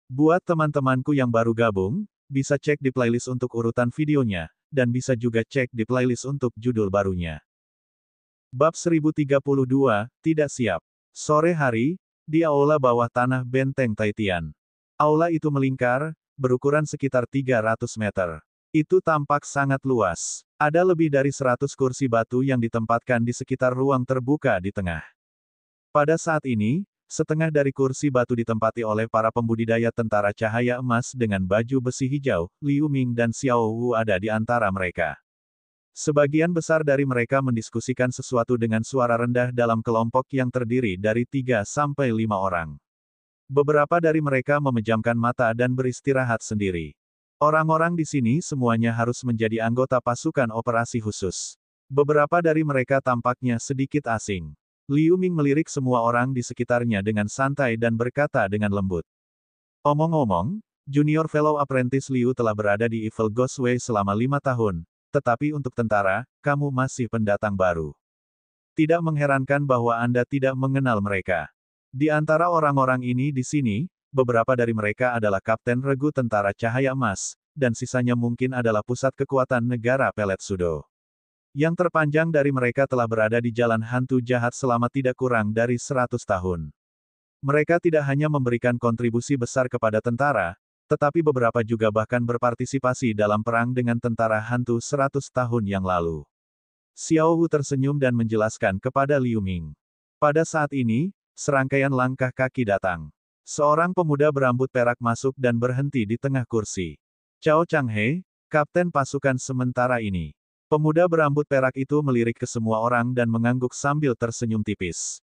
Buat teman-temanku yang baru gabung, bisa cek di playlist untuk urutan videonya, dan bisa juga cek di playlist untuk judul barunya. Bab 1032, Tidak Siap. Sore hari, di aula bawah tanah benteng Taitian. Aula itu melingkar, berukuran sekitar 300 meter. Itu tampak sangat luas. Ada lebih dari 100 kursi batu yang ditempatkan di sekitar ruang terbuka di tengah. Pada saat ini, setengah dari kursi batu ditempati oleh para pembudidaya tentara cahaya emas dengan baju besi hijau. Liu Ming dan Xiao Wu ada di antara mereka. Sebagian besar dari mereka mendiskusikan sesuatu dengan suara rendah dalam kelompok yang terdiri dari 3 sampai 5 orang. Beberapa dari mereka memejamkan mata dan beristirahat sendiri. Orang-orang di sini semuanya harus menjadi anggota pasukan operasi khusus. Beberapa dari mereka tampaknya sedikit asing. Liu Ming melirik semua orang di sekitarnya dengan santai dan berkata dengan lembut. Omong-omong, Junior Fellow Apprentice Liu telah berada di Evil Ghostway selama 5 tahun. Tetapi untuk tentara, kamu masih pendatang baru. Tidak mengherankan bahwa Anda tidak mengenal mereka. Di antara orang-orang ini di sini, beberapa dari mereka adalah Kapten Regu Tentara Cahaya Emas, dan sisanya mungkin adalah pusat kekuatan negara Pelet Sudo. Yang terpanjang dari mereka telah berada di jalan hantu jahat selama tidak kurang dari 100 tahun. Mereka tidak hanya memberikan kontribusi besar kepada tentara, tetapi beberapa juga bahkan berpartisipasi dalam perang dengan tentara hantu 100 tahun yang lalu. Xiao Wu tersenyum dan menjelaskan kepada Liu Ming. Pada saat ini, serangkaian langkah kaki datang. Seorang pemuda berambut perak masuk dan berhenti di tengah kursi. Cao Changhe, kapten pasukan sementara ini. Pemuda berambut perak itu melirik ke semua orang dan mengangguk sambil tersenyum tipis.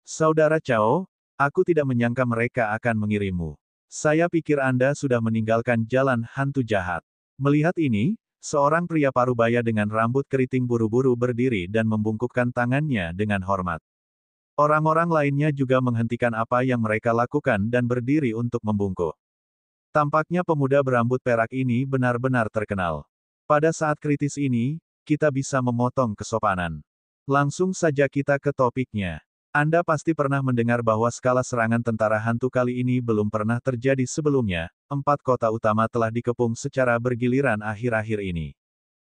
Saudara Cao, aku tidak menyangka mereka akan mengirimmu. Saya pikir Anda sudah meninggalkan jalan hantu jahat. Melihat ini, seorang pria parubaya dengan rambut keriting buru-buru berdiri dan membungkukkan tangannya dengan hormat. Orang-orang lainnya juga menghentikan apa yang mereka lakukan dan berdiri untuk membungkuk. Tampaknya pemuda berambut perak ini benar-benar terkenal. Pada saat kritis ini, kita bisa memotong kesopanan. Langsung saja kita ke topiknya. Anda pasti pernah mendengar bahwa skala serangan tentara hantu kali ini belum pernah terjadi sebelumnya. 4 kota utama telah dikepung secara bergiliran akhir-akhir ini.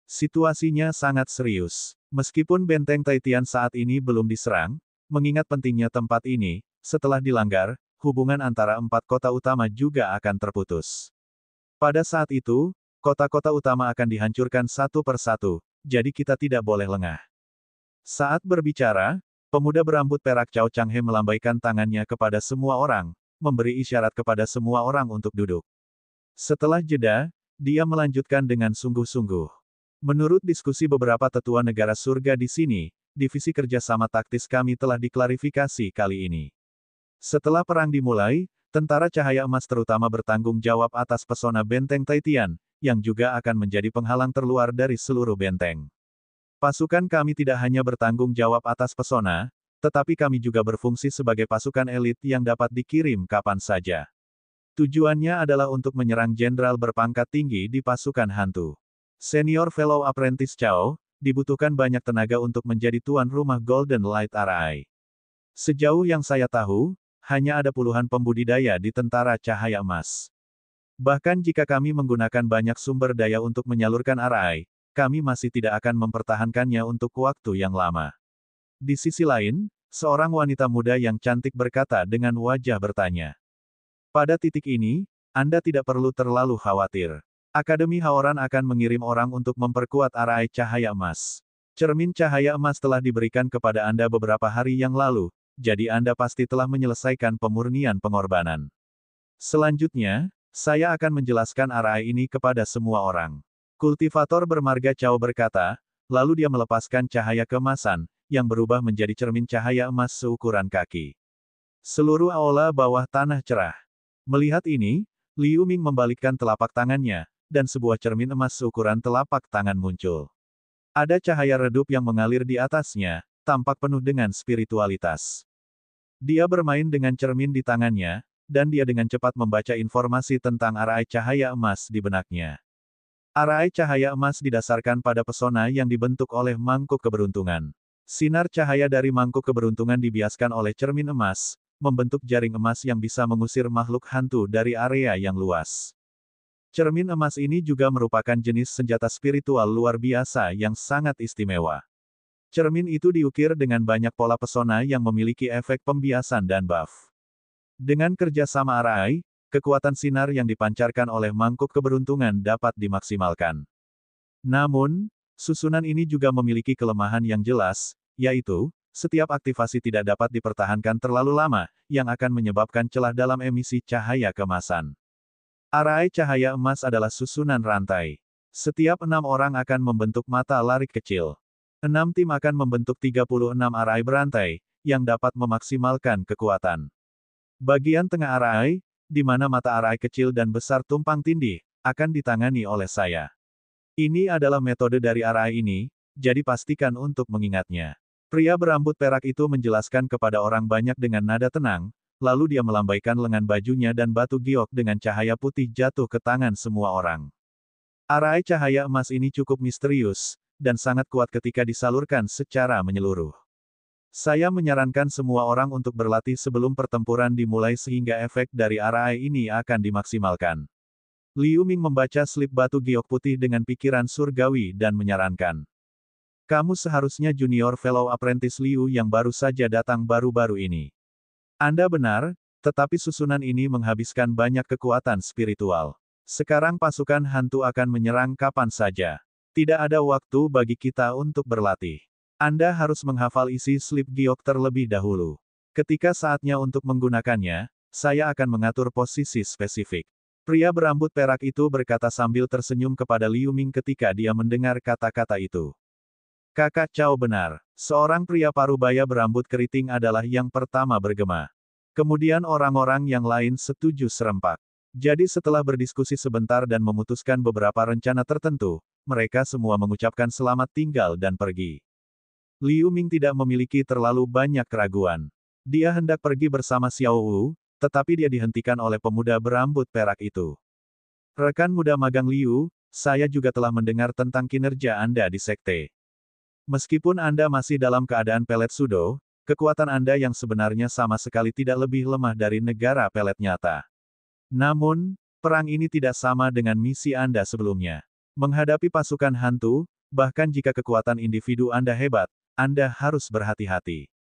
Situasinya sangat serius. Meskipun benteng Taitian saat ini belum diserang, mengingat pentingnya tempat ini, setelah dilanggar, hubungan antara 4 kota utama juga akan terputus. Pada saat itu, kota-kota utama akan dihancurkan satu persatu, jadi kita tidak boleh lengah. Saat berbicara, pemuda berambut perak Cao Changhe melambaikan tangannya kepada semua orang, memberi isyarat kepada semua orang untuk duduk. Setelah jeda, dia melanjutkan dengan sungguh-sungguh. Menurut diskusi beberapa tetua negara surga di sini, divisi kerjasama taktis kami telah diklarifikasi kali ini. Setelah perang dimulai, tentara cahaya emas terutama bertanggung jawab atas pesona benteng Taitian, yang juga akan menjadi penghalang terluar dari seluruh benteng. Pasukan kami tidak hanya bertanggung jawab atas pesona, tetapi kami juga berfungsi sebagai pasukan elit yang dapat dikirim kapan saja. Tujuannya adalah untuk menyerang jenderal berpangkat tinggi di pasukan hantu. Senior Fellow Apprentice Cao, dibutuhkan banyak tenaga untuk menjadi tuan rumah Golden Light Arai. Sejauh yang saya tahu, hanya ada puluhan pembudidaya di tentara cahaya emas. Bahkan jika kami menggunakan banyak sumber daya untuk menyalurkan Arai, kami masih tidak akan mempertahankannya untuk waktu yang lama. Di sisi lain, seorang wanita muda yang cantik berkata dengan wajah bertanya. Pada titik ini, Anda tidak perlu terlalu khawatir. Akademi Haoran akan mengirim orang untuk memperkuat Arai Cahaya Emas. Cermin cahaya emas telah diberikan kepada Anda beberapa hari yang lalu, jadi Anda pasti telah menyelesaikan pemurnian pengorbanan. Selanjutnya, saya akan menjelaskan Arai ini kepada semua orang. Kultivator bermarga Cao berkata, lalu dia melepaskan cahaya keemasan, yang berubah menjadi cermin cahaya emas seukuran kaki. Seluruh aula bawah tanah cerah. Melihat ini, Liu Ming membalikkan telapak tangannya, dan sebuah cermin emas seukuran telapak tangan muncul. Ada cahaya redup yang mengalir di atasnya, tampak penuh dengan spiritualitas. Dia bermain dengan cermin di tangannya, dan dia dengan cepat membaca informasi tentang arai cahaya emas di benaknya. Arai cahaya emas didasarkan pada pesona yang dibentuk oleh mangkuk keberuntungan. Sinar cahaya dari mangkuk keberuntungan dibiaskan oleh cermin emas, membentuk jaring emas yang bisa mengusir makhluk hantu dari area yang luas. Cermin emas ini juga merupakan jenis senjata spiritual luar biasa yang sangat istimewa. Cermin itu diukir dengan banyak pola pesona yang memiliki efek pembiasan dan buff. Dengan kerjasama Arai, kekuatan sinar yang dipancarkan oleh mangkuk keberuntungan dapat dimaksimalkan. Namun, susunan ini juga memiliki kelemahan yang jelas, yaitu, setiap aktivasi tidak dapat dipertahankan terlalu lama, yang akan menyebabkan celah dalam emisi cahaya kemasan. Arai cahaya emas adalah susunan rantai. Setiap 6 orang akan membentuk mata larik kecil. 6 tim akan membentuk 36 arai berantai, yang dapat memaksimalkan kekuatan. Bagian tengah arai, di mana mata arai kecil dan besar tumpang tindih, akan ditangani oleh saya. Ini adalah metode dari arai ini, jadi pastikan untuk mengingatnya. Pria berambut perak itu menjelaskan kepada orang banyak dengan nada tenang, lalu dia melambaikan lengan bajunya dan batu giok dengan cahaya putih jatuh ke tangan semua orang. Arai cahaya emas ini cukup misterius, dan sangat kuat ketika disalurkan secara menyeluruh. Saya menyarankan semua orang untuk berlatih sebelum pertempuran dimulai sehingga efek dari arai ini akan dimaksimalkan. Liu Ming membaca slip batu giok putih dengan pikiran surgawi dan menyarankan. Kamu seharusnya junior fellow apprentice Liu yang baru saja datang baru-baru ini. Anda benar, tetapi susunan ini menghabiskan banyak kekuatan spiritual. Sekarang pasukan hantu akan menyerang kapan saja. Tidak ada waktu bagi kita untuk berlatih. Anda harus menghafal isi slip giok terlebih dahulu. Ketika saatnya untuk menggunakannya, saya akan mengatur posisi spesifik. Pria berambut perak itu berkata sambil tersenyum kepada Liu Ming ketika dia mendengar kata-kata itu. Kakak Cao benar. Seorang pria parubaya berambut keriting adalah yang pertama bergema. Kemudian orang-orang yang lain setuju serempak. Jadi setelah berdiskusi sebentar dan memutuskan beberapa rencana tertentu, mereka semua mengucapkan selamat tinggal dan pergi. Liu Ming tidak memiliki terlalu banyak keraguan. Dia hendak pergi bersama Xiao Wu, tetapi dia dihentikan oleh pemuda berambut perak itu. Rekan muda magang Liu, saya juga telah mendengar tentang kinerja Anda di sekte. Meskipun Anda masih dalam keadaan pelet sudo, kekuatan Anda yang sebenarnya sama sekali tidak lebih lemah dari negara pelet nyata. Namun, perang ini tidak sama dengan misi Anda sebelumnya. Menghadapi pasukan hantu, bahkan jika kekuatan individu Anda hebat, Anda harus berhati-hati.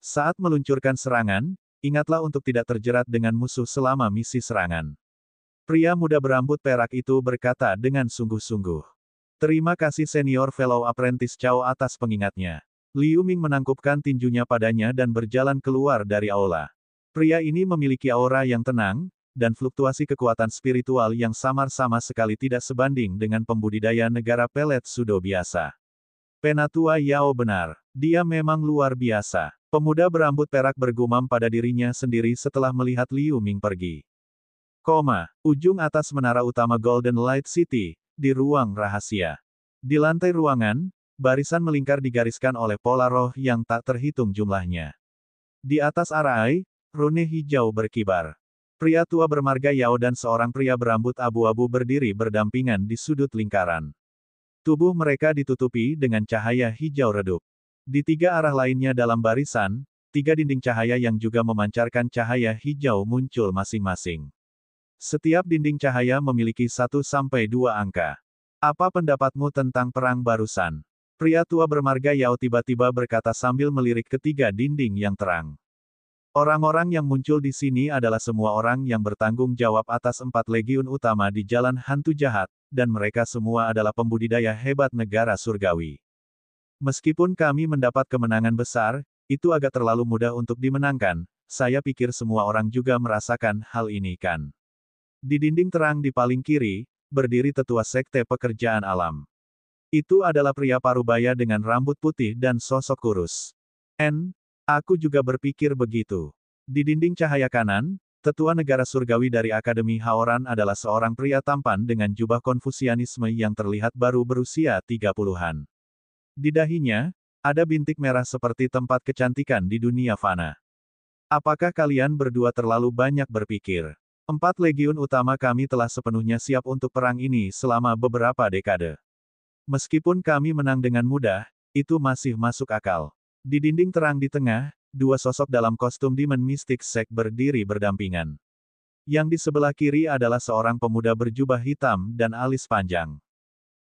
Saat meluncurkan serangan, ingatlah untuk tidak terjerat dengan musuh selama misi serangan. Pria muda berambut perak itu berkata dengan sungguh-sungguh. Terima kasih senior fellow apprentice Cao atas pengingatnya. Liu Ming menangkupkan tinjunya padanya dan berjalan keluar dari aula. Pria ini memiliki aura yang tenang, dan fluktuasi kekuatan spiritual yang samar sama sekali tidak sebanding dengan pembudidaya negara pelet sudo biasa. Penatua Yao benar. Dia memang luar biasa. Pemuda berambut perak bergumam pada dirinya sendiri setelah melihat Liu Ming pergi. Ujung atas menara utama Golden Light City, di ruang rahasia. Di lantai ruangan, barisan melingkar digariskan oleh pola roh yang tak terhitung jumlahnya. Di atas arai, rune hijau berkibar. Pria tua bermarga Yao dan seorang pria berambut abu-abu berdiri berdampingan di sudut lingkaran. Tubuh mereka ditutupi dengan cahaya hijau redup. Di 3 arah lainnya dalam barisan, 3 dinding cahaya yang juga memancarkan cahaya hijau muncul masing-masing. Setiap dinding cahaya memiliki 1-2 angka. Apa pendapatmu tentang perang barusan? Pria tua bermarga Yao tiba-tiba berkata sambil melirik ke 3 dinding yang terang. Orang-orang yang muncul di sini adalah semua orang yang bertanggung jawab atas 4 legiun utama di jalan hantu jahat, dan mereka semua adalah pembudidaya hebat negara surgawi. Meskipun kami mendapat kemenangan besar, itu agak terlalu mudah untuk dimenangkan, saya pikir semua orang juga merasakan hal ini kan. Di dinding terang di paling kiri, berdiri tetua sekte pekerjaan alam. Itu adalah pria parubaya dengan rambut putih dan sosok kurus. Aku juga berpikir begitu. Di dinding cahaya kanan, tetua negara surgawi dari Akademi Haoran adalah seorang pria tampan dengan jubah konfusianisme yang terlihat baru berusia 30-an. Di dahinya, ada bintik merah seperti tempat kecantikan di dunia fana. Apakah kalian berdua terlalu banyak berpikir? 4 legiun utama kami telah sepenuhnya siap untuk perang ini selama beberapa dekade. Meskipun kami menang dengan mudah, itu masih masuk akal. Di dinding terang di tengah, dua sosok dalam kostum Demon Mystic Sect berdiri berdampingan. Yang di sebelah kiri adalah seorang pemuda berjubah hitam dan alis panjang.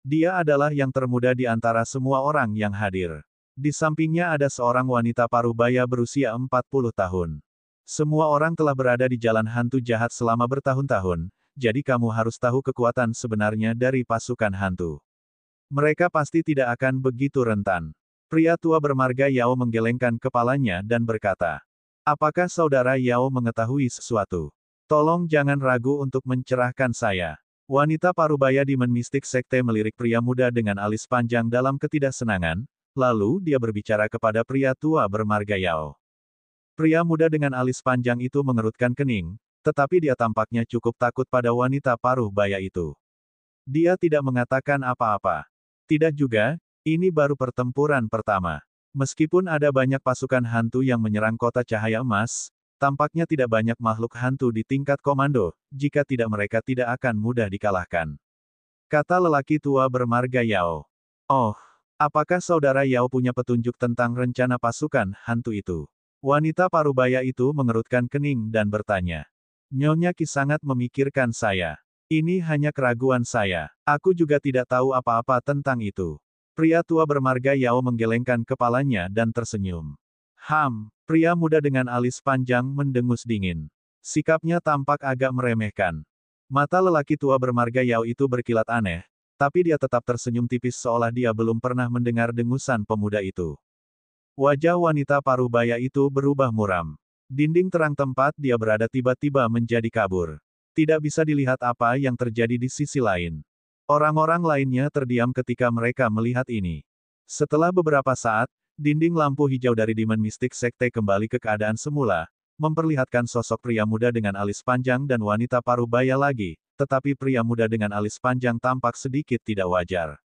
Dia adalah yang termuda di antara semua orang yang hadir. Di sampingnya ada seorang wanita parubaya berusia 40 tahun. Semua orang telah berada di jalan hantu jahat selama bertahun-tahun, jadi kamu harus tahu kekuatan sebenarnya dari pasukan hantu. Mereka pasti tidak akan begitu rentan. Pria tua bermarga Yao menggelengkan kepalanya dan berkata, apakah saudara Yao mengetahui sesuatu? Tolong jangan ragu untuk mencerahkan saya. Wanita parubaya Demon Mystic Sekte melirik pria muda dengan alis panjang dalam ketidaksenangan, lalu dia berbicara kepada pria tua bermarga Yao. Pria muda dengan alis panjang itu mengerutkan kening, tetapi dia tampaknya cukup takut pada wanita parubaya itu. Dia tidak mengatakan apa-apa. Tidak juga, ini baru pertempuran pertama. Meskipun ada banyak pasukan hantu yang menyerang kota cahaya emas, tampaknya tidak banyak makhluk hantu di tingkat komando, jika tidak mereka tidak akan mudah dikalahkan. Kata lelaki tua bermarga Yao. Oh, apakah saudara Yao punya petunjuk tentang rencana pasukan hantu itu? Wanita parubaya itu mengerutkan kening dan bertanya. Nyonya Ki sangat memikirkan saya. Ini hanya keraguan saya. Aku juga tidak tahu apa-apa tentang itu. Pria tua bermarga Yao menggelengkan kepalanya dan tersenyum. Pria muda dengan alis panjang mendengus dingin. Sikapnya tampak agak meremehkan. Mata lelaki tua bermarga Yao itu berkilat aneh, tapi dia tetap tersenyum tipis seolah dia belum pernah mendengar dengusan pemuda itu. Wajah wanita parubaya itu berubah muram. Dinding terang tempat dia berada tiba-tiba menjadi kabur. Tidak bisa dilihat apa yang terjadi di sisi lain. Orang-orang lainnya terdiam ketika mereka melihat ini. Setelah beberapa saat, dinding lampu hijau dari Demon Mystic Sekte kembali ke keadaan semula, memperlihatkan sosok pria muda dengan alis panjang dan wanita parubaya lagi, tetapi pria muda dengan alis panjang tampak sedikit tidak wajar.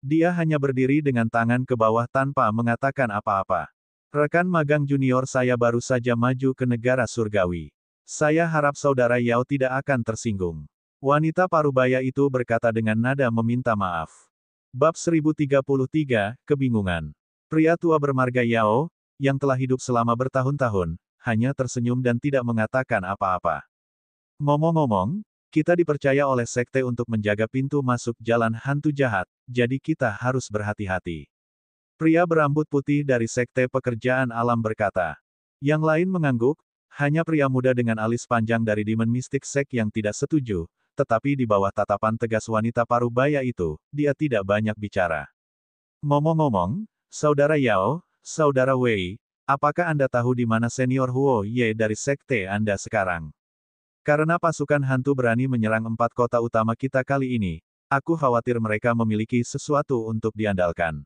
Dia hanya berdiri dengan tangan ke bawah tanpa mengatakan apa-apa. Rekan magang junior saya baru saja maju ke negara surgawi. Saya harap saudara Yao tidak akan tersinggung. Wanita parubaya itu berkata dengan nada meminta maaf. Bab 1033, Kebingungan. Pria tua bermarga Yao, yang telah hidup selama bertahun-tahun, hanya tersenyum dan tidak mengatakan apa-apa. Ngomong-ngomong, kita dipercaya oleh sekte untuk menjaga pintu masuk jalan hantu jahat, jadi kita harus berhati-hati. Pria berambut putih dari sekte pekerjaan alam berkata. Yang lain mengangguk, hanya pria muda dengan alis panjang dari Demon Mystic Sect yang tidak setuju, tetapi di bawah tatapan tegas wanita parubaya itu, dia tidak banyak bicara. Ngomong-ngomong, Saudara Yao, Saudara Wei, apakah Anda tahu di mana senior Huo Ye dari sekte Anda sekarang? Karena pasukan hantu berani menyerang 4 kota utama kita kali ini, aku khawatir mereka memiliki sesuatu untuk diandalkan.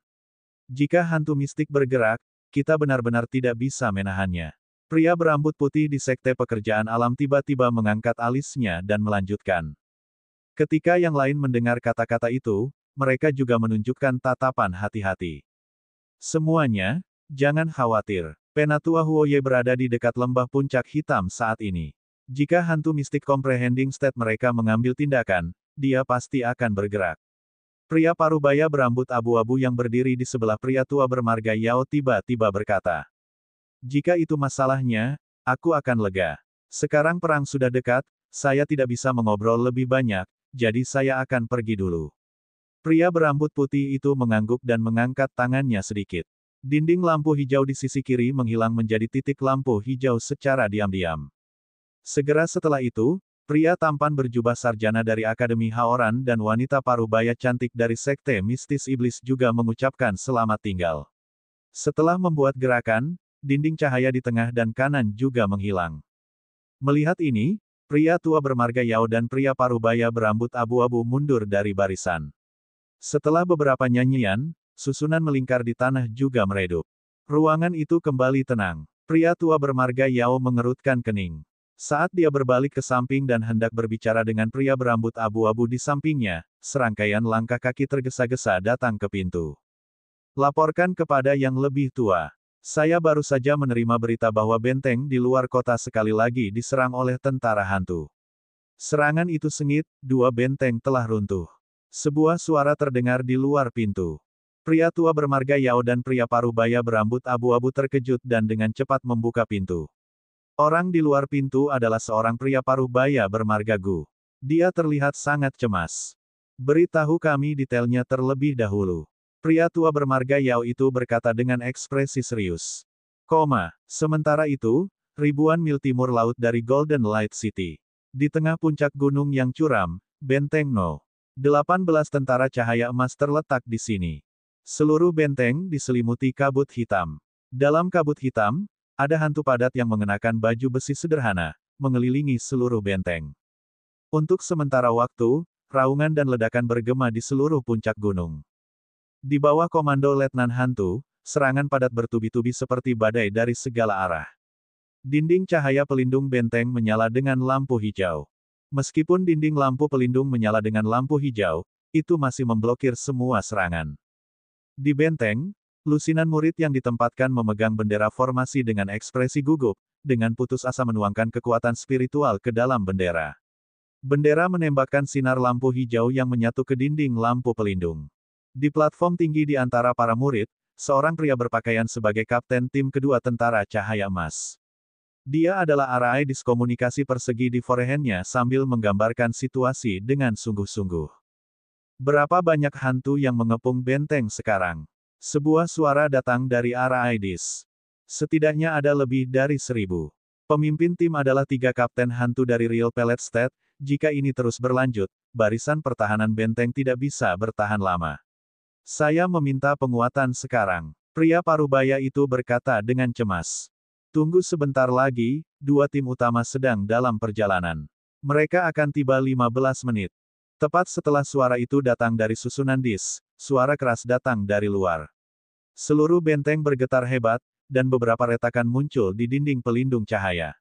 Jika hantu mistik bergerak, kita benar-benar tidak bisa menahannya. Pria berambut putih di sekte pekerjaan alam tiba-tiba mengangkat alisnya dan melanjutkan. Ketika yang lain mendengar kata-kata itu, mereka juga menunjukkan tatapan hati-hati. Semuanya, jangan khawatir. Penatua Huoye berada di dekat lembah puncak hitam saat ini. Jika hantu mistik comprehending state mereka mengambil tindakan, dia pasti akan bergerak. Pria parubaya berambut abu-abu yang berdiri di sebelah pria tua bermarga Yao tiba-tiba berkata. Jika itu masalahnya, aku akan lega. Sekarang perang sudah dekat, saya tidak bisa mengobrol lebih banyak, jadi saya akan pergi dulu. Pria berambut putih itu mengangguk dan mengangkat tangannya sedikit. Dinding lampu hijau di sisi kiri menghilang menjadi titik lampu hijau secara diam-diam. Segera setelah itu, pria tampan berjubah sarjana dari Akademi Haoran dan wanita parubaya cantik dari Sekte Mistis Iblis juga mengucapkan selamat tinggal. Setelah membuat gerakan, dinding cahaya di tengah dan kanan juga menghilang. Melihat ini, pria tua bermarga Yao dan pria parubaya berambut abu-abu mundur dari barisan. Setelah beberapa nyanyian, susunan melingkar di tanah juga meredup. Ruangan itu kembali tenang. Pria tua bermarga Yao mengerutkan kening. Saat dia berbalik ke samping dan hendak berbicara dengan pria berambut abu-abu di sampingnya, serangkaian langkah kaki tergesa-gesa datang ke pintu. Laporkan kepada yang lebih tua. Saya baru saja menerima berita bahwa benteng di luar kota sekali lagi diserang oleh tentara hantu. Serangan itu sengit, 2 benteng telah runtuh. Sebuah suara terdengar di luar pintu. Pria tua bermarga Yao dan pria parubaya berambut abu-abu terkejut dan dengan cepat membuka pintu. Orang di luar pintu adalah seorang pria parubaya bermarga Gu. Dia terlihat sangat cemas. Beritahu kami detailnya terlebih dahulu. Pria tua bermarga Yao itu berkata dengan ekspresi serius. Sementara itu, ribuan mil timur laut dari Golden Light City. Di tengah puncak gunung yang curam, Benteng No. 18 tentara cahaya emas terletak di sini. Seluruh benteng diselimuti kabut hitam. Dalam kabut hitam, ada hantu padat yang mengenakan baju besi sederhana, mengelilingi seluruh benteng. Untuk sementara waktu, raungan dan ledakan bergema di seluruh puncak gunung. Di bawah komando Letnan Hantu, serangan padat bertubi-tubi seperti badai dari segala arah. Dinding cahaya pelindung benteng menyala dengan lampu hijau. Meskipun dinding lampu pelindung menyala dengan lampu hijau, itu masih memblokir semua serangan. Di benteng, lusinan murid yang ditempatkan memegang bendera formasi dengan ekspresi gugup, dengan putus asa menuangkan kekuatan spiritual ke dalam bendera. Bendera menembakkan sinar lampu hijau yang menyatu ke dinding lampu pelindung. Di platform tinggi di antara para murid, seorang pria berpakaian sebagai kapten tim kedua tentara cahaya emas. Dia adalah arai diskomunikasi persegi di forehandnya sambil menggambarkan situasi dengan sungguh-sungguh. Berapa banyak hantu yang mengepung benteng sekarang? Sebuah suara datang dari arah Aidis. Setidaknya ada lebih dari 1000. Pemimpin tim adalah 3 kapten hantu dari Real Pellet State. Jika ini terus berlanjut, barisan pertahanan benteng tidak bisa bertahan lama. Saya meminta penguatan sekarang. Pria parubaya itu berkata dengan cemas. Tunggu sebentar lagi, 2 tim utama sedang dalam perjalanan. Mereka akan tiba 15 menit. Tepat setelah suara itu datang dari susunan dis, suara keras datang dari luar. Seluruh benteng bergetar hebat, dan beberapa retakan muncul di dinding pelindung cahaya.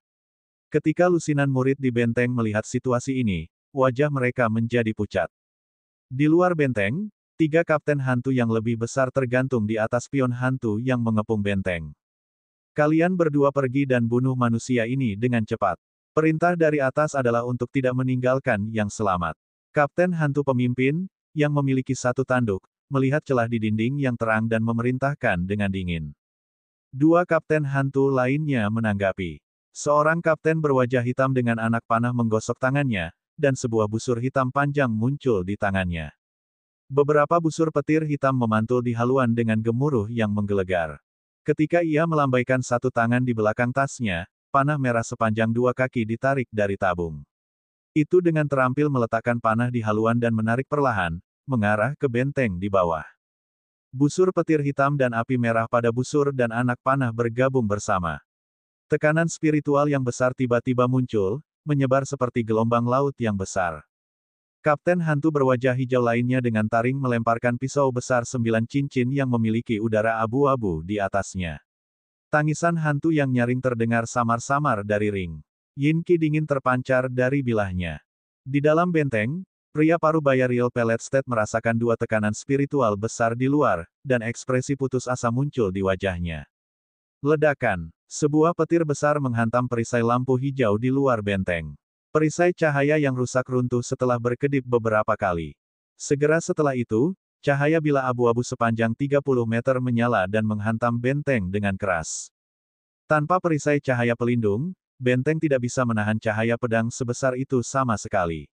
Ketika lusinan murid di benteng melihat situasi ini, wajah mereka menjadi pucat. Di luar benteng, 3 kapten hantu yang lebih besar tergantung di atas pion hantu yang mengepung benteng. Kalian berdua pergi dan bunuh manusia ini dengan cepat. Perintah dari atas adalah untuk tidak meninggalkan yang selamat. Kapten hantu pemimpin, yang memiliki 1 tanduk, melihat celah di dinding yang terang dan memerintahkan dengan dingin. 2 kapten hantu lainnya menanggapi. Seorang kapten berwajah hitam dengan anak panah menggosok tangannya, dan sebuah busur hitam panjang muncul di tangannya. Beberapa busur petir hitam memantul di haluan dengan gemuruh yang menggelegar. Ketika ia melambaikan 1 tangan di belakang tasnya, panah merah sepanjang 2 kaki ditarik dari tabung. Itu dengan terampil meletakkan panah di haluan dan menarik perlahan, mengarah ke benteng di bawah. Busur petir hitam dan api merah pada busur dan anak panah bergabung bersama. Tekanan spiritual yang besar tiba-tiba muncul, menyebar seperti gelombang laut yang besar. Kapten hantu berwajah hijau lainnya dengan taring melemparkan pisau besar 9 cincin yang memiliki udara abu-abu di atasnya. Tangisan hantu yang nyaring terdengar samar-samar dari ring. Yin Qi dingin terpancar dari bilahnya. Di dalam benteng, pria parubaya Real Pellet State merasakan 2 tekanan spiritual besar di luar, dan ekspresi putus asa muncul di wajahnya. Ledakan. Sebuah petir besar menghantam perisai lampu hijau di luar benteng. Perisai cahaya yang rusak runtuh setelah berkedip beberapa kali. Segera setelah itu, cahaya bilah abu-abu sepanjang 30 meter menyala dan menghantam benteng dengan keras. Tanpa perisai cahaya pelindung, benteng tidak bisa menahan cahaya pedang sebesar itu sama sekali.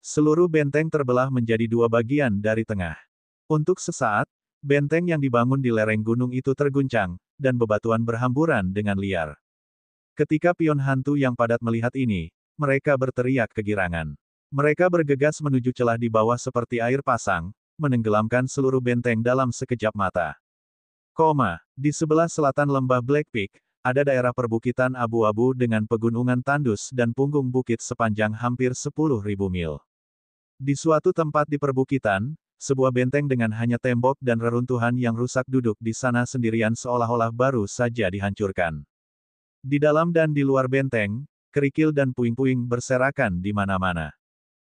Seluruh benteng terbelah menjadi 2 bagian dari tengah. Untuk sesaat, benteng yang dibangun di lereng gunung itu terguncang, dan bebatuan berhamburan dengan liar. Ketika pion hantu yang padat melihat ini, mereka berteriak kegirangan. Mereka bergegas menuju celah di bawah seperti air pasang, menenggelamkan seluruh benteng dalam sekejap mata. Di sebelah selatan lembah Black Peak, ada daerah perbukitan abu-abu dengan pegunungan tandus dan punggung bukit sepanjang hampir 10.000 mil. Di suatu tempat di perbukitan, sebuah benteng dengan hanya tembok dan reruntuhan yang rusak duduk di sana sendirian seolah-olah baru saja dihancurkan. Di dalam dan di luar benteng, kerikil dan puing-puing berserakan di mana-mana.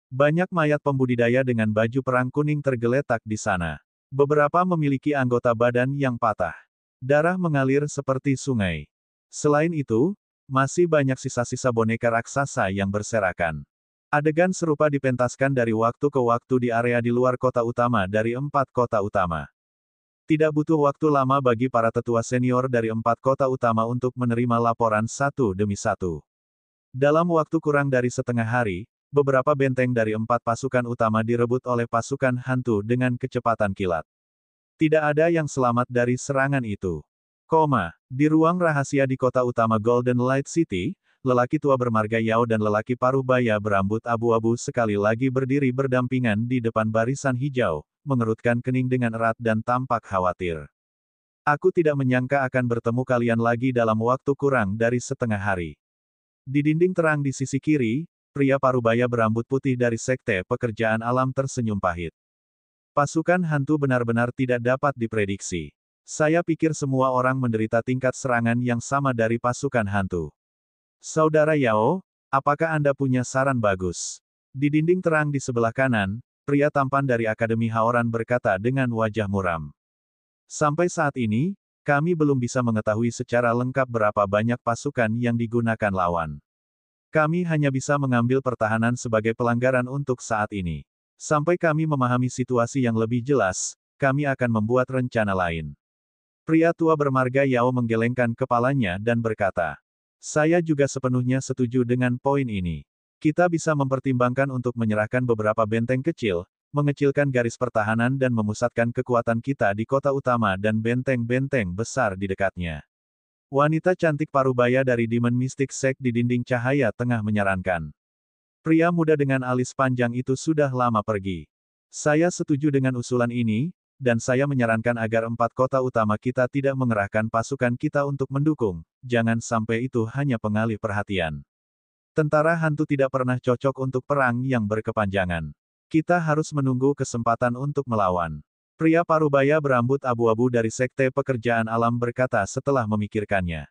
Banyak mayat pembudidaya dengan baju perang kuning tergeletak di sana. Beberapa memiliki anggota badan yang patah. Darah mengalir seperti sungai. Selain itu, masih banyak sisa-sisa boneka raksasa yang berserakan. Adegan serupa dipentaskan dari waktu ke waktu di area di luar kota utama dari 4 kota utama. Tidak butuh waktu lama bagi para tetua senior dari 4 kota utama untuk menerima laporan satu demi satu. Dalam waktu kurang dari setengah hari, beberapa benteng dari 4 pasukan utama direbut oleh pasukan hantu dengan kecepatan kilat. Tidak ada yang selamat dari serangan itu. Di ruang rahasia di kota utama Golden Light City, lelaki tua bermarga Yao dan lelaki paruh baya berambut abu-abu sekali lagi berdiri berdampingan di depan barisan hijau, mengerutkan kening dengan erat dan tampak khawatir. Aku tidak menyangka akan bertemu kalian lagi dalam waktu kurang dari setengah hari. Di dinding terang di sisi kiri, pria parubaya berambut putih dari Sekte Pekerjaan Alam tersenyum pahit. Pasukan hantu benar-benar tidak dapat diprediksi. Saya pikir semua orang menderita tingkat serangan yang sama dari pasukan hantu. Saudara Yao, apakah Anda punya saran bagus? Di dinding terang di sebelah kanan, pria tampan dari Akademi Haoran berkata dengan wajah muram. Sampai saat ini, kami belum bisa mengetahui secara lengkap berapa banyak pasukan yang digunakan lawan. Kami hanya bisa mengambil pertahanan sebagai pelanggaran untuk saat ini. Sampai kami memahami situasi yang lebih jelas, kami akan membuat rencana lain. Pria tua bermarga Yao menggelengkan kepalanya dan berkata, saya juga sepenuhnya setuju dengan poin ini. Kita bisa mempertimbangkan untuk menyerahkan beberapa benteng kecil, mengecilkan garis pertahanan dan memusatkan kekuatan kita di kota utama dan benteng-benteng besar di dekatnya. Wanita cantik parubaya dari Demon Mystic Sect di dinding cahaya tengah menyarankan. Pria muda dengan alis panjang itu sudah lama pergi. Saya setuju dengan usulan ini, dan saya menyarankan agar 4 kota utama kita tidak mengerahkan pasukan kita untuk mendukung, jangan sampai itu hanya pengalih perhatian. Tentara hantu tidak pernah cocok untuk perang yang berkepanjangan. Kita harus menunggu kesempatan untuk melawan. Pria parubaya berambut abu-abu dari Sekte Pekerjaan Alam berkata setelah memikirkannya.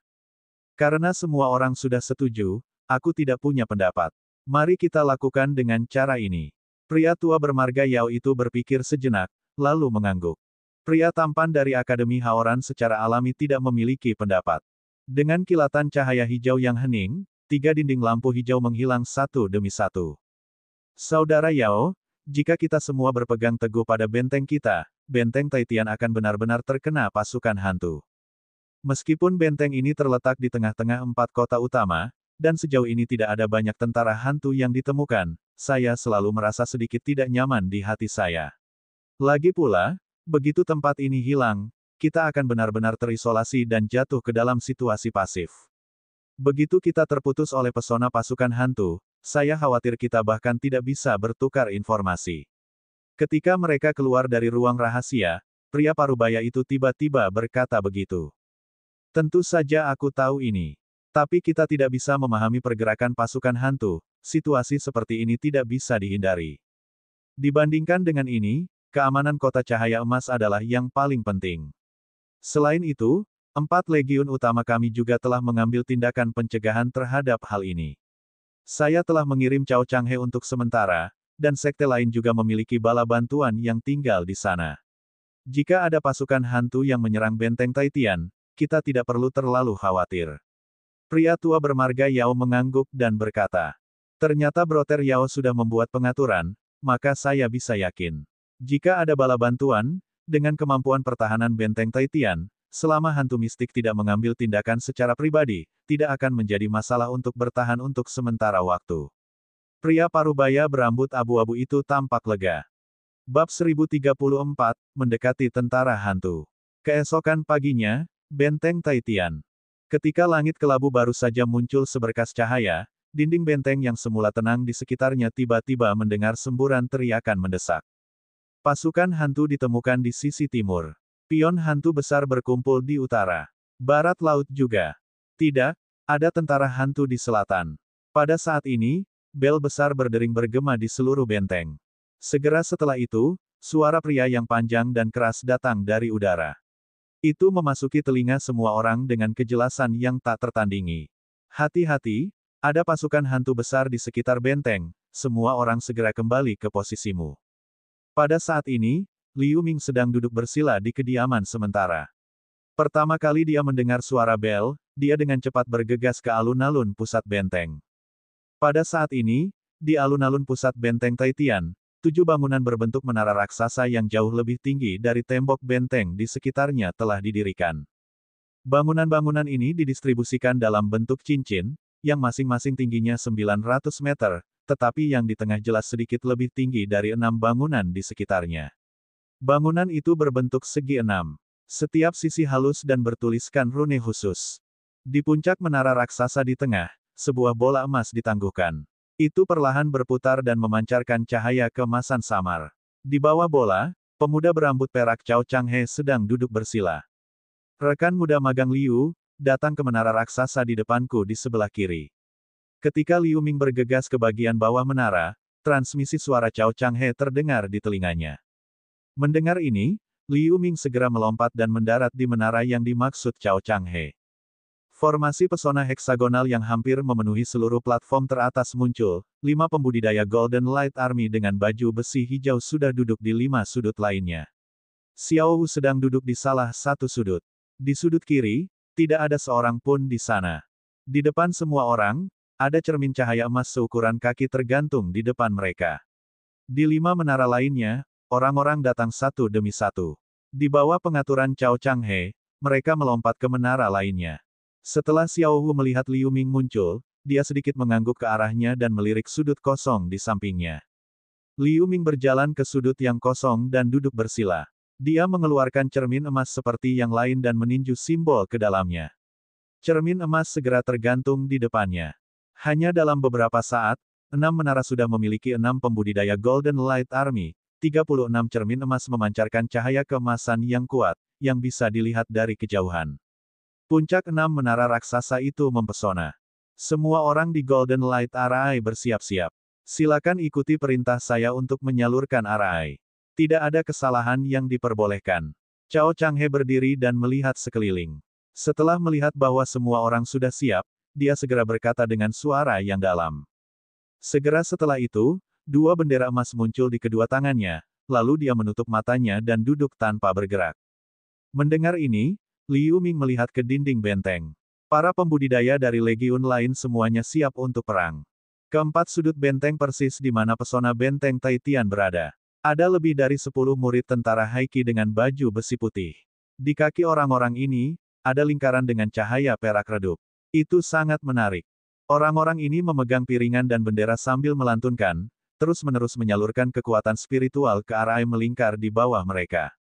Karena semua orang sudah setuju, aku tidak punya pendapat. Mari kita lakukan dengan cara ini. Pria tua bermarga Yao itu berpikir sejenak, lalu mengangguk. Pria tampan dari Akademi Haoran secara alami tidak memiliki pendapat. Dengan kilatan cahaya hijau yang hening, 3 dinding lampu hijau menghilang satu demi satu. Saudara Yao, jika kita semua berpegang teguh pada benteng kita, benteng Taitian akan benar-benar terkena pasukan hantu. Meskipun benteng ini terletak di tengah-tengah 4 kota utama, dan sejauh ini tidak ada banyak tentara hantu yang ditemukan, saya selalu merasa sedikit tidak nyaman di hati saya. Lagi pula, begitu tempat ini hilang, kita akan benar-benar terisolasi dan jatuh ke dalam situasi pasif. Begitu kita terputus oleh pesona pasukan hantu, saya khawatir kita bahkan tidak bisa bertukar informasi. Ketika mereka keluar dari ruang rahasia, pria parubaya itu tiba-tiba berkata begitu. Tentu saja aku tahu ini. Tapi kita tidak bisa memahami pergerakan pasukan hantu, situasi seperti ini tidak bisa dihindari. Dibandingkan dengan ini, keamanan kota cahaya emas adalah yang paling penting. Selain itu, 4 legiun utama kami juga telah mengambil tindakan pencegahan terhadap hal ini. Saya telah mengirim Cao Changhe untuk sementara, dan sekte lain juga memiliki bala bantuan yang tinggal di sana. Jika ada pasukan hantu yang menyerang benteng Taitian, kita tidak perlu terlalu khawatir. Pria tua bermarga Yao mengangguk dan berkata, ternyata Broter Yao sudah membuat pengaturan, maka saya bisa yakin. Jika ada bala bantuan, dengan kemampuan pertahanan benteng Taitian, selama hantu mistik tidak mengambil tindakan secara pribadi, tidak akan menjadi masalah untuk bertahan untuk sementara waktu. Pria parubaya berambut abu-abu itu tampak lega. Bab 1034, mendekati tentara hantu. Keesokan paginya, benteng Taitian. Ketika langit kelabu baru saja muncul seberkas cahaya, dinding benteng yang semula tenang di sekitarnya tiba-tiba mendengar semburan teriakan mendesak. Pasukan hantu ditemukan di sisi timur. Pion hantu besar berkumpul di utara. Barat laut juga. Tidak, ada tentara hantu di selatan. Pada saat ini, bel besar berdering bergema di seluruh benteng. Segera setelah itu, suara pria yang panjang dan keras datang dari udara. Itu memasuki telinga semua orang dengan kejelasan yang tak tertandingi. Hati-hati, ada pasukan hantu besar di sekitar benteng, semua orang segera kembali ke posisimu. Pada saat ini, Liu Ming sedang duduk bersila di kediaman sementara. Pertama kali dia mendengar suara bel, dia dengan cepat bergegas ke alun-alun pusat benteng. Pada saat ini, di alun-alun pusat benteng Taitian, 7 bangunan berbentuk menara raksasa yang jauh lebih tinggi dari tembok benteng di sekitarnya telah didirikan. Bangunan-bangunan ini didistribusikan dalam bentuk cincin, yang masing-masing tingginya 900 meter, tetapi yang di tengah jelas sedikit lebih tinggi dari 6 bangunan di sekitarnya. Bangunan itu berbentuk segi 6. Setiap sisi halus dan bertuliskan rune khusus. Di puncak menara raksasa di tengah, sebuah bola emas ditangguhkan. Itu perlahan berputar dan memancarkan cahaya keemasan samar. Di bawah bola, pemuda berambut perak Cao Changhe sedang duduk bersila. Rekan muda magang Liu, datang ke menara raksasa di depanku di sebelah kiri. Ketika Liu Ming bergegas ke bagian bawah menara, transmisi suara Cao Changhe terdengar di telinganya. Mendengar ini, Liu Ming segera melompat dan mendarat di menara yang dimaksud Cao Changhe. Formasi pesona heksagonal yang hampir memenuhi seluruh platform teratas muncul, 5 pembudidaya Golden Light Army dengan baju besi hijau sudah duduk di 5 sudut lainnya. Xiao Wu sedang duduk di salah satu sudut. Di sudut kiri, tidak ada seorang pun di sana. Di depan semua orang, ada cermin cahaya emas seukuran kaki tergantung di depan mereka. Di 5 menara lainnya, orang-orang datang satu demi satu. Di bawah pengaturan Cao Changhe, mereka melompat ke menara lainnya. Setelah Xiao Wu melihat Liu Ming muncul, dia sedikit mengangguk ke arahnya dan melirik sudut kosong di sampingnya. Liu Ming berjalan ke sudut yang kosong dan duduk bersila. Dia mengeluarkan cermin emas seperti yang lain dan meninju simbol ke dalamnya. Cermin emas segera tergantung di depannya. Hanya dalam beberapa saat, 6 menara sudah memiliki 6 pembudidaya Golden Light Army. 36 cermin emas memancarkan cahaya keemasan yang kuat, yang bisa dilihat dari kejauhan. Puncak 6 menara raksasa itu mempesona. Semua orang di Golden Light Array bersiap-siap. Silakan ikuti perintah saya untuk menyalurkan array. Tidak ada kesalahan yang diperbolehkan. Cao Changhe berdiri dan melihat sekeliling. Setelah melihat bahwa semua orang sudah siap, dia segera berkata dengan suara yang dalam. Segera setelah itu, 2 bendera emas muncul di kedua tangannya, lalu dia menutup matanya dan duduk tanpa bergerak. Mendengar ini, Liu Ming melihat ke dinding benteng. Para pembudidaya dari legiun lain semuanya siap untuk perang. Keempat sudut benteng persis di mana pesona benteng Taitian berada. Ada lebih dari 10 murid tentara Haiki dengan baju besi putih. Di kaki orang-orang ini, ada lingkaran dengan cahaya perak redup. Itu sangat menarik. Orang-orang ini memegang piringan dan bendera sambil melantunkan, terus-menerus menyalurkan kekuatan spiritual ke arah yang melingkar di bawah mereka.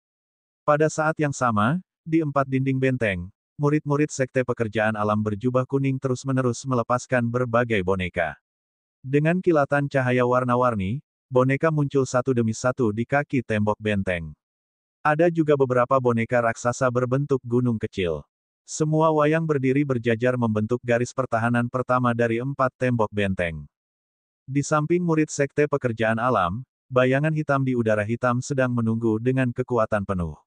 Pada saat yang sama, di 4 dinding benteng, murid-murid Sekte Pekerjaan Alam berjubah kuning terus-menerus melepaskan berbagai boneka. Dengan kilatan cahaya warna-warni, boneka muncul satu demi satu di kaki tembok benteng. Ada juga beberapa boneka raksasa berbentuk gunung kecil. Semua wayang berdiri berjajar membentuk garis pertahanan pertama dari 4 tembok benteng. Di samping murid Sekte Pekerjaan Alam, bayangan hitam di udara hitam sedang menunggu dengan kekuatan penuh.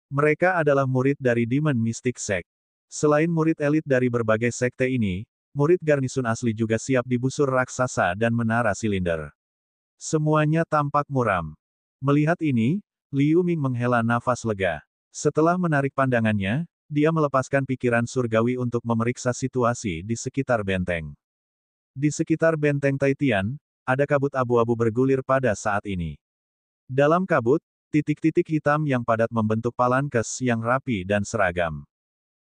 Mereka adalah murid dari Demon Mystic Sect. Selain murid elit dari berbagai sekte ini, murid garnisun asli juga siap di busur raksasa dan menara silinder. Semuanya tampak muram. Melihat ini, Liu Ming menghela nafas lega. Setelah menarik pandangannya, dia melepaskan pikiran surgawi untuk memeriksa situasi di sekitar benteng. Di sekitar benteng Taitian, ada kabut abu-abu bergulir pada saat ini. Dalam kabut, titik-titik hitam yang padat membentuk palankes yang rapi dan seragam.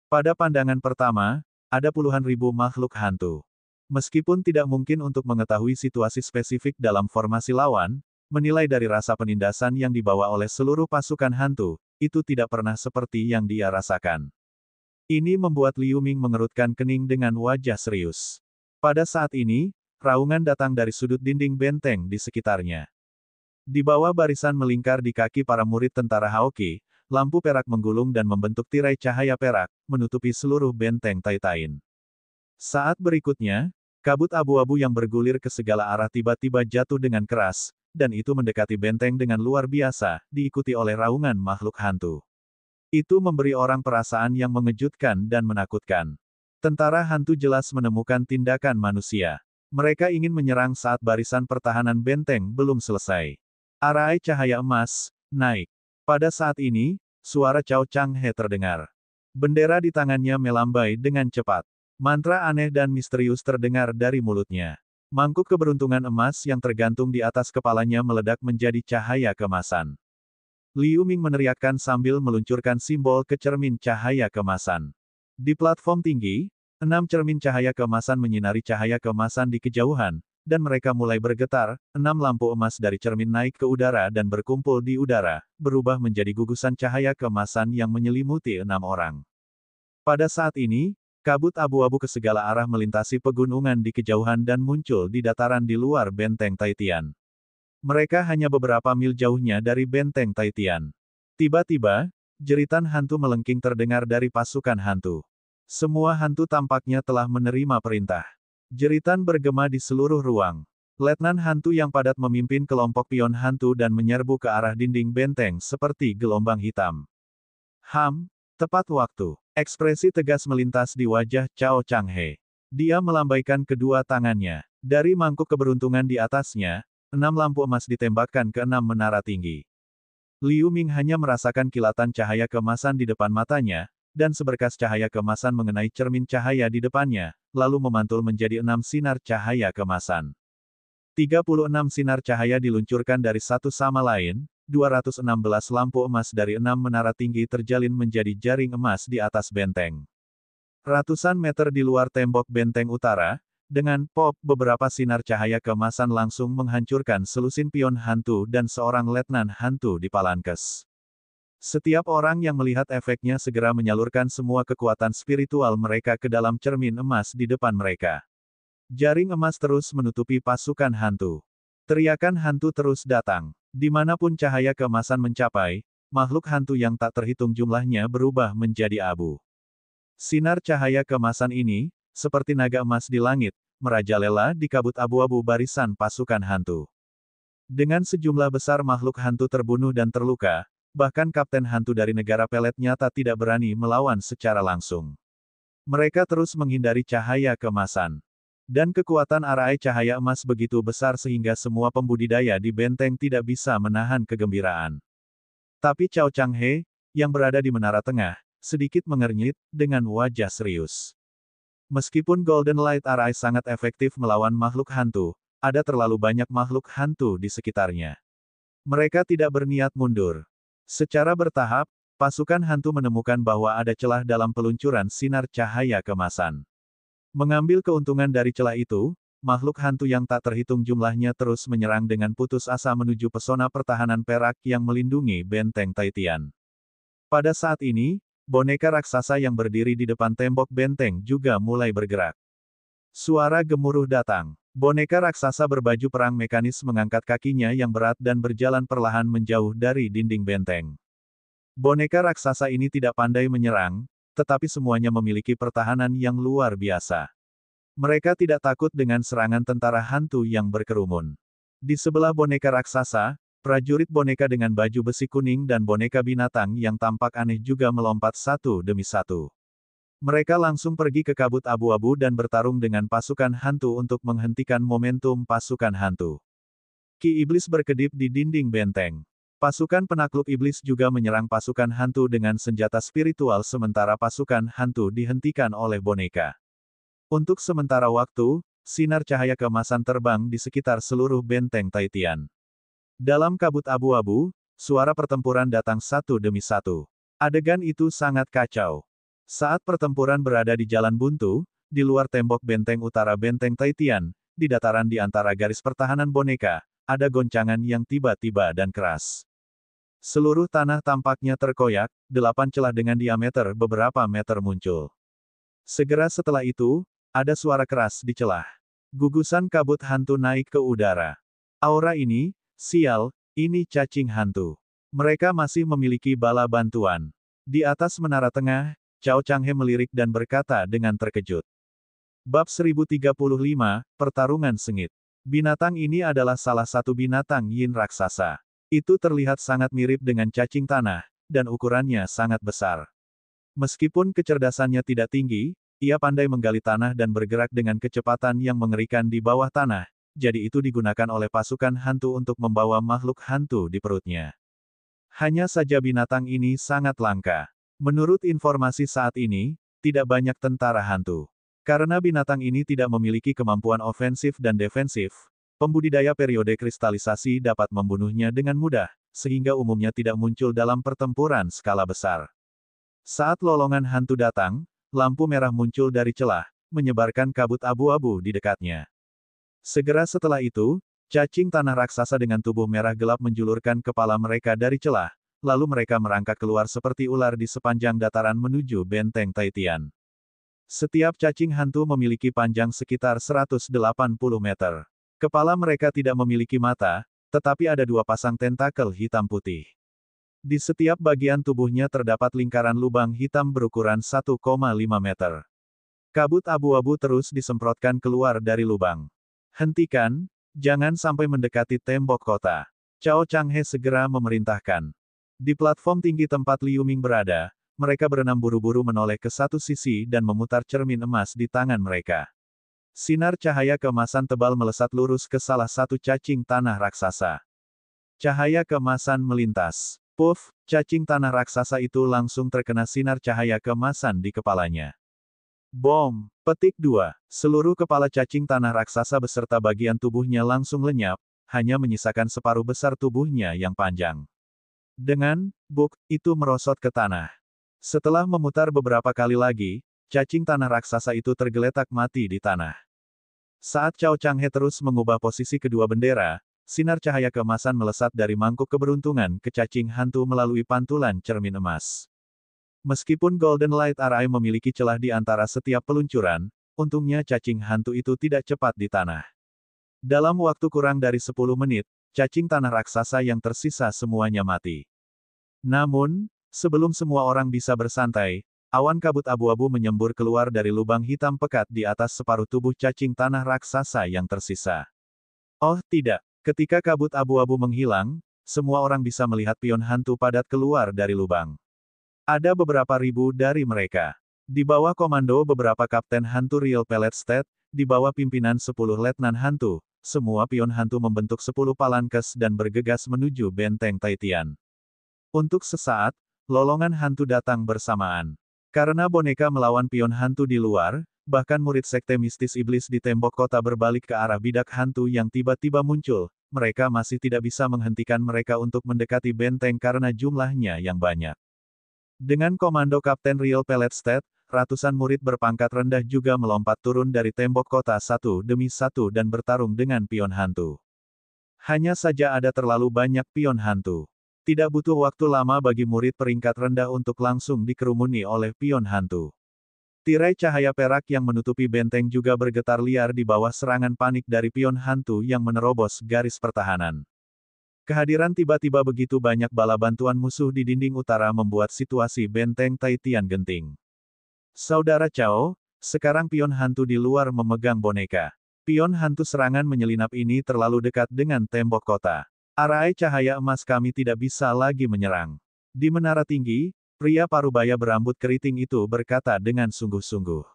Pada pandangan pertama, ada puluhan ribu makhluk hantu. Meskipun tidak mungkin untuk mengetahui situasi spesifik dalam formasi lawan, menilai dari rasa penindasan yang dibawa oleh seluruh pasukan hantu, itu tidak pernah seperti yang dia rasakan. Ini membuat Liu Ming mengerutkan kening dengan wajah serius. Pada saat ini, raungan datang dari sudut dinding benteng di sekitarnya. Di bawah barisan melingkar di kaki para murid tentara Haoki, lampu perak menggulung dan membentuk tirai cahaya perak, menutupi seluruh benteng Taitain. Saat berikutnya, kabut abu-abu yang bergulir ke segala arah tiba-tiba jatuh dengan keras, dan itu mendekati benteng dengan luar biasa, diikuti oleh raungan makhluk hantu. Itu memberi orang perasaan yang mengejutkan dan menakutkan. Tentara hantu jelas menemukan tindakan manusia. Mereka ingin menyerang saat barisan pertahanan benteng belum selesai. Arai cahaya emas, naik. Pada saat ini, suara Cao Changhe terdengar. Bendera di tangannya melambai dengan cepat. Mantra aneh dan misterius terdengar dari mulutnya. Mangkuk keberuntungan emas yang tergantung di atas kepalanya meledak menjadi cahaya kemasan. Liu Ming meneriakkan sambil meluncurkan simbol kecermin cahaya kemasan. Di platform tinggi, 6 cermin cahaya keemasan menyinari cahaya keemasan di kejauhan, dan mereka mulai bergetar. 6 lampu emas dari cermin naik ke udara dan berkumpul di udara, berubah menjadi gugusan cahaya keemasan yang menyelimuti 6 orang. Pada saat ini, kabut abu-abu ke segala arah melintasi pegunungan di kejauhan dan muncul di dataran di luar benteng Taitian. Mereka hanya beberapa mil jauhnya dari benteng Taitian. Tiba-tiba, jeritan hantu melengking terdengar dari pasukan hantu. Semua hantu tampaknya telah menerima perintah. Jeritan bergema di seluruh ruang. Letnan hantu yang padat memimpin kelompok pion hantu dan menyerbu ke arah dinding benteng seperti gelombang hitam. Tepat waktu. Ekspresi tegas melintas di wajah Cao Changhe. Dia melambaikan kedua tangannya. Dari mangkuk keberuntungan di atasnya, 6 lampu emas ditembakkan ke 6 menara tinggi. Liu Ming hanya merasakan kilatan cahaya keemasan di depan matanya, dan seberkas cahaya keemasan mengenai cermin cahaya di depannya, lalu memantul menjadi 6 sinar cahaya keemasan. 36 sinar cahaya diluncurkan dari satu sama lain, 216 lampu emas dari 6 menara tinggi terjalin menjadi jaring emas di atas benteng. Ratusan meter di luar tembok benteng utara, dengan pop beberapa sinar cahaya keemasan langsung menghancurkan selusin pion hantu dan seorang letnan hantu di Palankes. Setiap orang yang melihat efeknya segera menyalurkan semua kekuatan spiritual mereka ke dalam cermin emas di depan mereka. Jaring emas terus menutupi pasukan hantu. Teriakan hantu terus datang. Dimanapun cahaya keemasan mencapai, makhluk hantu yang tak terhitung jumlahnya berubah menjadi abu. Sinar cahaya keemasan ini, seperti naga emas di langit, merajalela di kabut abu-abu barisan pasukan hantu. Dengan sejumlah besar makhluk hantu terbunuh dan terluka, bahkan kapten hantu dari negara pelet nyata tidak berani melawan secara langsung. Mereka terus menghindari cahaya keemasan. Dan kekuatan arai cahaya emas begitu besar sehingga semua pembudidaya di benteng tidak bisa menahan kegembiraan. Tapi Cao Changhe, yang berada di menara tengah, sedikit mengernyit, dengan wajah serius. Meskipun Golden Light Arai sangat efektif melawan makhluk hantu, ada terlalu banyak makhluk hantu di sekitarnya. Mereka tidak berniat mundur. Secara bertahap, pasukan hantu menemukan bahwa ada celah dalam peluncuran sinar cahaya keemasan. Mengambil keuntungan dari celah itu, makhluk hantu yang tak terhitung jumlahnya terus menyerang dengan putus asa menuju pesona pertahanan perak yang melindungi benteng Taitian. Pada saat ini, boneka raksasa yang berdiri di depan tembok benteng juga mulai bergerak. Suara gemuruh datang. Boneka raksasa berbaju perang mekanis mengangkat kakinya yang berat dan berjalan perlahan menjauh dari dinding benteng. Boneka raksasa ini tidak pandai menyerang, tetapi semuanya memiliki pertahanan yang luar biasa. Mereka tidak takut dengan serangan tentara hantu yang berkerumun. Di sebelah boneka raksasa, prajurit boneka dengan baju besi kuning dan boneka binatang yang tampak aneh juga melompat satu demi satu. Mereka langsung pergi ke kabut abu-abu dan bertarung dengan pasukan hantu untuk menghentikan momentum pasukan hantu. Ki iblis berkedip di dinding benteng. Pasukan penakluk iblis juga menyerang pasukan hantu dengan senjata spiritual sementara pasukan hantu dihentikan oleh boneka. Untuk sementara waktu, sinar cahaya keemasan terbang di sekitar seluruh benteng Taitian. Dalam kabut abu-abu, suara pertempuran datang satu demi satu. Adegan itu sangat kacau. Saat pertempuran berada di jalan buntu, di luar tembok benteng utara benteng Taitian, di dataran di antara garis pertahanan boneka, ada goncangan yang tiba-tiba dan keras. Seluruh tanah tampaknya terkoyak, 8 celah dengan diameter beberapa meter muncul. Segera setelah itu, ada suara keras di celah. Gugusan kabut hantu naik ke udara. Aura ini, sial, ini cacing hantu. Mereka masih memiliki bala bantuan. Di atas menara tengah, Cao Changhe melirik dan berkata dengan terkejut. Bab 1035, Pertarungan Sengit. Binatang ini adalah salah satu binatang yin raksasa. Itu terlihat sangat mirip dengan cacing tanah, dan ukurannya sangat besar. Meskipun kecerdasannya tidak tinggi, ia pandai menggali tanah dan bergerak dengan kecepatan yang mengerikan di bawah tanah, jadi itu digunakan oleh pasukan hantu untuk membawa makhluk hantu di perutnya. Hanya saja binatang ini sangat langka. Menurut informasi saat ini, tidak banyak tentara hantu. Karena binatang ini tidak memiliki kemampuan ofensif dan defensif, pembudidaya periode kristalisasi dapat membunuhnya dengan mudah, sehingga umumnya tidak muncul dalam pertempuran skala besar. Saat lolongan hantu datang, lampu merah muncul dari celah, menyebarkan kabut abu-abu di dekatnya. Segera setelah itu, cacing tanah raksasa dengan tubuh merah gelap menjulurkan kepala mereka dari celah, lalu mereka merangkak keluar seperti ular di sepanjang dataran menuju benteng Taitian. Setiap cacing hantu memiliki panjang sekitar 180 meter. Kepala mereka tidak memiliki mata, tetapi ada dua pasang tentakel hitam putih. Di setiap bagian tubuhnya terdapat lingkaran lubang hitam berukuran 1,5 meter. Kabut abu-abu terus disemprotkan keluar dari lubang. Hentikan, jangan sampai mendekati tembok kota. Cao Changhe segera memerintahkan. Di platform tinggi tempat Liu Ming berada, mereka berenam buru-buru menoleh ke satu sisi dan memutar cermin emas di tangan mereka. Sinar cahaya keemasan tebal melesat lurus ke salah satu cacing tanah raksasa. Cahaya keemasan melintas. Puff, cacing tanah raksasa itu langsung terkena sinar cahaya keemasan di kepalanya. Bom! Petik 2. Seluruh kepala cacing tanah raksasa beserta bagian tubuhnya langsung lenyap, hanya menyisakan separuh besar tubuhnya yang panjang. Dengan buk, itu merosot ke tanah. Setelah memutar beberapa kali lagi, cacing tanah raksasa itu tergeletak mati di tanah. Saat Cao Changhe terus mengubah posisi kedua bendera, sinar cahaya keemasan melesat dari mangkuk keberuntungan ke cacing hantu melalui pantulan cermin emas. Meskipun Golden Light Array memiliki celah di antara setiap peluncuran, untungnya cacing hantu itu tidak cepat di tanah. Dalam waktu kurang dari 10 menit, cacing tanah raksasa yang tersisa semuanya mati. Namun, sebelum semua orang bisa bersantai, awan kabut abu-abu menyembur keluar dari lubang hitam pekat di atas separuh tubuh cacing tanah raksasa yang tersisa. Oh tidak! Ketika kabut abu-abu menghilang, semua orang bisa melihat pion hantu padat keluar dari lubang. Ada beberapa ribu dari mereka. Di bawah komando beberapa kapten hantu Real Pellet State, di bawah pimpinan 10 letnan hantu, semua pion hantu membentuk 10 palankes dan bergegas menuju benteng Taitian. Untuk sesaat, lolongan hantu datang bersamaan. Karena boneka melawan pion hantu di luar, bahkan murid sekte mistis iblis di tembok kota berbalik ke arah bidak hantu yang tiba-tiba muncul, mereka masih tidak bisa menghentikan mereka untuk mendekati benteng karena jumlahnya yang banyak. Dengan komando Kapten Real Pellet State, ratusan murid berpangkat rendah juga melompat turun dari tembok kota satu demi satu dan bertarung dengan pion hantu. Hanya saja ada terlalu banyak pion hantu. Tidak butuh waktu lama bagi murid peringkat rendah untuk langsung dikerumuni oleh pion hantu. Tirai cahaya perak yang menutupi benteng juga bergetar liar di bawah serangan panik dari pion hantu yang menerobos garis pertahanan. Kehadiran tiba-tiba begitu banyak bala bantuan musuh di dinding utara membuat situasi benteng Taitian genting. Saudara Cao, sekarang pion hantu di luar memegang boneka. Pion hantu serangan menyelinap ini terlalu dekat dengan tembok kota. Arai cahaya emas kami tidak bisa lagi menyerang. Di menara tinggi, pria parubaya berambut keriting itu berkata dengan sungguh-sungguh.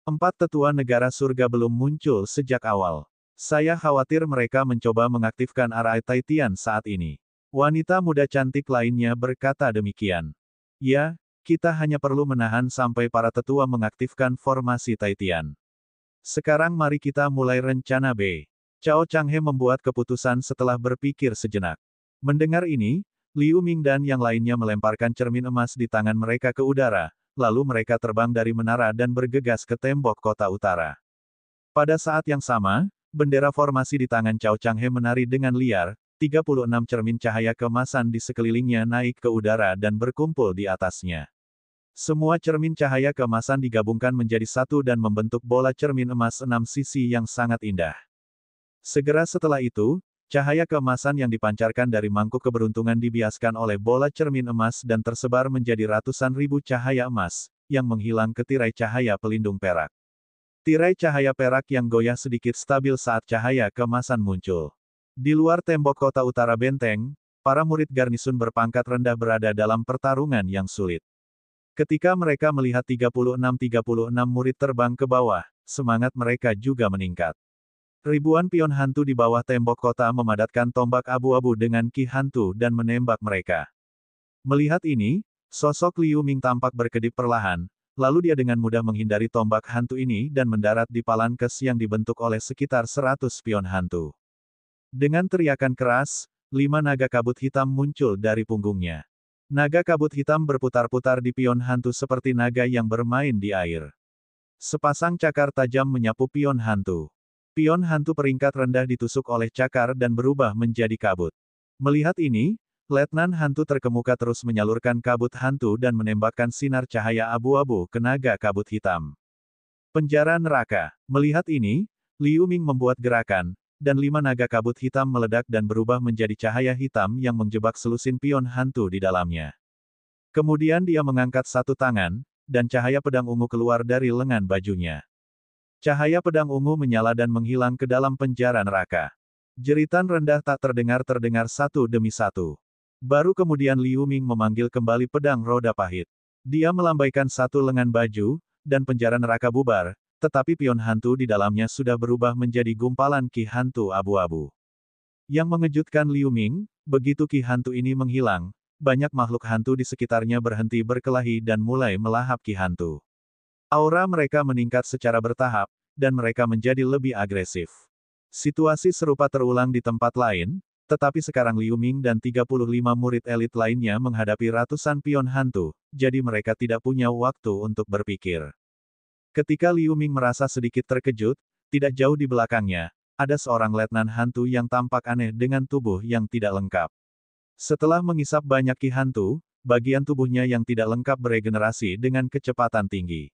4 tetua negara surga belum muncul sejak awal. Saya khawatir mereka mencoba mengaktifkan Arai Taitian saat ini. Wanita muda cantik lainnya berkata demikian. Ya, kita hanya perlu menahan sampai para tetua mengaktifkan formasi Taitian. Sekarang mari kita mulai rencana B. Cao Changhe membuat keputusan setelah berpikir sejenak. Mendengar ini, Liu Ming dan yang lainnya melemparkan cermin emas di tangan mereka ke udara, lalu mereka terbang dari menara dan bergegas ke tembok kota utara. Pada saat yang sama, bendera formasi di tangan Cao Changhe menari dengan liar, 36 cermin cahaya keemasan di sekelilingnya naik ke udara dan berkumpul di atasnya. Semua cermin cahaya keemasan digabungkan menjadi satu dan membentuk bola cermin emas 6 sisi yang sangat indah. Segera setelah itu, cahaya keemasan yang dipancarkan dari mangkuk keberuntungan dibiaskan oleh bola cermin emas dan tersebar menjadi ratusan ribu cahaya emas, yang menghilang ke tirai cahaya pelindung perak. Tirai cahaya perak yang goyah sedikit stabil saat cahaya keemasan muncul. Di luar tembok kota utara benteng, para murid garnisun berpangkat rendah berada dalam pertarungan yang sulit. Ketika mereka melihat 36 murid terbang ke bawah, semangat mereka juga meningkat. Ribuan pion hantu di bawah tembok kota memadatkan tombak abu-abu dengan ki hantu dan menembak mereka. Melihat ini, sosok Liu Ming tampak berkedip perlahan, lalu dia dengan mudah menghindari tombak hantu ini dan mendarat di Palankes yang dibentuk oleh sekitar 100 spion hantu. Dengan teriakan keras, 5 naga kabut hitam muncul dari punggungnya. Naga kabut hitam berputar-putar di pion hantu seperti naga yang bermain di air. Sepasang cakar tajam menyapu pion hantu. Pion hantu peringkat rendah ditusuk oleh cakar dan berubah menjadi kabut. Melihat ini, Letnan hantu terkemuka terus menyalurkan kabut hantu dan menembakkan sinar cahaya abu-abu ke naga kabut hitam. Penjara neraka. Melihat ini, Liu Ming membuat gerakan, dan 5 naga kabut hitam meledak dan berubah menjadi cahaya hitam yang menjebak selusin pion hantu di dalamnya. Kemudian dia mengangkat satu tangan, dan cahaya pedang ungu keluar dari lengan bajunya. Cahaya pedang ungu menyala dan menghilang ke dalam penjara neraka. Jeritan rendah tak terdengar satu demi satu. Baru kemudian Liu Ming memanggil kembali pedang roda pahit. Dia melambaikan satu lengan baju, dan penjara neraka bubar, tetapi pion hantu di dalamnya sudah berubah menjadi gumpalan ki hantu abu-abu. Yang mengejutkan Liu Ming, begitu ki hantu ini menghilang, banyak makhluk hantu di sekitarnya berhenti berkelahi dan mulai melahap ki hantu. Aura mereka meningkat secara bertahap, dan mereka menjadi lebih agresif. Situasi serupa terulang di tempat lain, tetapi sekarang Liu Ming dan 35 murid elit lainnya menghadapi ratusan pion hantu, jadi mereka tidak punya waktu untuk berpikir. Ketika Liu Ming merasa sedikit terkejut, tidak jauh di belakangnya, ada seorang letnan hantu yang tampak aneh dengan tubuh yang tidak lengkap. Setelah mengisap banyak ki hantu, bagian tubuhnya yang tidak lengkap beregenerasi dengan kecepatan tinggi.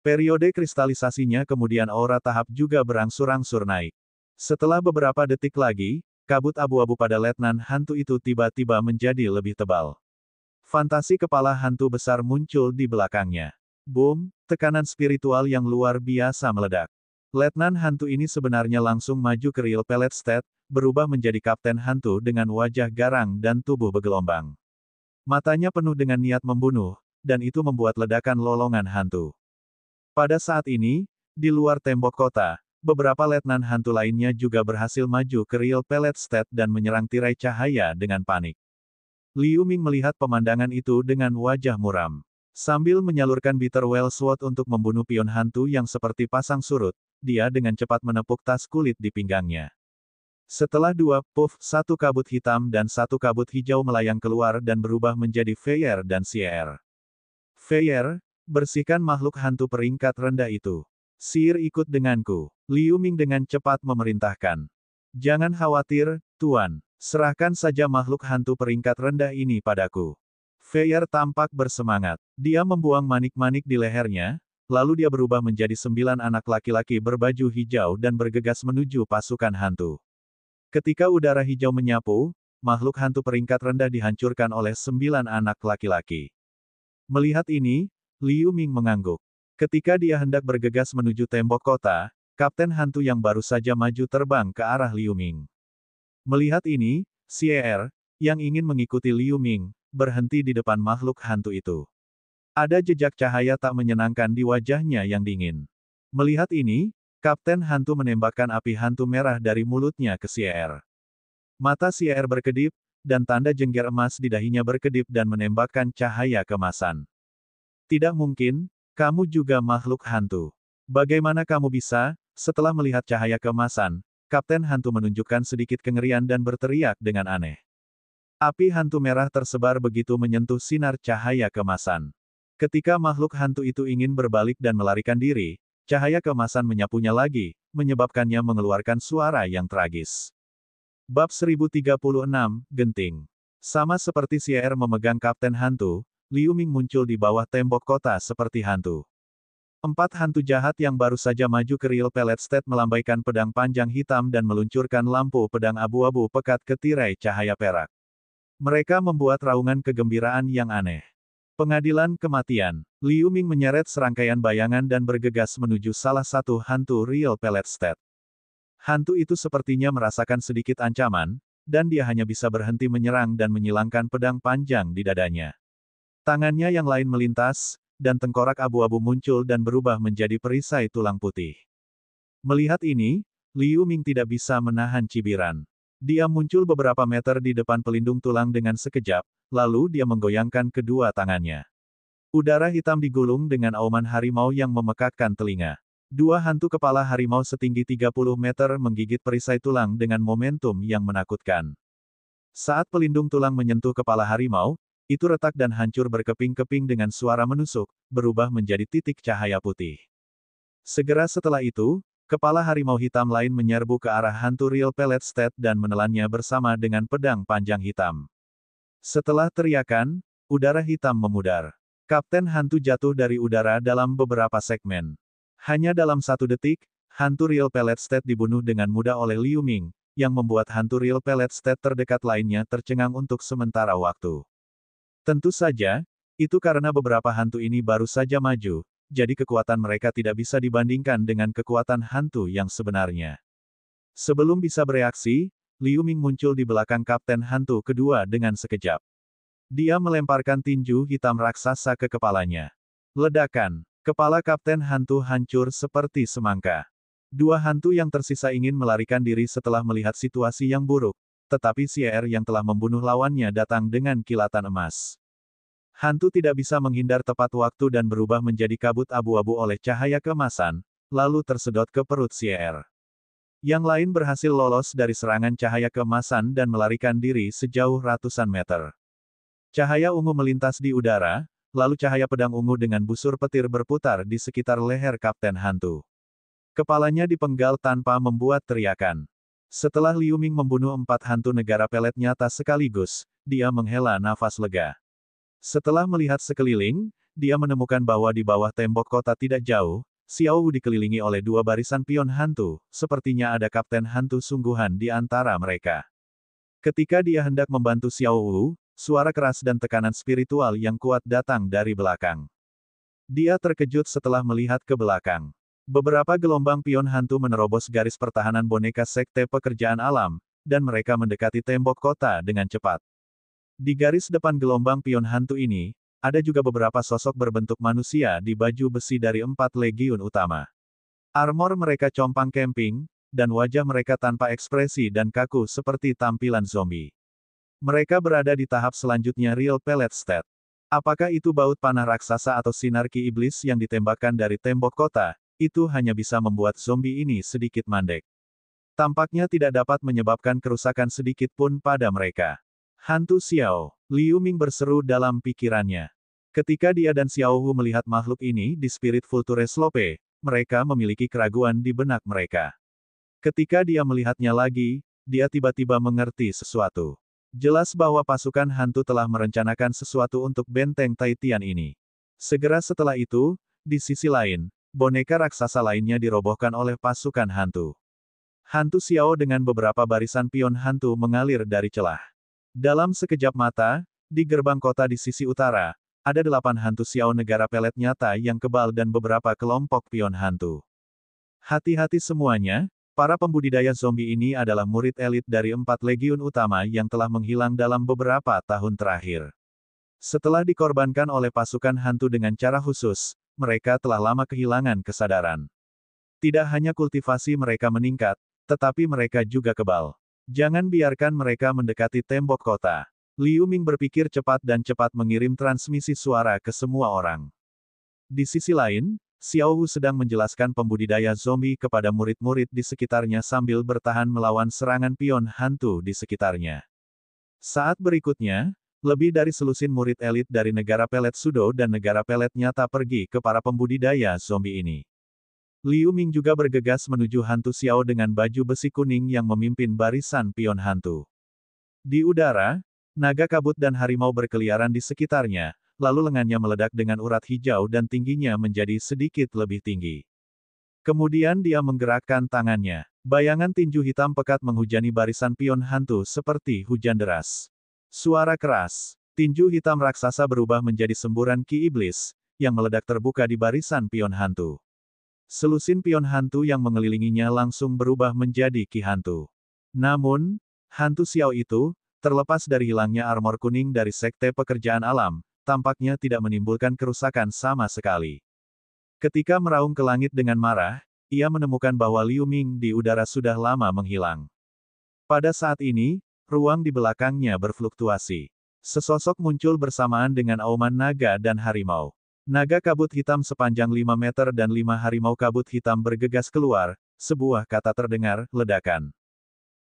Periode kristalisasinya kemudian aura tahap juga berangsur-angsur naik. Setelah beberapa detik lagi, kabut abu-abu pada letnan hantu itu tiba-tiba menjadi lebih tebal. Fantasi kepala hantu besar muncul di belakangnya. Boom, tekanan spiritual yang luar biasa meledak. Letnan hantu ini sebenarnya langsung maju ke Real Pellet State, berubah menjadi kapten hantu dengan wajah garang dan tubuh bergelombang. Matanya penuh dengan niat membunuh, dan itu membuat ledakan lolongan hantu. Pada saat ini, di luar tembok kota, beberapa letnan hantu lainnya juga berhasil maju ke Real Pellet State dan menyerang tirai cahaya dengan panik. Liu Ming melihat pemandangan itu dengan wajah muram. Sambil menyalurkan Bitter Well Sword untuk membunuh pion hantu yang seperti pasang surut, dia dengan cepat menepuk tas kulit di pinggangnya. Setelah dua puff, satu kabut hitam dan satu kabut hijau melayang keluar dan berubah menjadi Fire dan Sier. Fire, bersihkan makhluk hantu peringkat rendah itu. Sier ikut denganku. Liu Ming dengan cepat memerintahkan. Jangan khawatir, Tuan. Serahkan saja makhluk hantu peringkat rendah ini padaku. Fire tampak bersemangat. Dia membuang manik-manik di lehernya, lalu dia berubah menjadi 9 anak laki-laki berbaju hijau dan bergegas menuju pasukan hantu. Ketika udara hijau menyapu, makhluk hantu peringkat rendah dihancurkan oleh 9 anak laki-laki. Melihat ini, Liu Ming mengangguk. Ketika dia hendak bergegas menuju tembok kota, kapten hantu yang baru saja maju terbang ke arah Liu Ming. Melihat ini, Sier, yang ingin mengikuti Liu Ming, berhenti di depan makhluk hantu itu. Ada jejak cahaya tak menyenangkan di wajahnya yang dingin. Melihat ini, kapten hantu menembakkan api hantu merah dari mulutnya ke Sier. Mata Sier berkedip, dan tanda jengger emas di dahinya berkedip dan menembakkan cahaya kemasan. Tidak mungkin, kamu juga makhluk hantu. Bagaimana kamu bisa? Setelah melihat cahaya kemasan, kapten hantu menunjukkan sedikit kengerian dan berteriak dengan aneh. Api hantu merah tersebar begitu menyentuh sinar cahaya kemasan. Ketika makhluk hantu itu ingin berbalik dan melarikan diri, cahaya kemasan menyapunya lagi, menyebabkannya mengeluarkan suara yang tragis. Bab 1036, Genting. Sama seperti Sier memegang kapten hantu, Liu Ming muncul di bawah tembok kota seperti hantu. 4 hantu jahat yang baru saja maju ke Real Pellet State melambaikan pedang panjang hitam dan meluncurkan lampu pedang abu-abu pekat ke tirai cahaya perak. Mereka membuat raungan kegembiraan yang aneh. Pengadilan kematian. Liu Ming menyeret serangkaian bayangan dan bergegas menuju salah satu hantu Real Pellet State. Hantu itu sepertinya merasakan sedikit ancaman, dan dia hanya bisa berhenti menyerang dan menyilangkan pedang panjang di dadanya. Tangannya yang lain melintas, dan tengkorak abu-abu muncul dan berubah menjadi perisai tulang putih. Melihat ini, Liu Ming tidak bisa menahan cibiran. Dia muncul beberapa meter di depan pelindung tulang dengan sekejap, lalu dia menggoyangkan kedua tangannya. Udara hitam digulung dengan auman harimau yang memekakkan telinga. Dua hantu kepala harimau setinggi 30 meter menggigit perisai tulang dengan momentum yang menakutkan. Saat pelindung tulang menyentuh kepala harimau, itu retak dan hancur berkeping-keping dengan suara menusuk, berubah menjadi titik cahaya putih. Segera setelah itu, kepala harimau hitam lain menyerbu ke arah hantu Real Pelletstead dan menelannya bersama dengan pedang panjang hitam. Setelah teriakan, udara hitam memudar. Kapten hantu jatuh dari udara dalam beberapa segmen. Hanya dalam 1 detik, hantu Real Pelletstead dibunuh dengan mudah oleh Liu Ming, yang membuat hantu Real Pelletstead terdekat lainnya tercengang untuk sementara waktu. Tentu saja, itu karena beberapa hantu ini baru saja maju, jadi kekuatan mereka tidak bisa dibandingkan dengan kekuatan hantu yang sebenarnya. Sebelum bisa bereaksi, Liu Ming muncul di belakang kapten hantu kedua dengan sekejap. Dia melemparkan tinju hitam raksasa ke kepalanya. Ledakan. Kepala kapten hantu hancur seperti semangka. Dua hantu yang tersisa ingin melarikan diri setelah melihat situasi yang buruk, tetapi Xier yang telah membunuh lawannya datang dengan kilatan emas. Hantu tidak bisa menghindar tepat waktu dan berubah menjadi kabut abu-abu oleh cahaya keemasan, lalu tersedot ke perut Xier. Yang lain berhasil lolos dari serangan cahaya keemasan dan melarikan diri sejauh ratusan meter. Cahaya ungu melintas di udara, lalu cahaya pedang ungu dengan busur petir berputar di sekitar leher kapten hantu. Kepalanya dipenggal tanpa membuat teriakan. Setelah Liu Ming membunuh 4 hantu negara pelet nyata sekaligus, dia menghela nafas lega. Setelah melihat sekeliling, dia menemukan bahwa di bawah tembok kota tidak jauh, Xiao Wu dikelilingi oleh 2 barisan pion hantu, sepertinya ada kapten hantu sungguhan di antara mereka. Ketika dia hendak membantu Xiao Wu, suara keras dan tekanan spiritual yang kuat datang dari belakang. Dia terkejut setelah melihat ke belakang. Beberapa gelombang pion hantu menerobos garis pertahanan boneka sekte pekerjaan alam, dan mereka mendekati tembok kota dengan cepat. Di garis depan gelombang pion hantu ini, ada juga beberapa sosok berbentuk manusia di baju besi dari 4 legiun utama. Armor mereka compang camping, dan wajah mereka tanpa ekspresi dan kaku seperti tampilan zombie. Mereka berada di tahap selanjutnya Real Pelletstead. Apakah itu baut panah raksasa atau sinar ki iblis yang ditembakkan dari tembok kota, itu hanya bisa membuat zombie ini sedikit mandek. Tampaknya tidak dapat menyebabkan kerusakan sedikit pun pada mereka. Hantu Xiao, Liu Ming berseru dalam pikirannya. Ketika dia dan Xiao Wu melihat makhluk ini di Spirit Vulture Slope, mereka memiliki keraguan di benak mereka. Ketika dia melihatnya lagi, dia tiba-tiba mengerti sesuatu. Jelas bahwa pasukan hantu telah merencanakan sesuatu untuk benteng Taitian ini. Segera setelah itu, di sisi lain, boneka raksasa lainnya dirobohkan oleh pasukan hantu. Hantu Xiao dengan beberapa barisan pion hantu mengalir dari celah. Dalam sekejap mata, di gerbang kota di sisi utara, ada 8 hantu Xiao negara pelet nyata yang kebal dan beberapa kelompok pion hantu. Hati-hati semuanya. Para pembudidaya zombie ini adalah murid elit dari 4 legiun utama yang telah menghilang dalam beberapa tahun terakhir. Setelah dikorbankan oleh pasukan hantu dengan cara khusus, mereka telah lama kehilangan kesadaran. Tidak hanya kultivasi mereka meningkat, tetapi mereka juga kebal. Jangan biarkan mereka mendekati tembok kota. Liu Ming berpikir cepat dan cepat mengirim transmisi suara ke semua orang. Di sisi lain, Xiao Wu sedang menjelaskan pembudidaya zombie kepada murid-murid di sekitarnya sambil bertahan melawan serangan pion hantu di sekitarnya. Saat berikutnya, lebih dari selusin murid elit dari negara pelet Sudo dan negara pelet nyata pergi ke para pembudidaya zombie ini. Liu Ming juga bergegas menuju hantu Xiao dengan baju besi kuning yang memimpin barisan pion hantu. Di udara, naga kabut dan harimau berkeliaran di sekitarnya, lalu lengannya meledak dengan urat hijau dan tingginya menjadi sedikit lebih tinggi. Kemudian dia menggerakkan tangannya. Bayangan tinju hitam pekat menghujani barisan pion hantu seperti hujan deras. Suara keras. Tinju hitam raksasa berubah menjadi semburan ki iblis, yang meledak terbuka di barisan pion hantu. Selusin pion hantu yang mengelilinginya langsung berubah menjadi ki hantu. Namun, hantu Xiao itu, terlepas dari hilangnya armor kuning dari sekte pekerjaan alam, tampaknya tidak menimbulkan kerusakan sama sekali. Ketika meraung ke langit dengan marah, ia menemukan bahwa Liu Ming di udara sudah lama menghilang. Pada saat ini, ruang di belakangnya berfluktuasi. Sesosok muncul bersamaan dengan auman naga dan harimau. Naga kabut hitam sepanjang 5 meter dan 5 harimau kabut hitam bergegas keluar, sebuah kata terdengar, ledakan.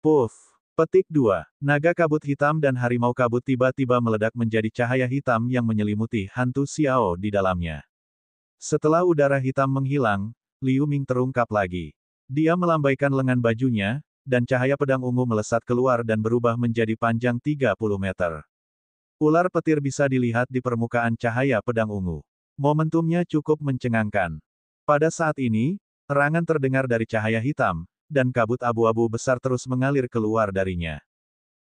Puff! Petik 2. Naga kabut hitam dan harimau kabut tiba-tiba meledak menjadi cahaya hitam yang menyelimuti hantu Xiao di dalamnya. Setelah udara hitam menghilang, Liu Ming terungkap lagi. Dia melambaikan lengan bajunya, dan cahaya pedang ungu melesat keluar dan berubah menjadi panjang 30 meter. Ular petir bisa dilihat di permukaan cahaya pedang ungu. Momentumnya cukup mencengangkan. Pada saat ini, erangan terdengar dari cahaya hitam, dan kabut abu-abu besar terus mengalir keluar darinya.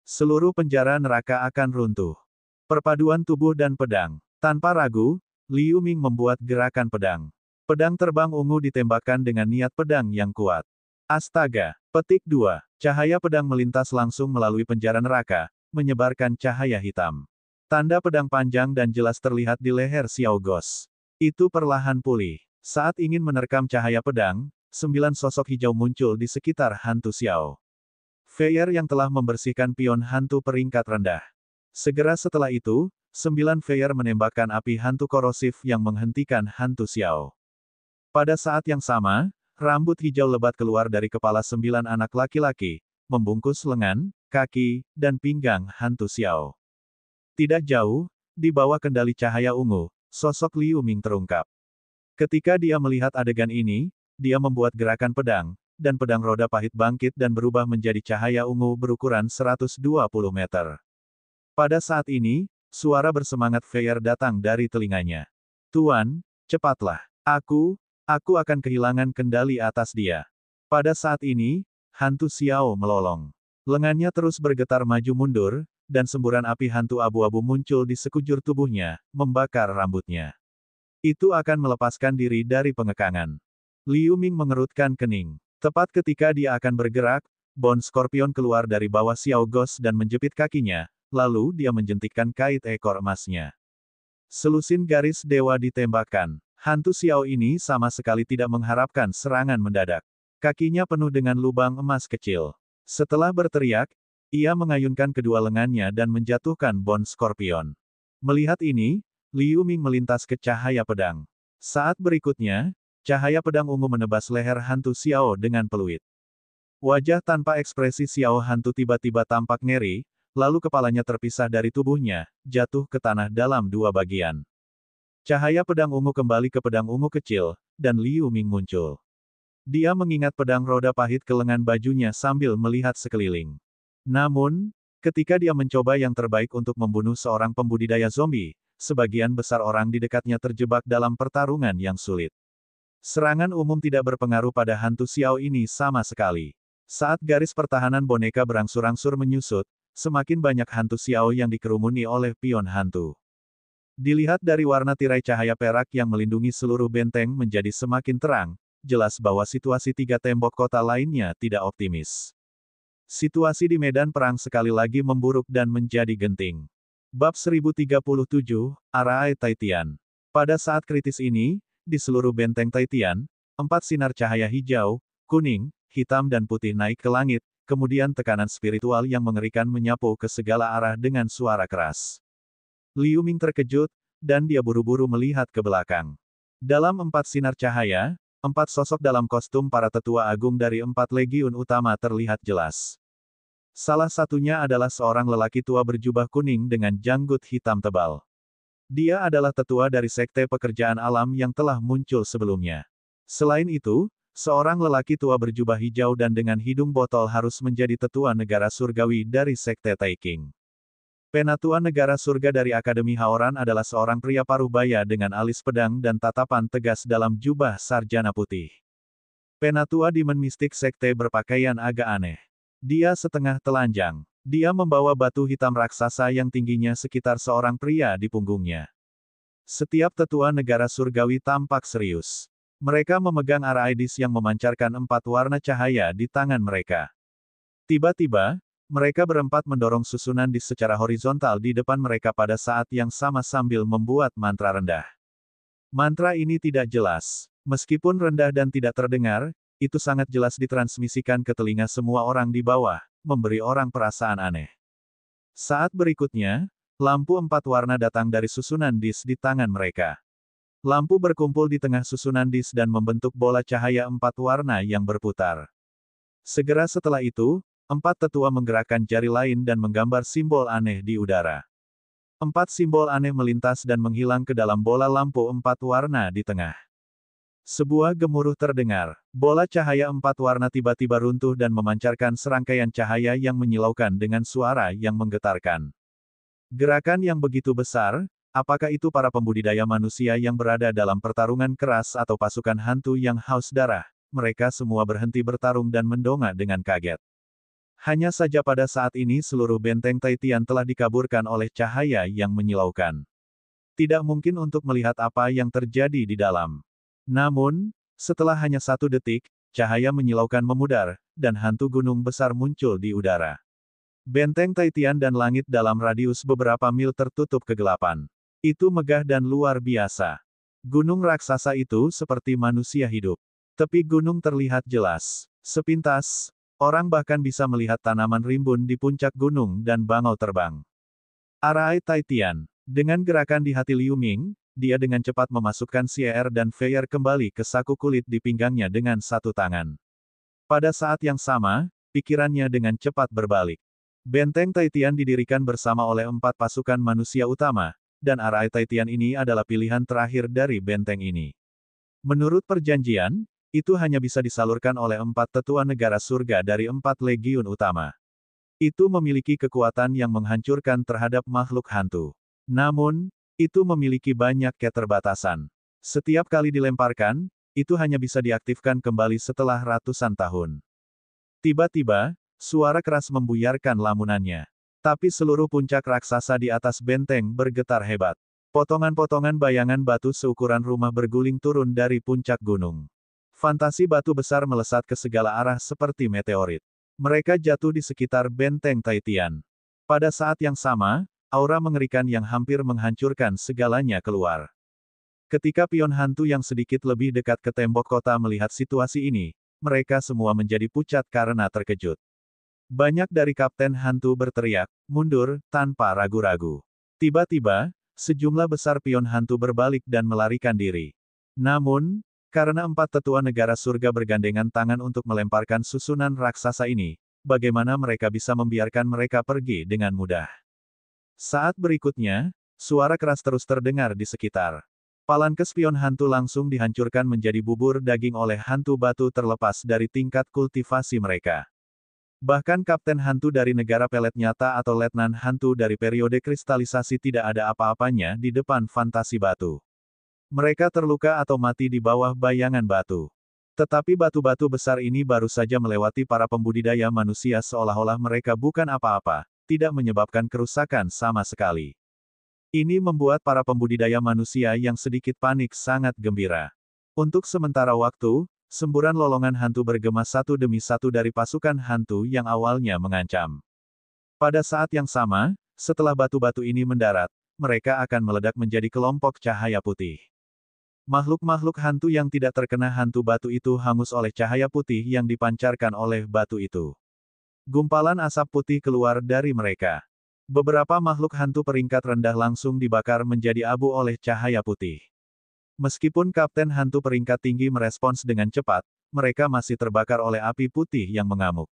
Seluruh penjara neraka akan runtuh. Perpaduan tubuh dan pedang. Tanpa ragu, Liu Ming membuat gerakan pedang. Pedang terbang ungu ditembakkan dengan niat pedang yang kuat. Astaga! Petik 2. Cahaya pedang melintas langsung melalui penjara neraka, menyebarkan cahaya hitam. Tanda pedang panjang dan jelas terlihat di leher Xiao Gos. Itu perlahan pulih. Saat ingin menerkam cahaya pedang, 9 sosok hijau muncul di sekitar hantu Xiao. Feier yang telah membersihkan pion hantu peringkat rendah. Segera setelah itu, 9 Feier menembakkan api hantu korosif yang menghentikan hantu Xiao. Pada saat yang sama, rambut hijau lebat keluar dari kepala 9 anak laki-laki, membungkus lengan, kaki, dan pinggang hantu Xiao. Tidak jauh, di bawah kendali cahaya ungu, sosok Liu Ming terungkap. Ketika dia melihat adegan ini, dia membuat gerakan pedang, dan pedang roda pahit bangkit dan berubah menjadi cahaya ungu berukuran 120 meter. Pada saat ini, suara bersemangat Feier datang dari telinganya. Tuan, cepatlah. Aku akan kehilangan kendali atas dia. Pada saat ini, hantu Xiao melolong. Lengannya terus bergetar maju mundur, dan semburan api hantu abu-abu muncul di sekujur tubuhnya, membakar rambutnya. Itu akan melepaskan diri dari pengekangan. Liu Ming mengerutkan kening. Tepat ketika dia akan bergerak, Bone Scorpion keluar dari bawah Xiao Gos dan menjepit kakinya, lalu dia menjentikkan kait ekor emasnya. Selusin garis dewa ditembakkan. Hantu Xiao ini sama sekali tidak mengharapkan serangan mendadak. Kakinya penuh dengan lubang emas kecil. Setelah berteriak, ia mengayunkan kedua lengannya dan menjatuhkan Bone Scorpion. Melihat ini, Liu Ming melintas ke cahaya pedang. Saat berikutnya, cahaya pedang ungu menebas leher hantu Xiao dengan peluit. Wajah tanpa ekspresi Xiao hantu tiba-tiba tampak ngeri, lalu kepalanya terpisah dari tubuhnya, jatuh ke tanah dalam 2 bagian. Cahaya pedang ungu kembali ke pedang ungu kecil, dan Liu Ming muncul. Dia mengingat pedang roda pahit ke lengan bajunya sambil melihat sekeliling. Namun, ketika dia mencoba yang terbaik untuk membunuh seorang pembudidaya zombie, sebagian besar orang di dekatnya terjebak dalam pertarungan yang sulit. Serangan umum tidak berpengaruh pada hantu Xiao ini sama sekali. Saat garis pertahanan boneka berangsur-angsur menyusut, semakin banyak hantu Xiao yang dikerumuni oleh pion hantu. Dilihat dari warna tirai cahaya perak yang melindungi seluruh benteng menjadi semakin terang, jelas bahwa situasi 3 tembok kota lainnya tidak optimis. Situasi di medan perang sekali lagi memburuk dan menjadi genting. Bab 1037, Arai Taitian. Pada saat kritis ini, di seluruh benteng Taitian, 4 sinar cahaya hijau, kuning, hitam dan putih naik ke langit, kemudian tekanan spiritual yang mengerikan menyapu ke segala arah dengan suara keras. Liu Ming terkejut, dan dia buru-buru melihat ke belakang. Dalam 4 sinar cahaya, 4 sosok dalam kostum para tetua agung dari 4 legiun utama terlihat jelas. Salah satunya adalah seorang lelaki tua berjubah kuning dengan janggut hitam tebal. Dia adalah tetua dari Sekte Pekerjaan Alam yang telah muncul sebelumnya. Selain itu, seorang lelaki tua berjubah hijau dan dengan hidung botol harus menjadi tetua negara surgawi dari Sekte Taiking. Penatua negara surga dari Akademi Haoran adalah seorang pria paruh-baya dengan alis pedang dan tatapan tegas dalam jubah sarjana putih. Penatua Demon Mistik Sekte berpakaian agak aneh. Dia setengah telanjang. Dia membawa batu hitam raksasa yang tingginya sekitar seorang pria di punggungnya. Setiap tetua negara surgawi tampak serius. Mereka memegang araidis yang memancarkan 4 warna cahaya di tangan mereka. Tiba-tiba, mereka berempat mendorong susunan dis secara horizontal di depan mereka pada saat yang sama sambil membuat mantra rendah. Mantra ini tidak jelas. Meskipun rendah dan tidak terdengar, itu sangat jelas ditransmisikan ke telinga semua orang di bawah, memberi orang perasaan aneh. Saat berikutnya, lampu 4 warna datang dari susunan dis di tangan mereka. Lampu berkumpul di tengah susunan disk dan membentuk bola cahaya 4 warna yang berputar. Segera setelah itu, 4 tetua menggerakkan jari lain dan menggambar simbol aneh di udara. 4 simbol aneh melintas dan menghilang ke dalam bola lampu 4 warna di tengah. Sebuah gemuruh terdengar. Bola cahaya 4 warna tiba-tiba runtuh dan memancarkan serangkaian cahaya yang menyilaukan dengan suara yang menggetarkan. Gerakan yang begitu besar, apakah itu para pembudidaya manusia yang berada dalam pertarungan keras atau pasukan hantu yang haus darah? Mereka semua berhenti bertarung dan mendongak dengan kaget. Hanya saja pada saat ini seluruh benteng Taitian telah dikaburkan oleh cahaya yang menyilaukan. Tidak mungkin untuk melihat apa yang terjadi di dalam. Namun, setelah hanya 1 detik, cahaya menyilaukan memudar, dan hantu gunung besar muncul di udara. Benteng Taitian dan langit dalam radius beberapa mil tertutup kegelapan. Itu megah dan luar biasa. Gunung raksasa itu seperti manusia hidup. Tepi gunung terlihat jelas. Sepintas, orang bahkan bisa melihat tanaman rimbun di puncak gunung dan bangau terbang. Arai Taitian. Dengan gerakan di hati Liu Ming, dia dengan cepat memasukkan Xier dan Feier kembali ke saku kulit di pinggangnya dengan 1 tangan. Pada saat yang sama, pikirannya dengan cepat berbalik. Benteng Taitian didirikan bersama oleh 4 pasukan manusia utama, dan Arai Taitian ini adalah pilihan terakhir dari benteng ini. Menurut perjanjian, itu hanya bisa disalurkan oleh 4 tetua negara surga dari 4 legiun utama. Itu memiliki kekuatan yang menghancurkan terhadap makhluk hantu. Namun, itu memiliki banyak keterbatasan. Setiap kali dilemparkan, itu hanya bisa diaktifkan kembali setelah ratusan tahun. Tiba-tiba, suara keras membuyarkan lamunannya. Tapi seluruh puncak raksasa di atas benteng bergetar hebat. Potongan-potongan bayangan batu seukuran rumah berguling turun dari puncak gunung. Fantasi batu besar melesat ke segala arah seperti meteorit. Mereka jatuh di sekitar benteng Taitian. Pada saat yang sama, aura mengerikan yang hampir menghancurkan segalanya keluar. Ketika pion hantu yang sedikit lebih dekat ke tembok kota melihat situasi ini, mereka semua menjadi pucat karena terkejut. Banyak dari kapten hantu berteriak, mundur, tanpa ragu-ragu. Tiba-tiba, sejumlah besar pion hantu berbalik dan melarikan diri. Namun, karena 4 tetua negara surga bergandengan tangan untuk melemparkan susunan raksasa ini, bagaimana mereka bisa membiarkan mereka pergi dengan mudah? Saat berikutnya, suara keras terus terdengar di sekitar. Palankes pion hantu langsung dihancurkan menjadi bubur daging oleh hantu batu terlepas dari tingkat kultivasi mereka. Bahkan kapten hantu dari negara pelet nyata atau letnan hantu dari periode kristalisasi tidak ada apa-apanya di depan fantasi batu. Mereka terluka atau mati di bawah bayangan batu. Tetapi batu-batu besar ini baru saja melewati para pembudidaya manusia seolah-olah mereka bukan apa-apa. Tidak menyebabkan kerusakan sama sekali. Ini membuat para pembudidaya manusia yang sedikit panik sangat gembira. Untuk sementara waktu, semburan lolongan hantu bergema satu demi satu dari pasukan hantu yang awalnya mengancam. Pada saat yang sama, setelah batu-batu ini mendarat, mereka akan meledak menjadi kelompok cahaya putih. Makhluk-makhluk hantu yang tidak terkena hantu batu itu hangus oleh cahaya putih yang dipancarkan oleh batu itu. Gumpalan asap putih keluar dari mereka. Beberapa makhluk hantu peringkat rendah langsung dibakar menjadi abu oleh cahaya putih. Meskipun kapten hantu peringkat tinggi merespons dengan cepat, mereka masih terbakar oleh api putih yang mengamuk.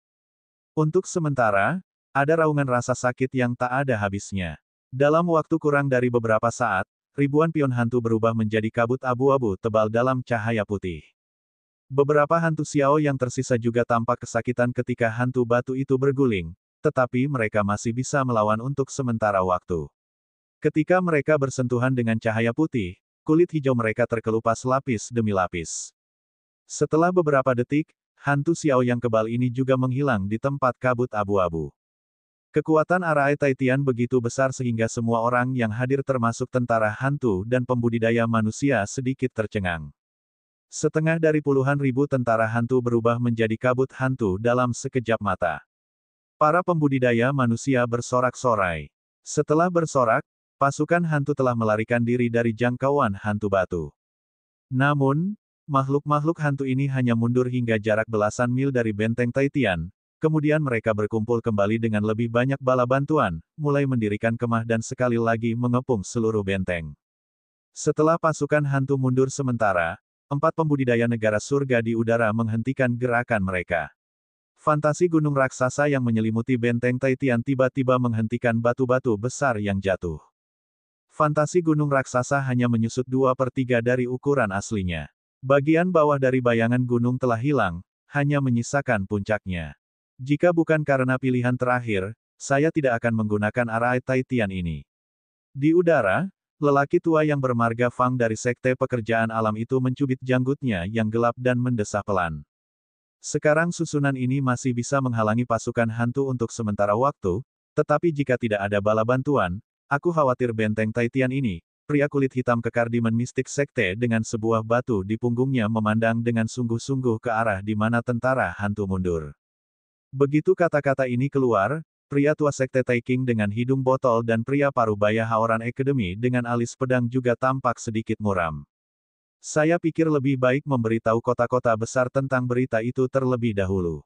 Untuk sementara, ada raungan rasa sakit yang tak ada habisnya. Dalam waktu kurang dari beberapa saat, ribuan pion hantu berubah menjadi kabut abu-abu tebal dalam cahaya putih. Beberapa hantu Xiao yang tersisa juga tampak kesakitan ketika hantu batu itu berguling, tetapi mereka masih bisa melawan untuk sementara waktu. Ketika mereka bersentuhan dengan cahaya putih, kulit hijau mereka terkelupas lapis demi lapis. Setelah beberapa detik, hantu Xiao yang kebal ini juga menghilang di tempat kabut abu-abu. Kekuatan Arai Taitian begitu besar sehingga semua orang yang hadir termasuk tentara hantu dan pembudidaya manusia sedikit tercengang. Setengah dari puluhan ribu tentara hantu berubah menjadi kabut hantu dalam sekejap mata. Para pembudidaya manusia bersorak-sorai. Setelah bersorak, pasukan hantu telah melarikan diri dari jangkauan hantu batu. Namun, makhluk-makhluk hantu ini hanya mundur hingga jarak belasan mil dari benteng Taitian, kemudian mereka berkumpul kembali dengan lebih banyak bala bantuan, mulai mendirikan kemah dan sekali lagi mengepung seluruh benteng. Setelah pasukan hantu mundur sementara, 4 pembudidaya negara surga di udara menghentikan gerakan mereka. Fantasi gunung raksasa yang menyelimuti benteng Taitian tiba-tiba menghentikan batu-batu besar yang jatuh. Fantasi gunung raksasa hanya menyusut 2/3 dari ukuran aslinya. Bagian bawah dari bayangan gunung telah hilang, hanya menyisakan puncaknya. Jika bukan karena pilihan terakhir, saya tidak akan menggunakan arai Taitian ini. Di udara, lelaki tua yang bermarga Fang dari Sekte Pekerjaan Alam itu mencubit janggutnya yang gelap dan mendesah pelan. Sekarang susunan ini masih bisa menghalangi pasukan hantu untuk sementara waktu, tetapi jika tidak ada bala bantuan, aku khawatir benteng Taitian ini, pria kulit hitam kekar Demon Mistik Sekte dengan sebuah batu di punggungnya memandang dengan sungguh-sungguh ke arah di mana tentara hantu mundur. Begitu kata-kata ini keluar, pria tua Sekte Taking dengan hidung botol dan pria parubaya Haoran Academy dengan alis pedang juga tampak sedikit muram. Saya pikir lebih baik memberitahu kota-kota besar tentang berita itu terlebih dahulu.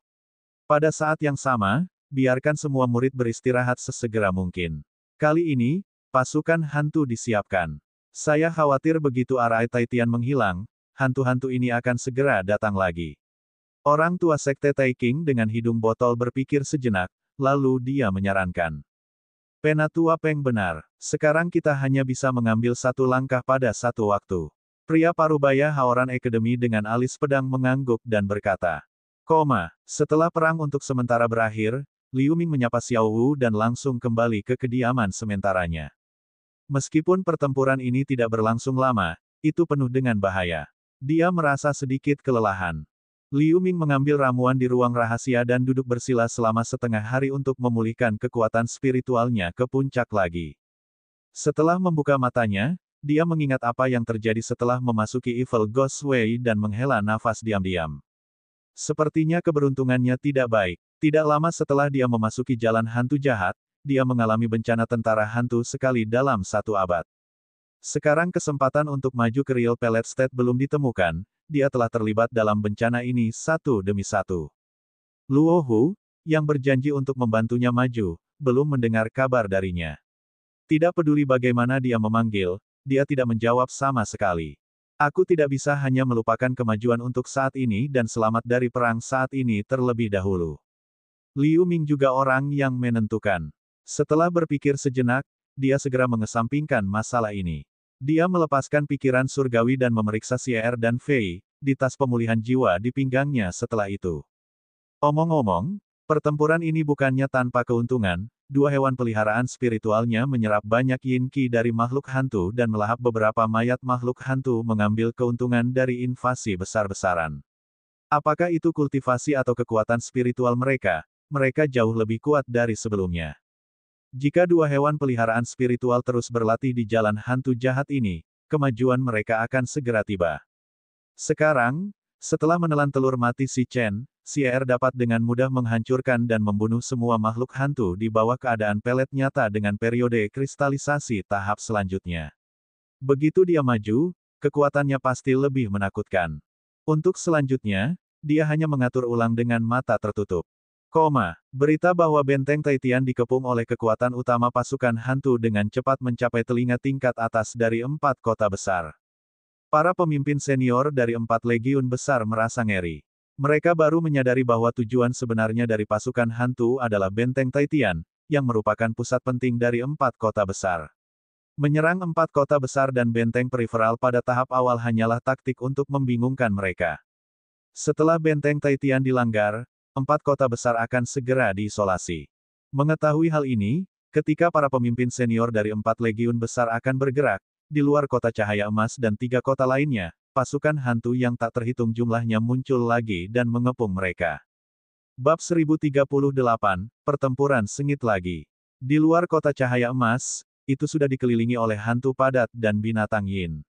Pada saat yang sama, biarkan semua murid beristirahat sesegera mungkin. Kali ini, pasukan hantu disiapkan. Saya khawatir begitu arai Taitian menghilang, hantu-hantu ini akan segera datang lagi. Orang tua Sekte Taking dengan hidung botol berpikir sejenak, lalu dia menyarankan. Penatua Peng benar, sekarang kita hanya bisa mengambil satu langkah pada satu waktu. Pria parubaya Haoran Academy dengan alis pedang mengangguk dan berkata. Setelah perang untuk sementara berakhir, Liu Ming menyapa Xiao Wu dan langsung kembali ke kediaman sementaranya. Meskipun pertempuran ini tidak berlangsung lama, itu penuh dengan bahaya. Dia merasa sedikit kelelahan. Liu Ming mengambil ramuan di ruang rahasia dan duduk bersila selama setengah hari untuk memulihkan kekuatan spiritualnya ke puncak lagi. Setelah membuka matanya, dia mengingat apa yang terjadi setelah memasuki Evil Ghost Way dan menghela nafas diam-diam. Sepertinya keberuntungannya tidak baik. Tidak lama setelah dia memasuki jalan hantu jahat, dia mengalami bencana tentara hantu sekali dalam 1 abad. Sekarang kesempatan untuk maju ke Real Pellet State belum ditemukan, dia telah terlibat dalam bencana ini satu demi satu. Luo Hu, yang berjanji untuk membantunya maju, belum mendengar kabar darinya. Tidak peduli bagaimana dia memanggil, dia tidak menjawab sama sekali. Aku tidak bisa hanya melupakan kemajuan untuk saat ini dan selamat dari perang saat ini terlebih dahulu. Liu Ming juga orang yang menentukan. Setelah berpikir sejenak, dia segera mengesampingkan masalah ini. Dia melepaskan pikiran surgawi dan memeriksa Xier dan Fei, di tas pemulihan jiwa di pinggangnya setelah itu. Omong-omong, pertempuran ini bukannya tanpa keuntungan, 2 hewan peliharaan spiritualnya menyerap banyak yin qi dari makhluk hantu dan melahap beberapa mayat makhluk hantu mengambil keuntungan dari invasi besar-besaran. Apakah itu kultivasi atau kekuatan spiritual mereka? Mereka jauh lebih kuat dari sebelumnya. Jika 2 hewan peliharaan spiritual terus berlatih di jalan hantu jahat ini, kemajuan mereka akan segera tiba. Sekarang, setelah menelan telur mati si Chen, Xier dapat dengan mudah menghancurkan dan membunuh semua makhluk hantu di bawah keadaan pelet nyata dengan periode kristalisasi tahap selanjutnya. Begitu dia maju, kekuatannya pasti lebih menakutkan. Untuk selanjutnya, dia hanya mengatur ulang dengan mata tertutup. Berita bahwa benteng Taitian dikepung oleh kekuatan utama pasukan hantu dengan cepat mencapai telinga tingkat atas dari 4 kota besar. Para pemimpin senior dari 4 legiun besar merasa ngeri. Mereka baru menyadari bahwa tujuan sebenarnya dari pasukan hantu adalah benteng Taitian, yang merupakan pusat penting dari 4 kota besar. Menyerang 4 kota besar dan benteng periferal pada tahap awal hanyalah taktik untuk membingungkan mereka. Setelah benteng Taitian dilanggar, 4 kota besar akan segera diisolasi. Mengetahui hal ini, ketika para pemimpin senior dari 4 legiun besar akan bergerak, di luar kota cahaya emas dan 3 kota lainnya, pasukan hantu yang tak terhitung jumlahnya muncul lagi dan mengepung mereka. Bab 1038, Pertempuran Sengit lagi. Di luar kota cahaya emas, itu sudah dikelilingi oleh hantu padat dan binatang yin.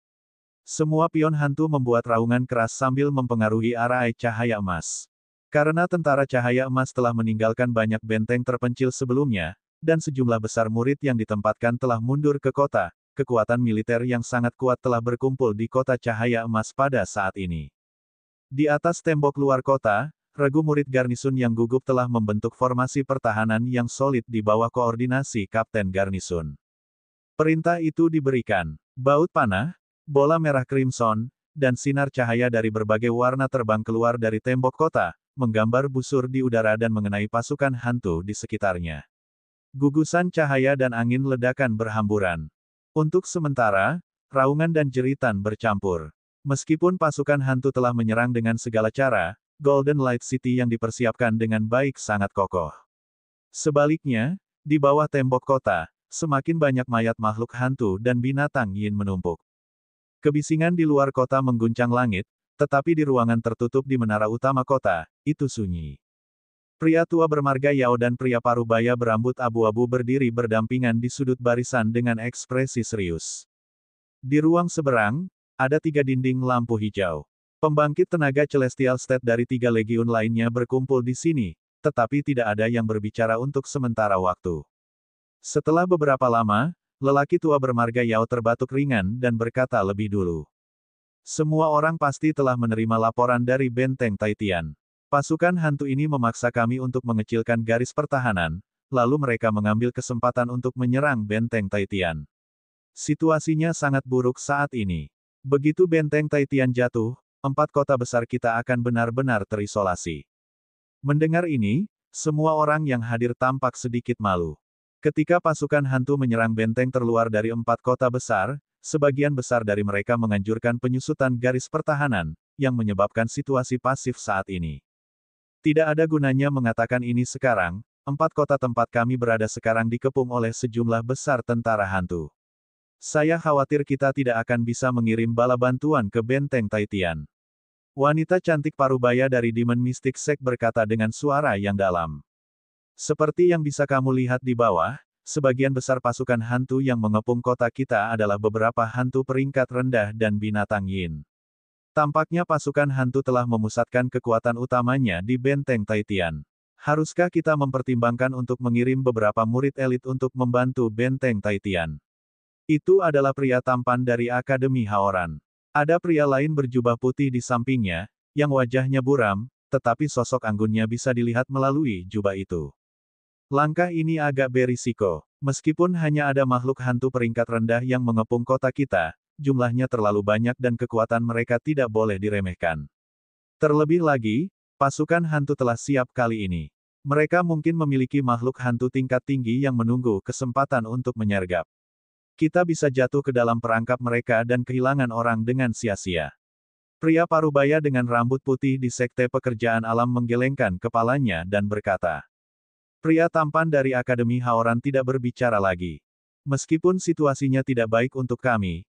Semua pion hantu membuat raungan keras sambil mempengaruhi arai cahaya emas. Karena tentara cahaya emas telah meninggalkan banyak benteng terpencil sebelumnya, dan sejumlah besar murid yang ditempatkan telah mundur ke kota, kekuatan militer yang sangat kuat telah berkumpul di kota cahaya emas pada saat ini. Di atas tembok luar kota, regu murid garnisun yang gugup telah membentuk formasi pertahanan yang solid di bawah koordinasi Kapten Garnisun. Perintah itu diberikan. Baut panah, Bola merah crimson, dan sinar cahaya dari berbagai warna terbang keluar dari tembok kota, menggambar busur di udara dan mengenai pasukan hantu di sekitarnya. Gugusan cahaya dan angin ledakan berhamburan. Untuk sementara, raungan dan jeritan bercampur. Meskipun pasukan hantu telah menyerang dengan segala cara, Golden Light City yang dipersiapkan dengan baik sangat kokoh. Sebaliknya, di bawah tembok kota, semakin banyak mayat makhluk hantu dan binatang yin menumpuk. Kebisingan di luar kota mengguncang langit, tetapi di ruangan tertutup di menara utama kota, itu sunyi. Pria tua bermarga Yao dan pria parubaya berambut abu-abu berdiri berdampingan di sudut barisan dengan ekspresi serius. Di ruang seberang, ada 3 dinding lampu hijau. Pembangkit tenaga Celestial State dari 3 legiun lainnya berkumpul di sini, tetapi tidak ada yang berbicara untuk sementara waktu. Setelah beberapa lama, lelaki tua bermarga Yao terbatuk ringan dan berkata lebih dulu. Semua orang pasti telah menerima laporan dari Benteng Taitian. Pasukan hantu ini memaksa kami untuk mengecilkan garis pertahanan, lalu mereka mengambil kesempatan untuk menyerang Benteng Taitian. Situasinya sangat buruk saat ini. Begitu Benteng Taitian jatuh, 4 kota besar kita akan benar-benar terisolasi. Mendengar ini, semua orang yang hadir tampak sedikit malu. Ketika pasukan hantu menyerang benteng terluar dari 4 kota besar, sebagian besar dari mereka menganjurkan penyusutan garis pertahanan, yang menyebabkan situasi pasif saat ini. Tidak ada gunanya mengatakan ini sekarang, 4 kota tempat kami berada sekarang dikepung oleh sejumlah besar tentara hantu. Saya khawatir kita tidak akan bisa mengirim bala bantuan ke Benteng Taitian. Wanita cantik parubaya dari Demon Mystic Sect berkata dengan suara yang dalam. Seperti yang bisa kamu lihat di bawah, sebagian besar pasukan hantu yang mengepung kota kita adalah beberapa hantu peringkat rendah dan binatang yin. Tampaknya pasukan hantu telah memusatkan kekuatan utamanya di Benteng Taitian. Haruskah kita mempertimbangkan untuk mengirim beberapa murid elit untuk membantu Benteng Taitian? Itu adalah pria tampan dari Akademi Haoran. Ada pria lain berjubah putih di sampingnya, yang wajahnya buram, tetapi sosok anggunnya bisa dilihat melalui jubah itu. Langkah ini agak berisiko. Meskipun hanya ada makhluk hantu peringkat rendah yang mengepung kota kita, jumlahnya terlalu banyak dan kekuatan mereka tidak boleh diremehkan. Terlebih lagi, pasukan hantu telah siap kali ini. Mereka mungkin memiliki makhluk hantu tingkat tinggi yang menunggu kesempatan untuk menyergap. Kita bisa jatuh ke dalam perangkap mereka dan kehilangan orang dengan sia-sia. Pria parubaya dengan rambut putih di Sekte Pekerjaan Alam menggelengkan kepalanya dan berkata. Pria tampan dari Akademi Haoran tidak berbicara lagi. Meskipun situasinya tidak baik untuk kami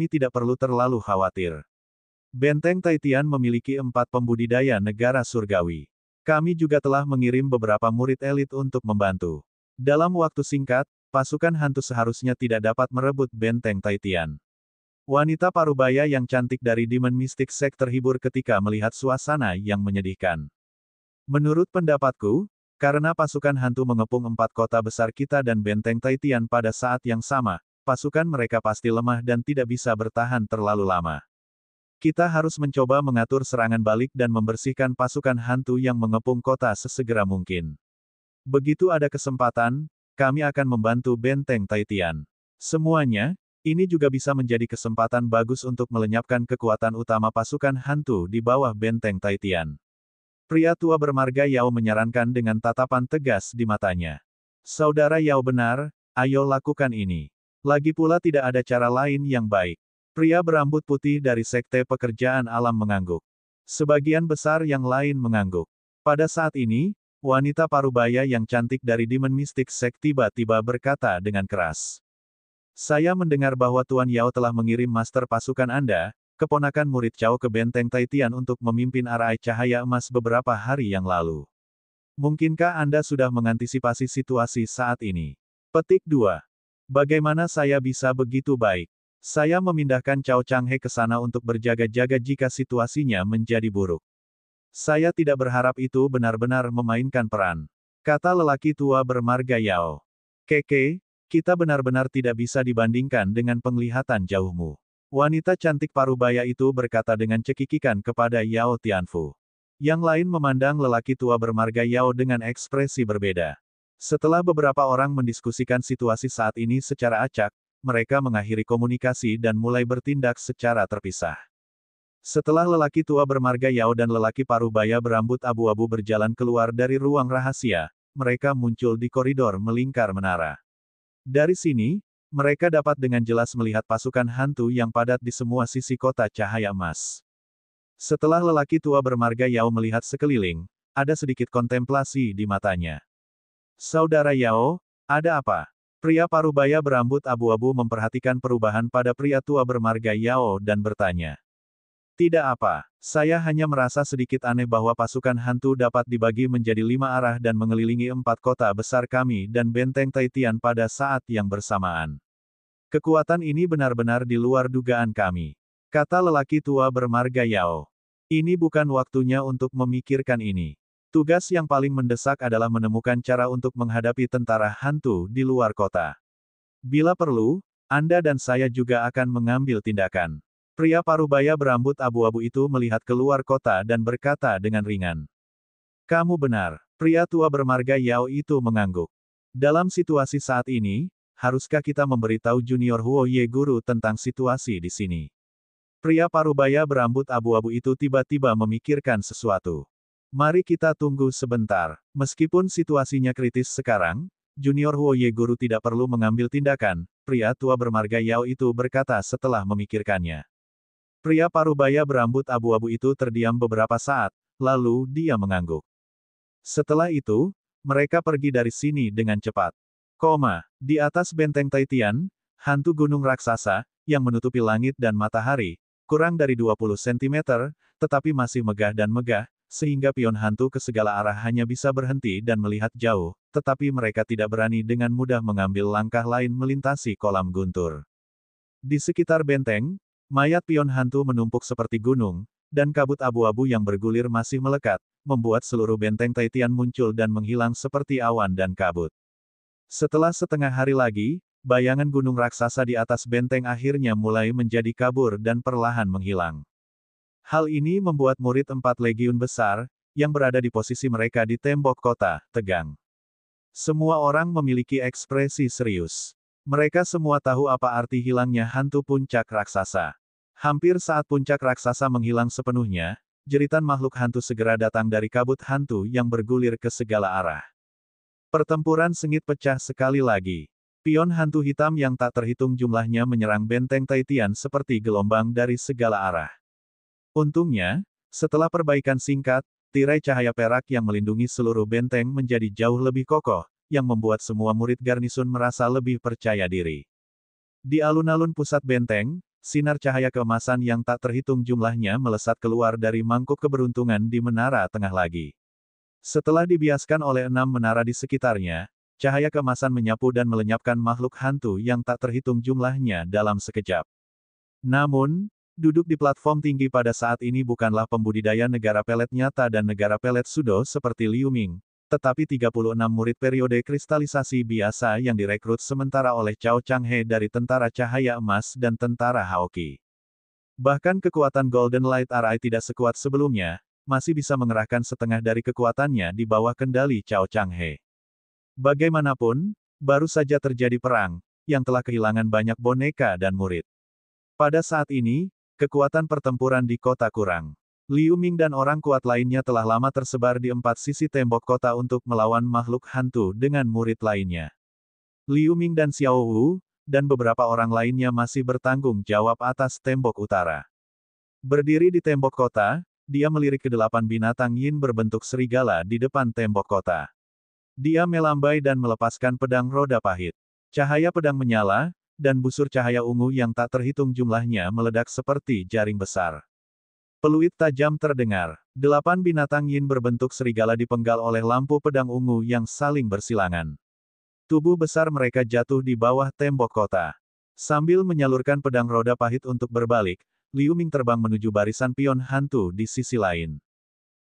tidak perlu terlalu khawatir. Benteng Taitian memiliki 4 pembudidaya negara surgawi. Kami juga telah mengirim beberapa murid elit untuk membantu. Dalam waktu singkat, pasukan hantu seharusnya tidak dapat merebut Benteng Taitian. Wanita parubaya yang cantik dari Demon Mystic Sect terhibur ketika melihat suasana yang menyedihkan. Menurut pendapatku, karena pasukan hantu mengepung 4 kota besar kita dan Benteng Taitian pada saat yang sama, pasukan mereka pasti lemah dan tidak bisa bertahan terlalu lama. Kita harus mencoba mengatur serangan balik dan membersihkan pasukan hantu yang mengepung kota sesegera mungkin. Begitu ada kesempatan, kami akan membantu Benteng Taitian. Semuanya, ini juga bisa menjadi kesempatan bagus untuk melenyapkan kekuatan utama pasukan hantu di bawah Benteng Taitian. Pria tua bermarga Yao menyarankan dengan tatapan tegas di matanya. Saudara Yao benar, ayo lakukan ini. Lagi pula tidak ada cara lain yang baik. Pria berambut putih dari Sekte Pekerjaan Alam mengangguk. Sebagian besar yang lain mengangguk. Pada saat ini, wanita parubaya yang cantik dari Demon Mystic Sect tiba-tiba berkata dengan keras. Saya mendengar bahwa Tuan Yao telah mengirim master pasukan Anda, keponakan murid Cao ke Benteng Taitian untuk memimpin Arai Cahaya Emas beberapa hari yang lalu. Mungkinkah Anda sudah mengantisipasi situasi saat ini? Petik 2. Bagaimana saya bisa begitu baik? Saya memindahkan Cao Changhe ke sana untuk berjaga-jaga jika situasinya menjadi buruk. Saya tidak berharap itu benar-benar memainkan peran. Kata lelaki tua bermarga Yao. Keke, kita benar-benar tidak bisa dibandingkan dengan penglihatan jauhmu. Wanita cantik parubaya itu berkata dengan cekikikan kepada Yao Tianfu. Yang lain memandang lelaki tua bermarga Yao dengan ekspresi berbeda. Setelah beberapa orang mendiskusikan situasi saat ini secara acak, mereka mengakhiri komunikasi dan mulai bertindak secara terpisah. Setelah lelaki tua bermarga Yao dan lelaki paruh baya berambut abu-abu berjalan keluar dari ruang rahasia, mereka muncul di koridor melingkar menara. Dari sini, mereka dapat dengan jelas melihat pasukan hantu yang padat di semua sisi kota cahaya emas. Setelah lelaki tua bermarga Yao melihat sekeliling, ada sedikit kontemplasi di matanya. Saudara Yao, ada apa? Pria parubaya berambut abu-abu memperhatikan perubahan pada pria tua bermarga Yao dan bertanya. Tidak apa, saya hanya merasa sedikit aneh bahwa pasukan hantu dapat dibagi menjadi 5 arah dan mengelilingi 4 kota besar kami dan benteng Taitian pada saat yang bersamaan. Kekuatan ini benar-benar di luar dugaan kami. Kata lelaki tua bermarga Yao. Ini bukan waktunya untuk memikirkan ini. Tugas yang paling mendesak adalah menemukan cara untuk menghadapi tentara hantu di luar kota. Bila perlu, Anda dan saya juga akan mengambil tindakan. Pria parubaya berambut abu-abu itu melihat keluar kota dan berkata dengan ringan. Kamu benar, pria tua bermarga Yao itu mengangguk. Dalam situasi saat ini, haruskah kita memberitahu Junior Huo Ye Guru tentang situasi di sini? Pria parubaya berambut abu-abu itu tiba-tiba memikirkan sesuatu. Mari kita tunggu sebentar. Meskipun situasinya kritis sekarang, Junior Huo Ye Guru tidak perlu mengambil tindakan, pria tua bermarga Yao itu berkata setelah memikirkannya. Pria parubaya berambut abu-abu itu terdiam beberapa saat, lalu dia mengangguk. Setelah itu, mereka pergi dari sini dengan cepat. Di atas benteng Taitian, hantu gunung raksasa, yang menutupi langit dan matahari, kurang dari 20 cm, tetapi masih megah dan megah, sehingga pion hantu ke segala arah hanya bisa berhenti dan melihat jauh, tetapi mereka tidak berani dengan mudah mengambil langkah lain melintasi kolam guntur. Di sekitar benteng, mayat pion hantu menumpuk seperti gunung, dan kabut abu-abu yang bergulir masih melekat, membuat seluruh benteng Taitian muncul dan menghilang seperti awan dan kabut. Setelah setengah hari lagi, bayangan gunung raksasa di atas benteng akhirnya mulai menjadi kabur dan perlahan menghilang. Hal ini membuat murid 4 legiun besar, yang berada di posisi mereka di tembok kota, tegang. Semua orang memiliki ekspresi serius. Mereka semua tahu apa arti hilangnya hantu puncak raksasa. Hampir saat puncak raksasa menghilang sepenuhnya, jeritan makhluk hantu segera datang dari kabut hantu yang bergulir ke segala arah. Pertempuran sengit pecah sekali lagi. Pion hantu hitam yang tak terhitung jumlahnya menyerang benteng Taitian seperti gelombang dari segala arah. Untungnya, setelah perbaikan singkat, tirai cahaya perak yang melindungi seluruh benteng menjadi jauh lebih kokoh, yang membuat semua murid garnisun merasa lebih percaya diri. Di alun-alun pusat benteng, sinar cahaya keemasan yang tak terhitung jumlahnya melesat keluar dari mangkuk keberuntungan di menara tengah lagi. Setelah dibiaskan oleh 6 menara di sekitarnya, cahaya keemasan menyapu dan melenyapkan makhluk hantu yang tak terhitung jumlahnya dalam sekejap. Namun, duduk di platform tinggi pada saat ini bukanlah pembudidaya negara pelet nyata dan negara pelet sudo seperti Liu Ming, tetapi 36 murid periode kristalisasi biasa yang direkrut sementara oleh Cao Changhe dari Tentara Cahaya Emas dan Tentara Haoki. Bahkan kekuatan Golden Light Eye tidak sekuat sebelumnya, masih bisa mengerahkan setengah dari kekuatannya di bawah kendali Cao Changhe. Bagaimanapun, baru saja terjadi perang, yang telah kehilangan banyak boneka dan murid. Pada saat ini, kekuatan pertempuran di kota kurang. Liu Ming dan orang kuat lainnya telah lama tersebar di 4 sisi tembok kota untuk melawan makhluk hantu dengan murid lainnya. Liu Ming dan Xiao Wu, dan beberapa orang lainnya masih bertanggung jawab atas tembok utara. Berdiri di tembok kota, dia melirik ke 8 binatang yin berbentuk serigala di depan tembok kota. Dia melambai dan melepaskan pedang roda pahit. Cahaya pedang menyala, dan busur cahaya ungu yang tak terhitung jumlahnya meledak seperti jaring besar. Peluit tajam terdengar. 8 binatang yin berbentuk serigala dipenggal oleh lampu pedang ungu yang saling bersilangan. Tubuh besar mereka jatuh di bawah tembok kota. Sambil menyalurkan pedang roda pahit untuk berbalik, Liu Ming terbang menuju barisan pion hantu di sisi lain.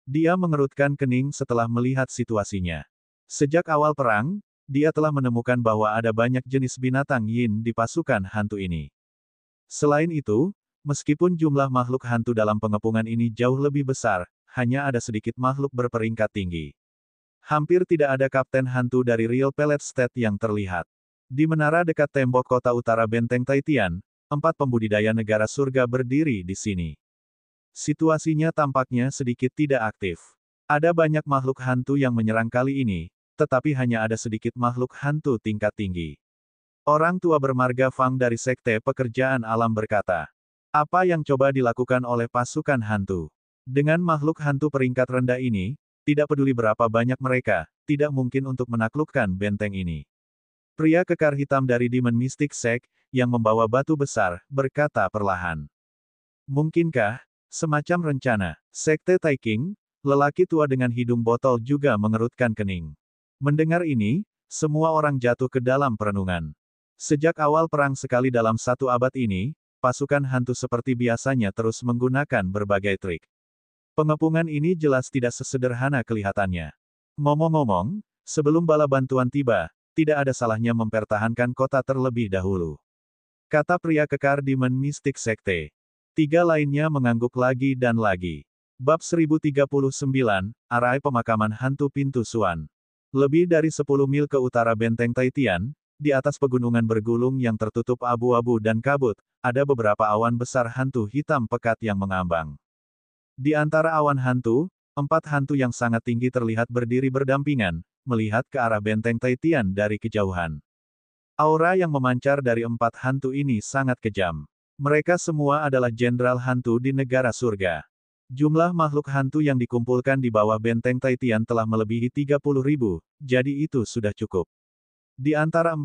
Dia mengerutkan kening setelah melihat situasinya. Sejak awal perang, dia telah menemukan bahwa ada banyak jenis binatang yin di pasukan hantu ini. Selain itu, meskipun jumlah makhluk hantu dalam pengepungan ini jauh lebih besar, hanya ada sedikit makhluk berperingkat tinggi. Hampir tidak ada kapten hantu dari Real Pellet State yang terlihat. Di menara dekat tembok kota utara Benteng Taitian, 4 pembudidaya negara surga berdiri di sini. Situasinya tampaknya sedikit tidak aktif. Ada banyak makhluk hantu yang menyerang kali ini, tetapi hanya ada sedikit makhluk hantu tingkat tinggi. Orang tua bermarga Fang dari Sekte Pekerjaan Alam berkata, apa yang coba dilakukan oleh pasukan hantu? Dengan makhluk hantu peringkat rendah ini, tidak peduli berapa banyak mereka, tidak mungkin untuk menaklukkan benteng ini. Pria kekar hitam dari Demon Mystic Sect, yang membawa batu besar, berkata perlahan. Mungkinkah, semacam rencana, Sekte Taiking, lelaki tua dengan hidung botol juga mengerutkan kening. Mendengar ini, semua orang jatuh ke dalam perenungan. Sejak awal perang sekali dalam 1 abad ini, pasukan hantu seperti biasanya terus menggunakan berbagai trik. Pengepungan ini jelas tidak sesederhana kelihatannya. Ngomong-ngomong, sebelum bala bantuan tiba, tidak ada salahnya mempertahankan kota terlebih dahulu. Kata pria kekar Demon Mystic Sekte. 3 lainnya mengangguk lagi dan lagi. Bab 1039, Arai Pemakaman Hantu Pintu Suan. Lebih dari 10 mil ke utara Benteng Taitian, di atas pegunungan bergulung yang tertutup abu-abu dan kabut, ada beberapa awan besar hantu hitam pekat yang mengambang. Di antara awan hantu, 4 hantu yang sangat tinggi terlihat berdiri berdampingan, melihat ke arah Benteng Taitian dari kejauhan. Aura yang memancar dari 4 hantu ini sangat kejam. Mereka semua adalah jenderal hantu di negara surga. Jumlah makhluk hantu yang dikumpulkan di bawah Benteng Taitian telah melebihi 30.000, jadi itu sudah cukup. Di antara 4,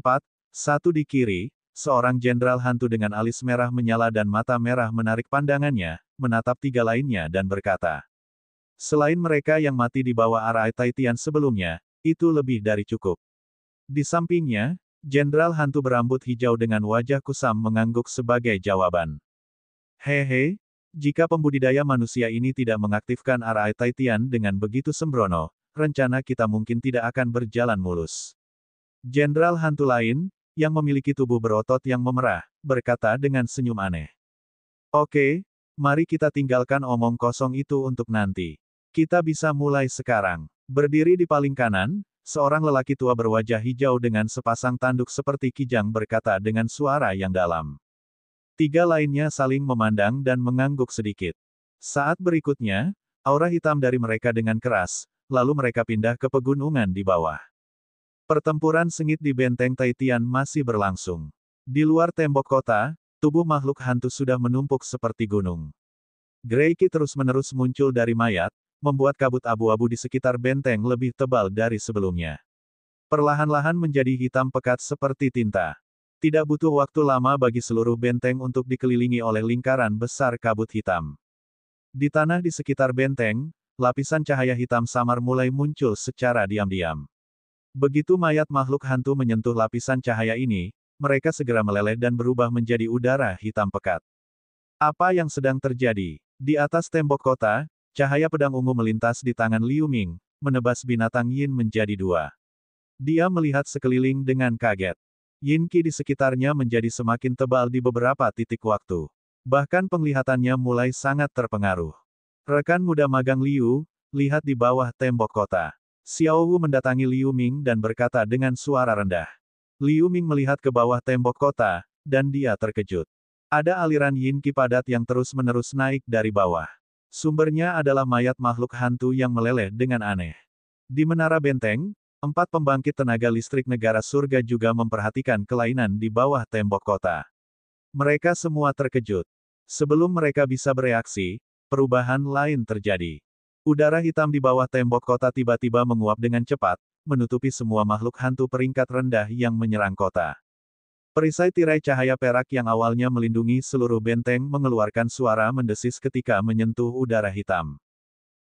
1 di kiri, seorang jenderal hantu dengan alis merah menyala dan mata merah menarik pandangannya, menatap 3 lainnya dan berkata. Selain mereka yang mati di bawah Arai Taitian sebelumnya, itu lebih dari cukup. Di sampingnya, jenderal hantu berambut hijau dengan wajah kusam mengangguk sebagai jawaban. Hehe, jika pembudidaya manusia ini tidak mengaktifkan Arai Taitian dengan begitu sembrono, rencana kita mungkin tidak akan berjalan mulus. Jenderal hantu lain, yang memiliki tubuh berotot yang memerah, berkata dengan senyum aneh. Oke, mari kita tinggalkan omong kosong itu untuk nanti. Kita bisa mulai sekarang. Berdiri di paling kanan, seorang lelaki tua berwajah hijau dengan sepasang tanduk seperti kijang berkata dengan suara yang dalam. 3 lainnya saling memandang dan mengangguk sedikit. Saat berikutnya, aura hitam dari mereka dengan keras, lalu mereka pindah ke pegunungan di bawah. Pertempuran sengit di Benteng Taitian masih berlangsung. Di luar tembok kota, tubuh makhluk hantu sudah menumpuk seperti gunung. Greyki terus-menerus muncul dari mayat, membuat kabut abu-abu di sekitar benteng lebih tebal dari sebelumnya. Perlahan-lahan menjadi hitam pekat seperti tinta. Tidak butuh waktu lama bagi seluruh benteng untuk dikelilingi oleh lingkaran besar kabut hitam. Di tanah di sekitar benteng, lapisan cahaya hitam samar mulai muncul secara diam-diam. Begitu mayat makhluk hantu menyentuh lapisan cahaya ini, mereka segera meleleh dan berubah menjadi udara hitam pekat. Apa yang sedang terjadi? Di atas tembok kota, cahaya pedang ungu melintas di tangan Liu Ming, menebas binatang Yin menjadi 2. Dia melihat sekeliling dengan kaget. Yin Qi di sekitarnya menjadi semakin tebal di beberapa titik waktu. Bahkan penglihatannya mulai sangat terpengaruh. Rekan muda magang Liu, lihat di bawah tembok kota. Xiao Wu mendatangi Liu Ming dan berkata dengan suara rendah. Liu Ming melihat ke bawah tembok kota, dan dia terkejut. Ada aliran Yin Qi padat yang terus-menerus naik dari bawah. Sumbernya adalah mayat makhluk hantu yang meleleh dengan aneh. Di menara benteng, 4 pembangkit tenaga listrik negara surga juga memperhatikan kelainan di bawah tembok kota. Mereka semua terkejut. Sebelum mereka bisa bereaksi, perubahan lain terjadi. Udara hitam di bawah tembok kota tiba-tiba menguap dengan cepat, menutupi semua makhluk hantu peringkat rendah yang menyerang kota. Perisai tirai cahaya perak yang awalnya melindungi seluruh benteng mengeluarkan suara mendesis ketika menyentuh udara hitam.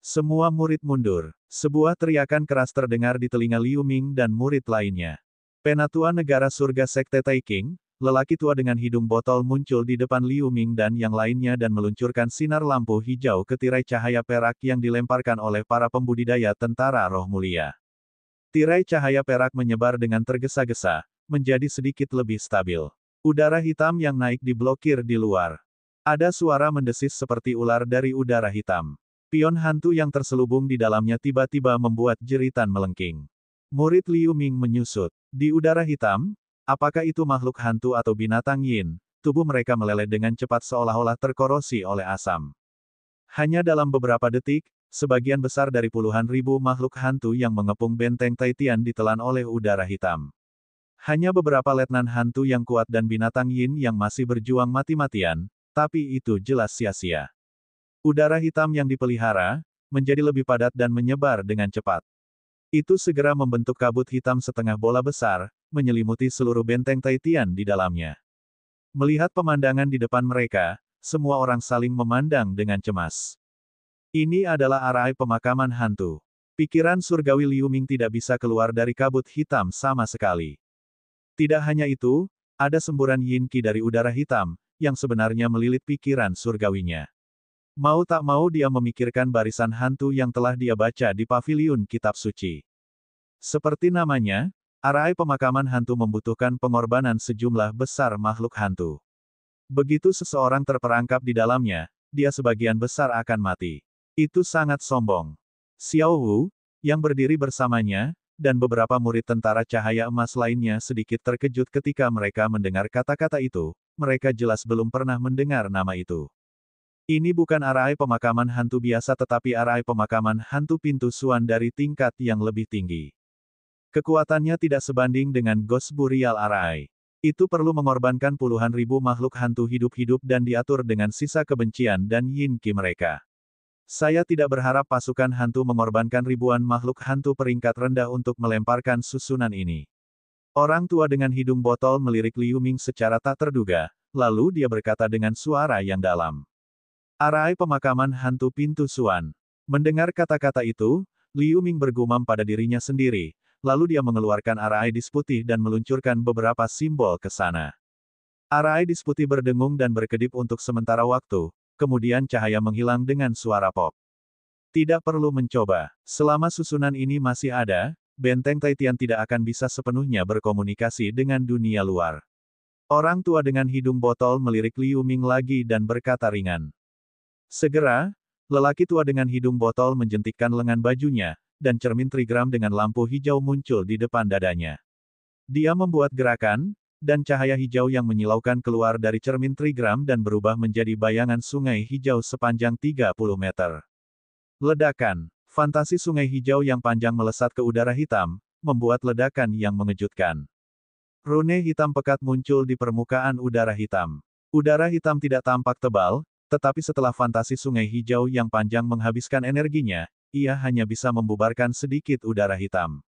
Semua murid mundur. Sebuah teriakan keras terdengar di telinga Liu Ming dan murid lainnya. Penatua negara surga Sekte Taiking, lelaki tua dengan hidung botol muncul di depan Liu Ming dan yang lainnya dan meluncurkan sinar lampu hijau ke tirai cahaya perak yang dilemparkan oleh para pembudidaya tentara roh mulia. Tirai cahaya perak menyebar dengan tergesa-gesa, menjadi sedikit lebih stabil. Udara hitam yang naik diblokir di luar. Ada suara mendesis seperti ular dari udara hitam. Pion hantu yang terselubung di dalamnya tiba-tiba membuat jeritan melengking. Murid Liu Ming menyusut. Di udara hitam, Apakah itu makhluk hantu atau binatang yin, tubuh mereka meleleh dengan cepat seolah-olah terkorosi oleh asam. Hanya dalam beberapa detik, sebagian besar dari puluhan ribu makhluk hantu yang mengepung benteng Taitian ditelan oleh udara hitam. Hanya beberapa letnan hantu yang kuat dan binatang yin yang masih berjuang mati-matian, tapi itu jelas sia-sia. Udara hitam yang dipelihara, menjadi lebih padat dan menyebar dengan cepat. Itu segera membentuk kabut hitam setengah bola besar, menyelimuti seluruh benteng Taitian di dalamnya. Melihat pemandangan di depan mereka, semua orang saling memandang dengan cemas. Ini adalah arai pemakaman hantu. Pikiran surgawi Liu Ming tidak bisa keluar dari kabut hitam sama sekali. Tidak hanya itu, ada semburan yin qi dari udara hitam, yang sebenarnya melilit pikiran surgawinya. Mau tak mau dia memikirkan barisan hantu yang telah dia baca di paviliun kitab suci. Seperti namanya, arai pemakaman hantu membutuhkan pengorbanan sejumlah besar makhluk hantu. Begitu seseorang terperangkap di dalamnya, dia sebagian besar akan mati. Itu sangat sombong. Xiao Wu, yang berdiri bersamanya, dan beberapa murid tentara cahaya emas lainnya sedikit terkejut ketika mereka mendengar kata-kata itu, mereka jelas belum pernah mendengar nama itu. Ini bukan arai pemakaman hantu biasa tetapi arai pemakaman hantu pintu Suan dari tingkat yang lebih tinggi. Kekuatannya tidak sebanding dengan Ghost Burial Arai. Itu perlu mengorbankan puluhan ribu makhluk hantu hidup-hidup dan diatur dengan sisa kebencian dan yin qi mereka. Saya tidak berharap pasukan hantu mengorbankan ribuan makhluk hantu peringkat rendah untuk melemparkan susunan ini. Orang tua dengan hidung botol melirik Liu Ming secara tak terduga, lalu dia berkata dengan suara yang dalam. Arai pemakaman hantu pintu Suan. Mendengar kata-kata itu, Liu Ming bergumam pada dirinya sendiri, lalu dia mengeluarkan arai dis putih dan meluncurkan beberapa simbol ke sana. Arai dis putih berdengung dan berkedip untuk sementara waktu, kemudian cahaya menghilang dengan suara pop. Tidak perlu mencoba. Selama susunan ini masih ada, benteng Taitian tidak akan bisa sepenuhnya berkomunikasi dengan dunia luar. Orang tua dengan hidung botol melirik Liu Ming lagi dan berkata ringan. Segera, lelaki tua dengan hidung botol menjentikkan lengan bajunya, dan cermin trigram dengan lampu hijau muncul di depan dadanya. Dia membuat gerakan, dan cahaya hijau yang menyilaukan keluar dari cermin trigram dan berubah menjadi bayangan sungai hijau sepanjang 30 meter. Ledakan. Fantasi sungai hijau yang panjang melesat ke udara hitam, membuat ledakan yang mengejutkan. Rune hitam pekat muncul di permukaan udara hitam. Udara hitam tidak tampak tebal, tetapi setelah fantasi sungai hijau yang panjang menghabiskan energinya, ia hanya bisa membubarkan sedikit udara hitam.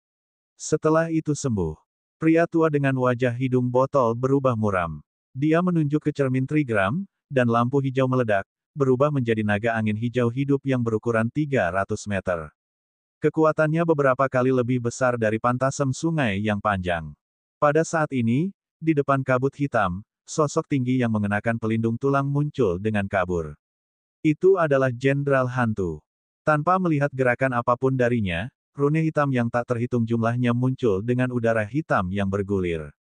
Setelah itu sembuh. Pria tua dengan wajah hidung botol berubah muram. Dia menunjuk ke cermin trigram, dan lampu hijau meledak, berubah menjadi naga angin hijau hidup yang berukuran 300 meter. Kekuatannya beberapa kali lebih besar dari pantasem sungai yang panjang. Pada saat ini, di depan kabut hitam, sosok tinggi yang mengenakan pelindung tulang muncul dengan kabur. Itu adalah Jenderal Hantu. Tanpa melihat gerakan apapun darinya, rune hitam yang tak terhitung jumlahnya muncul dengan udara hitam yang bergulir.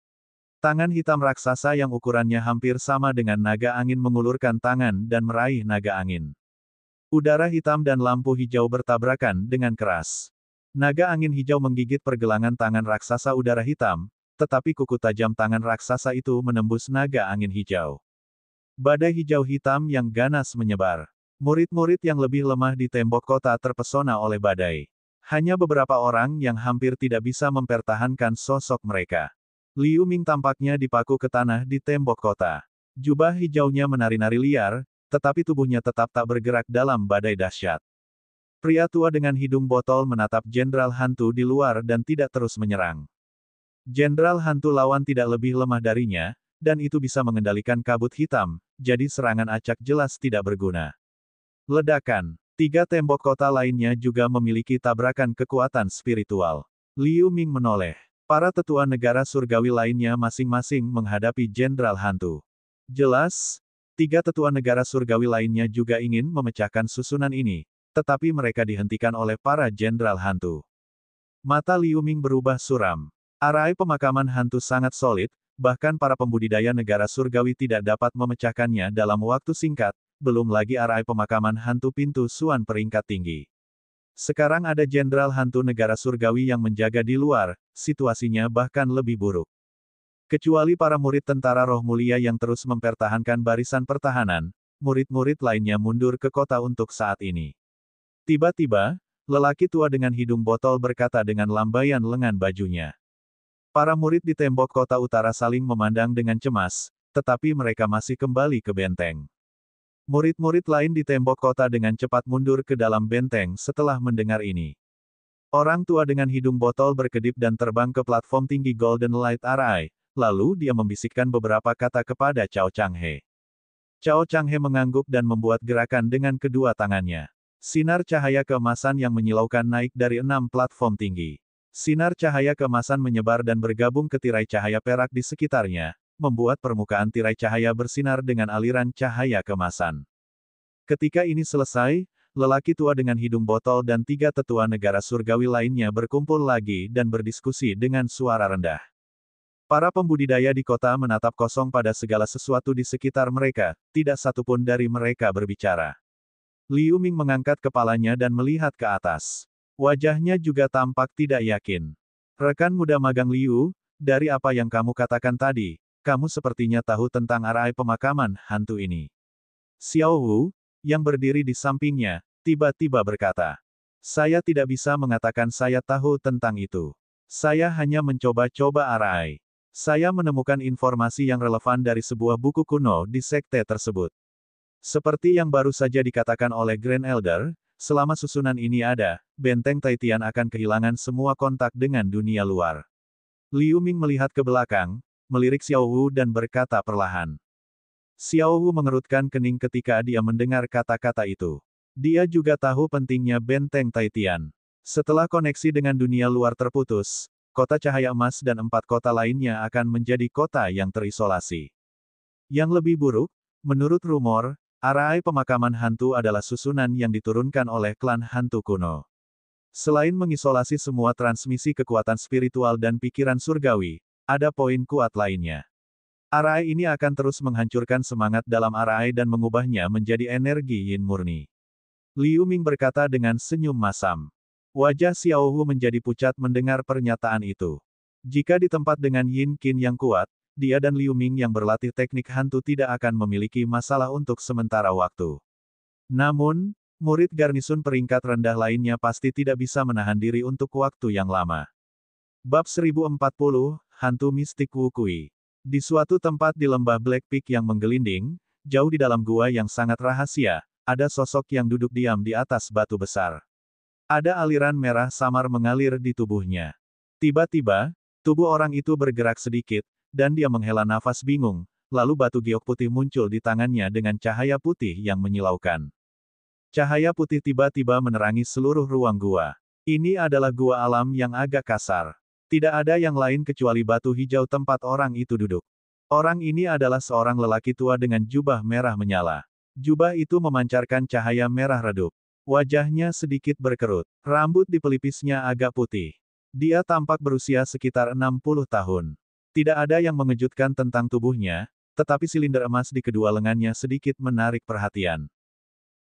Tangan hitam raksasa yang ukurannya hampir sama dengan naga angin mengulurkan tangan dan meraih naga angin. Udara hitam dan lampu hijau bertabrakan dengan keras. Naga angin hijau menggigit pergelangan tangan raksasa udara hitam, tetapi kuku tajam tangan raksasa itu menembus naga angin hijau. Badai hijau hitam yang ganas menyebar. Murid-murid yang lebih lemah di tembok kota terpesona oleh badai. Hanya beberapa orang yang hampir tidak bisa mempertahankan sosok mereka. Liu Ming tampaknya dipaku ke tanah di tembok kota. Jubah hijaunya menari-nari liar, tetapi tubuhnya tetap tak bergerak dalam badai dahsyat. Pria tua dengan hidung botol menatap Jenderal Hantu di luar dan tidak terus menyerang. Jenderal Hantu lawan tidak lebih lemah darinya, dan itu bisa mengendalikan kabut hitam, jadi serangan acak jelas tidak berguna. Ledakan. 3 tembok kota lainnya juga memiliki tabrakan kekuatan spiritual. Liu Ming menoleh. Para tetua negara surgawi lainnya masing-masing menghadapi Jenderal Hantu. Jelas, 3 tetua negara surgawi lainnya juga ingin memecahkan susunan ini, tetapi mereka dihentikan oleh para Jenderal Hantu. Mata Liu Ming berubah suram. Arai pemakaman hantu sangat solid, bahkan para pembudidaya negara surgawi tidak dapat memecahkannya dalam waktu singkat, belum lagi arai pemakaman hantu pintu Suan peringkat tinggi. Sekarang ada Jenderal Hantu negara surgawi yang menjaga di luar, situasinya bahkan lebih buruk. Kecuali para murid tentara roh mulia yang terus mempertahankan barisan pertahanan, murid-murid lainnya mundur ke kota untuk saat ini. Tiba-tiba, lelaki tua dengan hidung botol berkata dengan lambaian lengan bajunya. Para murid di tembok kota utara saling memandang dengan cemas, tetapi mereka masih kembali ke benteng. Murid-murid lain di tembok kota dengan cepat mundur ke dalam benteng setelah mendengar ini. Orang tua dengan hidung botol berkedip dan terbang ke platform tinggi Golden Light Array, lalu dia membisikkan beberapa kata kepada Cao Changhe. Cao Changhe mengangguk dan membuat gerakan dengan kedua tangannya. Sinar cahaya keemasan yang menyilaukan naik dari 6 platform tinggi. Sinar cahaya keemasan menyebar dan bergabung ke tirai cahaya perak di sekitarnya, membuat permukaan tirai cahaya bersinar dengan aliran cahaya keemasan. Ketika ini selesai, lelaki tua dengan hidung botol dan 3 tetua negara surgawi lainnya berkumpul lagi dan berdiskusi dengan suara rendah. Para pembudidaya di kota menatap kosong pada segala sesuatu di sekitar mereka, tidak satupun dari mereka berbicara. Liu Ming mengangkat kepalanya dan melihat ke atas. Wajahnya juga tampak tidak yakin. Rekan muda magang Liu, dari apa yang kamu katakan tadi, kamu sepertinya tahu tentang arai pemakaman hantu ini. Xiao Wu, yang berdiri di sampingnya, tiba-tiba berkata. Saya tidak bisa mengatakan saya tahu tentang itu. Saya hanya mencoba-coba arai. Saya menemukan informasi yang relevan dari sebuah buku kuno di sekte tersebut. Seperti yang baru saja dikatakan oleh Grand Elder, selama susunan ini ada, benteng Taitian akan kehilangan semua kontak dengan dunia luar. Liu Ming melihat ke belakang, melirik Xiao Wu dan berkata perlahan. Xiao Wu mengerutkan kening ketika dia mendengar kata-kata itu. Dia juga tahu pentingnya benteng Taitian. Setelah koneksi dengan dunia luar terputus, kota cahaya emas dan 4 kota lainnya akan menjadi kota yang terisolasi. Yang lebih buruk, menurut rumor, arai pemakaman hantu adalah susunan yang diturunkan oleh klan hantu kuno. Selain mengisolasi semua transmisi kekuatan spiritual dan pikiran surgawi, ada poin kuat lainnya. Arai ini akan terus menghancurkan semangat dalam arai dan mengubahnya menjadi energi yin murni. Liu Ming berkata dengan senyum masam. Wajah Xiao Wu menjadi pucat mendengar pernyataan itu. Jika di tempat dengan Yin Qin yang kuat, dia dan Liu Ming yang berlatih teknik hantu tidak akan memiliki masalah untuk sementara waktu. Namun, murid garnisun peringkat rendah lainnya pasti tidak bisa menahan diri untuk waktu yang lama. Bab 1040, Hantu Mistik Wu Kui. Di suatu tempat di lembah Black Peak yang menggelinding, jauh di dalam gua yang sangat rahasia, ada sosok yang duduk diam di atas batu besar. Ada aliran merah samar mengalir di tubuhnya. Tiba-tiba, tubuh orang itu bergerak sedikit, dan dia menghela nafas bingung, lalu batu giok putih muncul di tangannya dengan cahaya putih yang menyilaukan. Cahaya putih tiba-tiba menerangi seluruh ruang gua. Ini adalah gua alam yang agak kasar. Tidak ada yang lain kecuali batu hijau tempat orang itu duduk. Orang ini adalah seorang lelaki tua dengan jubah merah menyala. Jubah itu memancarkan cahaya merah redup. Wajahnya sedikit berkerut. Rambut di pelipisnya agak putih. Dia tampak berusia sekitar 60 tahun. Tidak ada yang mengejutkan tentang tubuhnya, tetapi silinder emas di kedua lengannya sedikit menarik perhatian.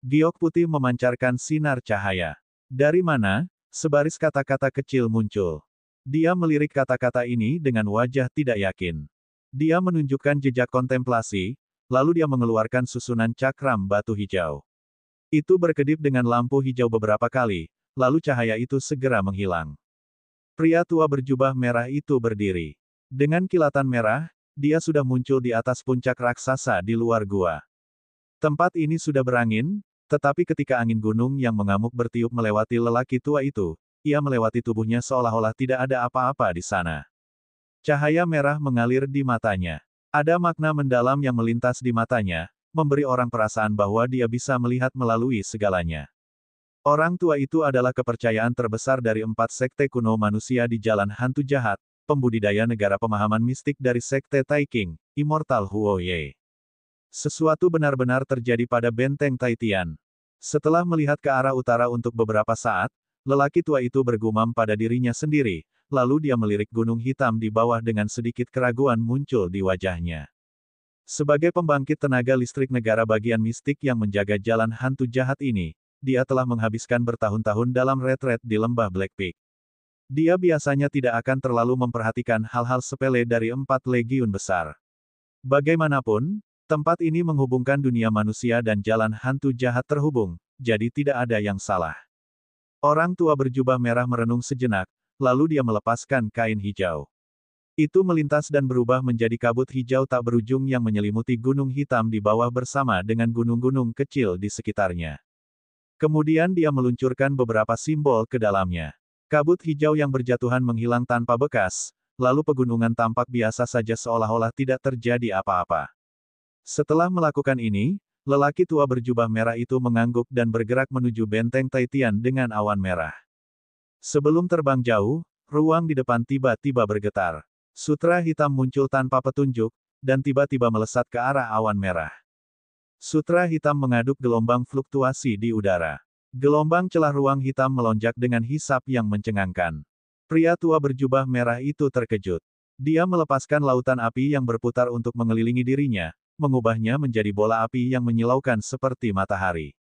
Giok putih memancarkan sinar cahaya. Dari mana? Sebaris kata-kata kecil muncul. Dia melirik kata-kata ini dengan wajah tidak yakin. Dia menunjukkan jejak kontemplasi, lalu dia mengeluarkan susunan cakram batu hijau. Itu berkedip dengan lampu hijau beberapa kali, lalu cahaya itu segera menghilang. Pria tua berjubah merah itu berdiri. Dengan kilatan merah, dia sudah muncul di atas puncak raksasa di luar gua. Tempat ini sudah berangin, tetapi ketika angin gunung yang mengamuk bertiup melewati lelaki tua itu, ia melewati tubuhnya seolah-olah tidak ada apa-apa di sana. Cahaya merah mengalir di matanya. Ada makna mendalam yang melintas di matanya, memberi orang perasaan bahwa dia bisa melihat melalui segalanya. Orang tua itu adalah kepercayaan terbesar dari 4 sekte kuno manusia di jalan hantu jahat, pembudidaya negara pemahaman mistik dari sekte Taiking, Immortal Huoye. Sesuatu benar-benar terjadi pada benteng Taitian. Setelah melihat ke arah utara untuk beberapa saat, lelaki tua itu bergumam pada dirinya sendiri, lalu dia melirik gunung hitam di bawah dengan sedikit keraguan muncul di wajahnya. Sebagai pembangkit tenaga listrik negara bagian mistik yang menjaga jalan hantu jahat ini, dia telah menghabiskan bertahun-tahun dalam retret di lembah Black Peak. Dia biasanya tidak akan terlalu memperhatikan hal-hal sepele dari 4 legiun besar. Bagaimanapun, tempat ini menghubungkan dunia manusia dan jalan hantu jahat terhubung, jadi tidak ada yang salah. Orang tua berjubah merah merenung sejenak, lalu dia melepaskan kain hijau. Itu melintas dan berubah menjadi kabut hijau tak berujung yang menyelimuti gunung hitam di bawah bersama dengan gunung-gunung kecil di sekitarnya. Kemudian dia meluncurkan beberapa simbol ke dalamnya. Kabut hijau yang berjatuhan menghilang tanpa bekas, lalu pegunungan tampak biasa saja seolah-olah tidak terjadi apa-apa. Setelah melakukan ini, lelaki tua berjubah merah itu mengangguk dan bergerak menuju benteng Taitian dengan awan merah. Sebelum terbang jauh, ruang di depan tiba-tiba bergetar. Sutra hitam muncul tanpa petunjuk, dan tiba-tiba melesat ke arah awan merah. Sutra hitam mengaduk gelombang fluktuasi di udara. Gelombang celah ruang hitam melonjak dengan hisap yang mencengangkan. Pria tua berjubah merah itu terkejut. Dia melepaskan lautan api yang berputar untuk mengelilingi dirinya, mengubahnya menjadi bola api yang menyilaukan seperti matahari.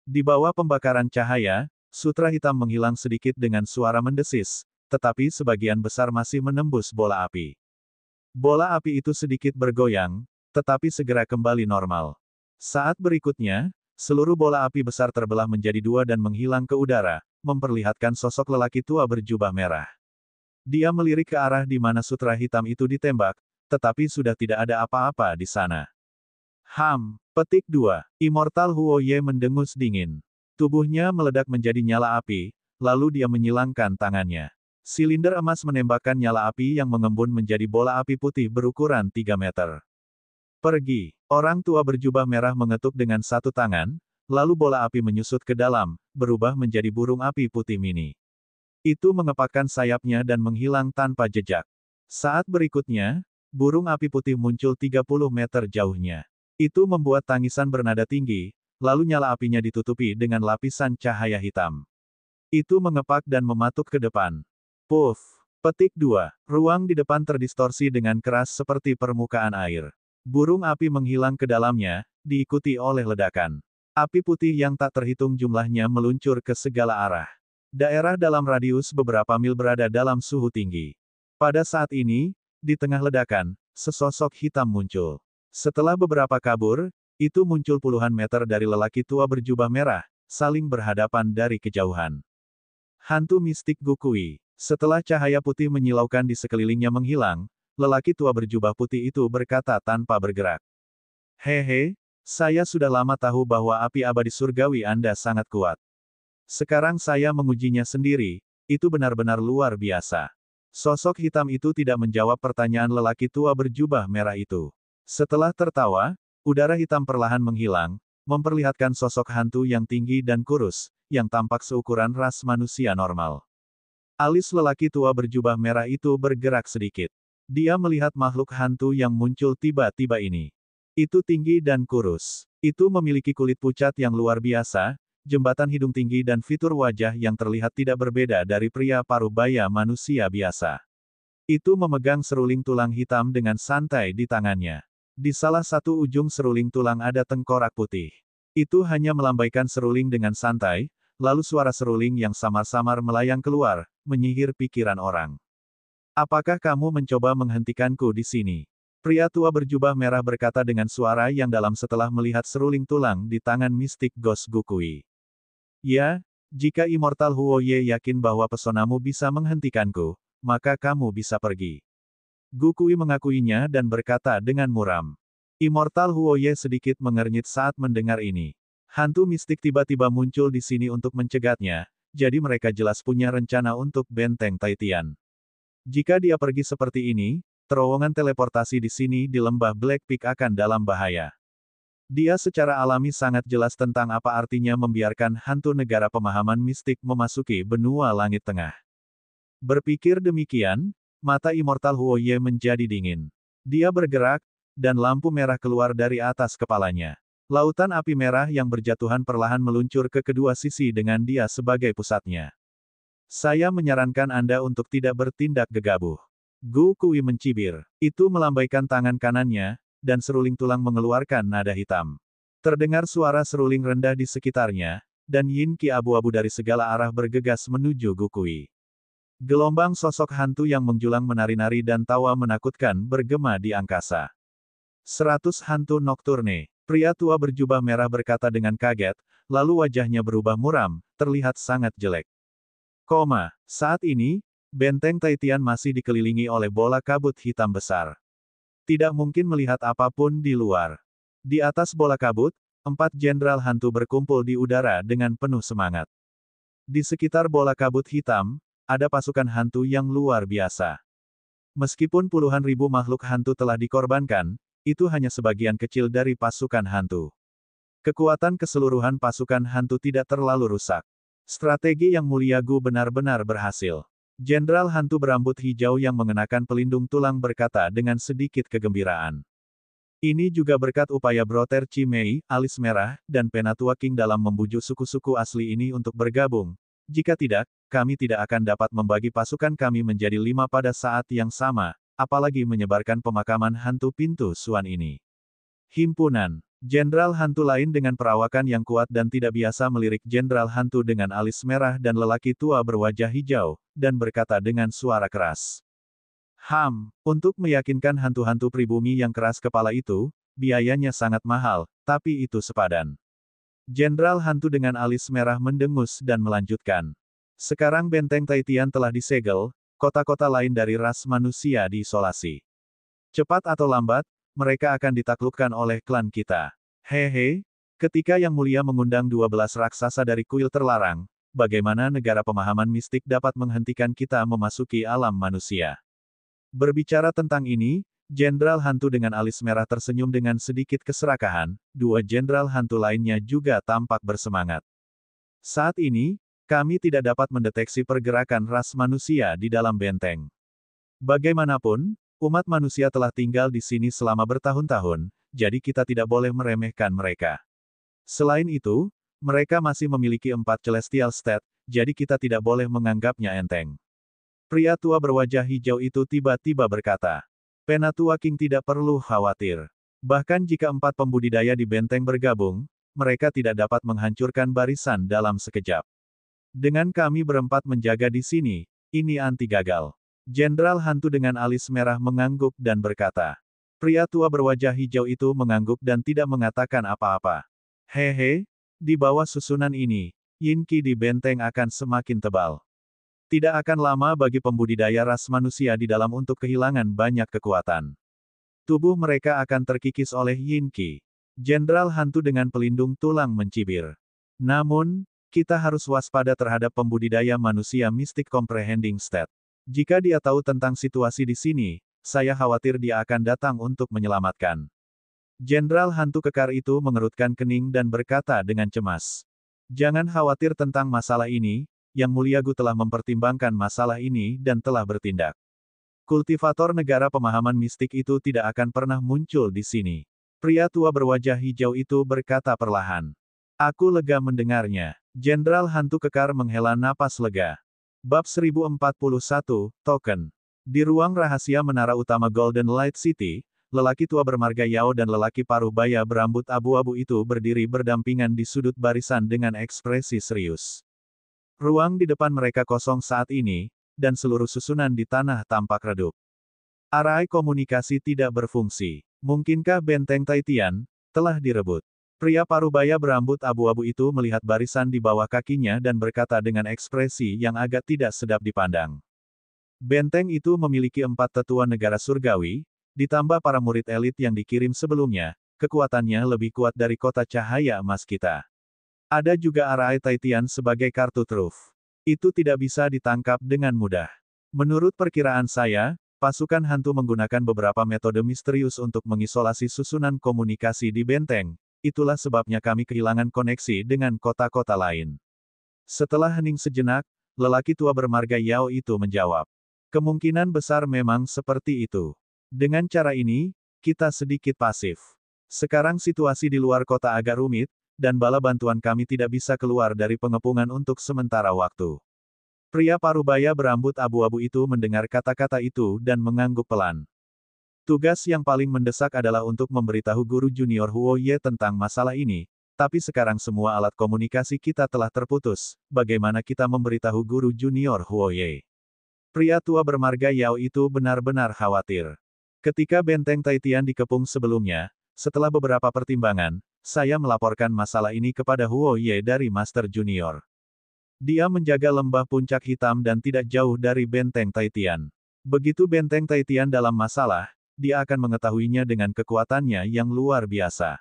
Di bawah pembakaran cahaya, sutra hitam menghilang sedikit dengan suara mendesis, tetapi sebagian besar masih menembus bola api. Bola api itu sedikit bergoyang, tetapi segera kembali normal. Saat berikutnya, seluruh bola api besar terbelah menjadi dua dan menghilang ke udara, memperlihatkan sosok lelaki tua berjubah merah. Dia melirik ke arah di mana sutra hitam itu ditembak, tetapi sudah tidak ada apa-apa di sana. Petik 2. Immortal Huo Ye mendengus dingin. Tubuhnya meledak menjadi nyala api, lalu dia menyilangkan tangannya. Silinder emas menembakkan nyala api yang mengembun menjadi bola api putih berukuran 3 meter. Pergi. Orang tua berjubah merah mengetuk dengan satu tangan, lalu bola api menyusut ke dalam, berubah menjadi burung api putih mini. Itu mengepakkan sayapnya dan menghilang tanpa jejak. Saat berikutnya, burung api putih muncul 30 meter jauhnya. Itu membuat tangisan bernada tinggi, lalu nyala apinya ditutupi dengan lapisan cahaya hitam. Itu mengepak dan mematuk ke depan. Puff. Petik 2. Ruang di depan terdistorsi dengan keras seperti permukaan air. Burung api menghilang ke dalamnya, diikuti oleh ledakan. Api putih yang tak terhitung jumlahnya meluncur ke segala arah. Daerah dalam radius beberapa mil berada dalam suhu tinggi. Pada saat ini, di tengah ledakan, sesosok hitam muncul. Setelah beberapa kabur, itu muncul puluhan meter dari lelaki tua berjubah merah, saling berhadapan dari kejauhan. Hantu mistik Gukui. Setelah cahaya putih menyilaukan di sekelilingnya menghilang, lelaki tua berjubah putih itu berkata tanpa bergerak. Hehe, saya sudah lama tahu bahwa api abadi surgawi Anda sangat kuat. Sekarang saya mengujinya sendiri, itu benar-benar luar biasa. Sosok hitam itu tidak menjawab pertanyaan lelaki tua berjubah merah itu. Setelah tertawa, udara hitam perlahan menghilang, memperlihatkan sosok hantu yang tinggi dan kurus, yang tampak seukuran ras manusia normal. Alis lelaki tua berjubah merah itu bergerak sedikit. Dia melihat makhluk hantu yang muncul tiba-tiba ini. Itu tinggi dan kurus. Itu memiliki kulit pucat yang luar biasa, jembatan hidung tinggi dan fitur wajah yang terlihat tidak berbeda dari pria paruh baya manusia biasa. Itu memegang seruling tulang hitam dengan santai di tangannya. Di salah satu ujung seruling tulang ada tengkorak putih. Itu hanya melambaikan seruling dengan santai, lalu suara seruling yang samar-samar melayang keluar, menyihir pikiran orang. Apakah kamu mencoba menghentikanku di sini? Pria tua berjubah merah berkata dengan suara yang dalam setelah melihat seruling tulang di tangan mistik Ghost Gukui. Ya, jika Immortal Huo Ye yakin bahwa pesonamu bisa menghentikanku, maka kamu bisa pergi. Gukui mengakuinya dan berkata dengan muram. Immortal Huo Ye sedikit mengernyit saat mendengar ini. Hantu mistik tiba-tiba muncul di sini untuk mencegatnya, jadi mereka jelas punya rencana untuk benteng Taitian. Jika dia pergi seperti ini, terowongan teleportasi di sini di lembah Black Peak akan dalam bahaya. Dia secara alami sangat jelas tentang apa artinya membiarkan hantu negara pemahaman mistik memasuki benua langit tengah. Berpikir demikian, mata Immortal Huo Ye menjadi dingin. Dia bergerak, dan lampu merah keluar dari atas kepalanya. Lautan api merah yang berjatuhan perlahan meluncur ke kedua sisi dengan dia sebagai pusatnya. Saya menyarankan Anda untuk tidak bertindak gegabah. Gukui mencibir. Itu melambaikan tangan kanannya, dan seruling tulang mengeluarkan nada hitam. Terdengar suara seruling rendah di sekitarnya, dan yin ki abu-abu dari segala arah bergegas menuju Gukui. Gelombang sosok hantu yang menjulang menari-nari dan tawa menakutkan bergema di angkasa. 100 hantu nokturne. Pria tua berjubah merah berkata dengan kaget, lalu wajahnya berubah muram, terlihat sangat jelek. Saat ini, benteng Taitian masih dikelilingi oleh bola kabut hitam besar. Tidak mungkin melihat apapun di luar. Di atas bola kabut, 4 jenderal hantu berkumpul di udara dengan penuh semangat. Di sekitar bola kabut hitam, ada pasukan hantu yang luar biasa. Meskipun puluhan ribu makhluk hantu telah dikorbankan, itu hanya sebagian kecil dari pasukan hantu. Kekuatan keseluruhan pasukan hantu tidak terlalu rusak. Strategi yang mulia Gu benar-benar berhasil. Jenderal hantu berambut hijau yang mengenakan pelindung tulang berkata dengan sedikit kegembiraan. Ini juga berkat upaya Brother Chimei, alis merah, dan Penatua King dalam membujuk suku-suku asli ini untuk bergabung. Jika tidak, kami tidak akan dapat membagi pasukan kami menjadi 5 pada saat yang sama, apalagi menyebarkan pemakaman hantu pintu Suan ini. Himpunan. Jenderal hantu lain dengan perawakan yang kuat dan tidak biasa melirik jenderal hantu dengan alis merah dan lelaki tua berwajah hijau, dan berkata dengan suara keras. Untuk meyakinkan hantu-hantu pribumi yang keras kepala itu, biayanya sangat mahal, tapi itu sepadan. Jenderal hantu dengan alis merah mendengus dan melanjutkan. Sekarang benteng Taitian telah disegel, kota-kota lain dari ras manusia diisolasi. Cepat atau lambat, mereka akan ditaklukkan oleh klan kita. Hehe, ketika Yang Mulia mengundang 12 raksasa dari kuil terlarang, bagaimana negara pemahaman mistik dapat menghentikan kita memasuki alam manusia? Berbicara tentang ini, jenderal hantu dengan alis merah tersenyum dengan sedikit keserakahan, 2 jenderal hantu lainnya juga tampak bersemangat. Saat ini, kami tidak dapat mendeteksi pergerakan ras manusia di dalam benteng. Bagaimanapun, umat manusia telah tinggal di sini selama bertahun-tahun, jadi kita tidak boleh meremehkan mereka. Selain itu, mereka masih memiliki 4 Celestial State, jadi kita tidak boleh menganggapnya enteng. Pria tua berwajah hijau itu tiba-tiba berkata. Penatua King tidak perlu khawatir. Bahkan jika 4 pembudidaya di benteng bergabung, mereka tidak dapat menghancurkan barisan dalam sekejap. Dengan kami berempat menjaga di sini, ini anti gagal. Jenderal hantu dengan alis merah mengangguk dan berkata. Pria tua berwajah hijau itu mengangguk dan tidak mengatakan apa-apa. Hehe, di bawah susunan ini, yin qi di benteng akan semakin tebal. Tidak akan lama bagi pembudidaya ras manusia di dalam untuk kehilangan banyak kekuatan. Tubuh mereka akan terkikis oleh yin qi. Jenderal hantu dengan pelindung tulang mencibir. Namun, kita harus waspada terhadap pembudidaya manusia Mystic Comprehending State. Jika dia tahu tentang situasi di sini, saya khawatir dia akan datang untuk menyelamatkan. Jenderal hantu kekar itu mengerutkan kening dan berkata dengan cemas. Jangan khawatir tentang masalah ini, Yang Mulia Gu telah mempertimbangkan masalah ini dan telah bertindak. Kultivator negara pemahaman mistik itu tidak akan pernah muncul di sini. Pria tua berwajah hijau itu berkata perlahan. Aku lega mendengarnya. Jenderal hantu kekar menghela napas lega. Bab 1041, Token. Di ruang rahasia menara utama Golden Light City, lelaki tua bermarga Yao dan lelaki paruh baya berambut abu-abu itu berdiri berdampingan di sudut barisan dengan ekspresi serius. Ruang di depan mereka kosong saat ini, dan seluruh susunan di tanah tampak redup. Arai komunikasi tidak berfungsi. Mungkinkah benteng Taitian telah direbut? Pria parubaya berambut abu-abu itu melihat barisan di bawah kakinya dan berkata dengan ekspresi yang agak tidak sedap dipandang. Benteng itu memiliki 4 tetua negara surgawi, ditambah para murid elit yang dikirim sebelumnya, kekuatannya lebih kuat dari kota cahaya emas kita. Ada juga Arai Taitian sebagai kartu truf. Itu tidak bisa ditangkap dengan mudah. Menurut perkiraan saya, pasukan hantu menggunakan beberapa metode misterius untuk mengisolasi susunan komunikasi di benteng. Itulah sebabnya kami kehilangan koneksi dengan kota-kota lain. Setelah hening sejenak, lelaki tua bermarga Yao itu menjawab. Kemungkinan besar memang seperti itu. Dengan cara ini, kita sedikit pasif. Sekarang situasi di luar kota agak rumit, dan bala bantuan kami tidak bisa keluar dari pengepungan untuk sementara waktu. Pria parubaya berambut abu-abu itu mendengar kata-kata itu dan mengangguk pelan. Tugas yang paling mendesak adalah untuk memberitahu guru junior Huo Ye tentang masalah ini, tapi sekarang semua alat komunikasi kita telah terputus, bagaimana kita memberitahu guru junior Huo Ye? Pria tua bermarga Yao itu benar-benar khawatir. Ketika benteng Taitian dikepung sebelumnya, setelah beberapa pertimbangan, saya melaporkan masalah ini kepada Huo Ye dari Master Junior. Dia menjaga lembah puncak hitam dan tidak jauh dari benteng Taitian. Begitu benteng Taitian dalam masalah, dia akan mengetahuinya dengan kekuatannya yang luar biasa.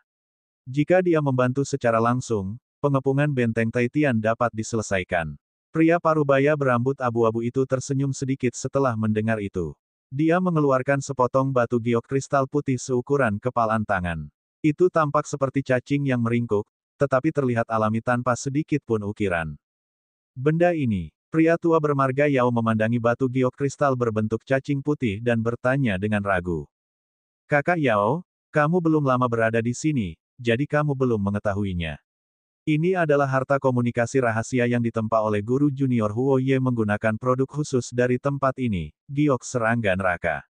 Jika dia membantu secara langsung, pengepungan benteng Taitian dapat diselesaikan. Pria parubaya berambut abu-abu itu tersenyum sedikit setelah mendengar itu. Dia mengeluarkan sepotong batu giok kristal putih seukuran kepalan tangan. Itu tampak seperti cacing yang meringkuk, tetapi terlihat alami tanpa sedikit pun ukiran. Benda ini, pria tua bermarga Yao memandangi batu giok kristal berbentuk cacing putih dan bertanya dengan ragu. Kakak Yao, kamu belum lama berada di sini, jadi kamu belum mengetahuinya. Ini adalah harta komunikasi rahasia yang ditempa oleh guru junior Huo Ye menggunakan produk khusus dari tempat ini, giok serangga neraka.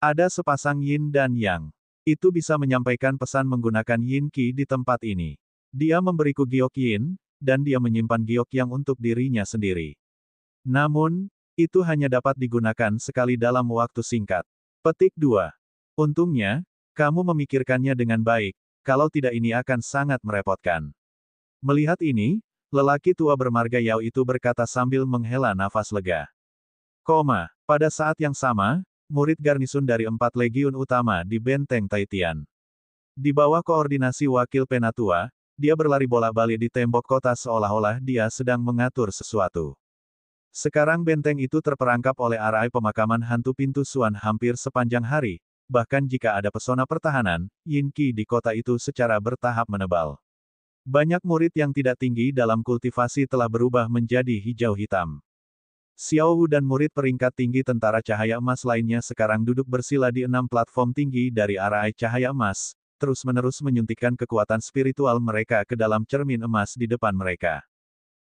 Ada sepasang yin dan yang. Itu bisa menyampaikan pesan menggunakan yin qi di tempat ini. Dia memberiku giok yin, dan dia menyimpan giok yang untuk dirinya sendiri. Namun, itu hanya dapat digunakan sekali dalam waktu singkat. Petik 2. Untungnya, kamu memikirkannya dengan baik, kalau tidak ini akan sangat merepotkan. Melihat ini, lelaki tua bermarga Yao itu berkata sambil menghela nafas lega. Pada saat yang sama, murid garnisun dari 4 legiun utama di benteng Taitian. Di bawah koordinasi wakil penatua, dia berlari bolak-balik di tembok kota seolah-olah dia sedang mengatur sesuatu. Sekarang benteng itu terperangkap oleh arai pemakaman hantu pintu Suan hampir sepanjang hari, bahkan jika ada pesona pertahanan, yin qi di kota itu secara bertahap menebal. Banyak murid yang tidak tinggi dalam kultivasi telah berubah menjadi hijau hitam. Xiao Wu dan murid peringkat tinggi tentara cahaya emas lainnya sekarang duduk bersila di 6 platform tinggi dari arai cahaya emas, terus-menerus menyuntikkan kekuatan spiritual mereka ke dalam cermin emas di depan mereka.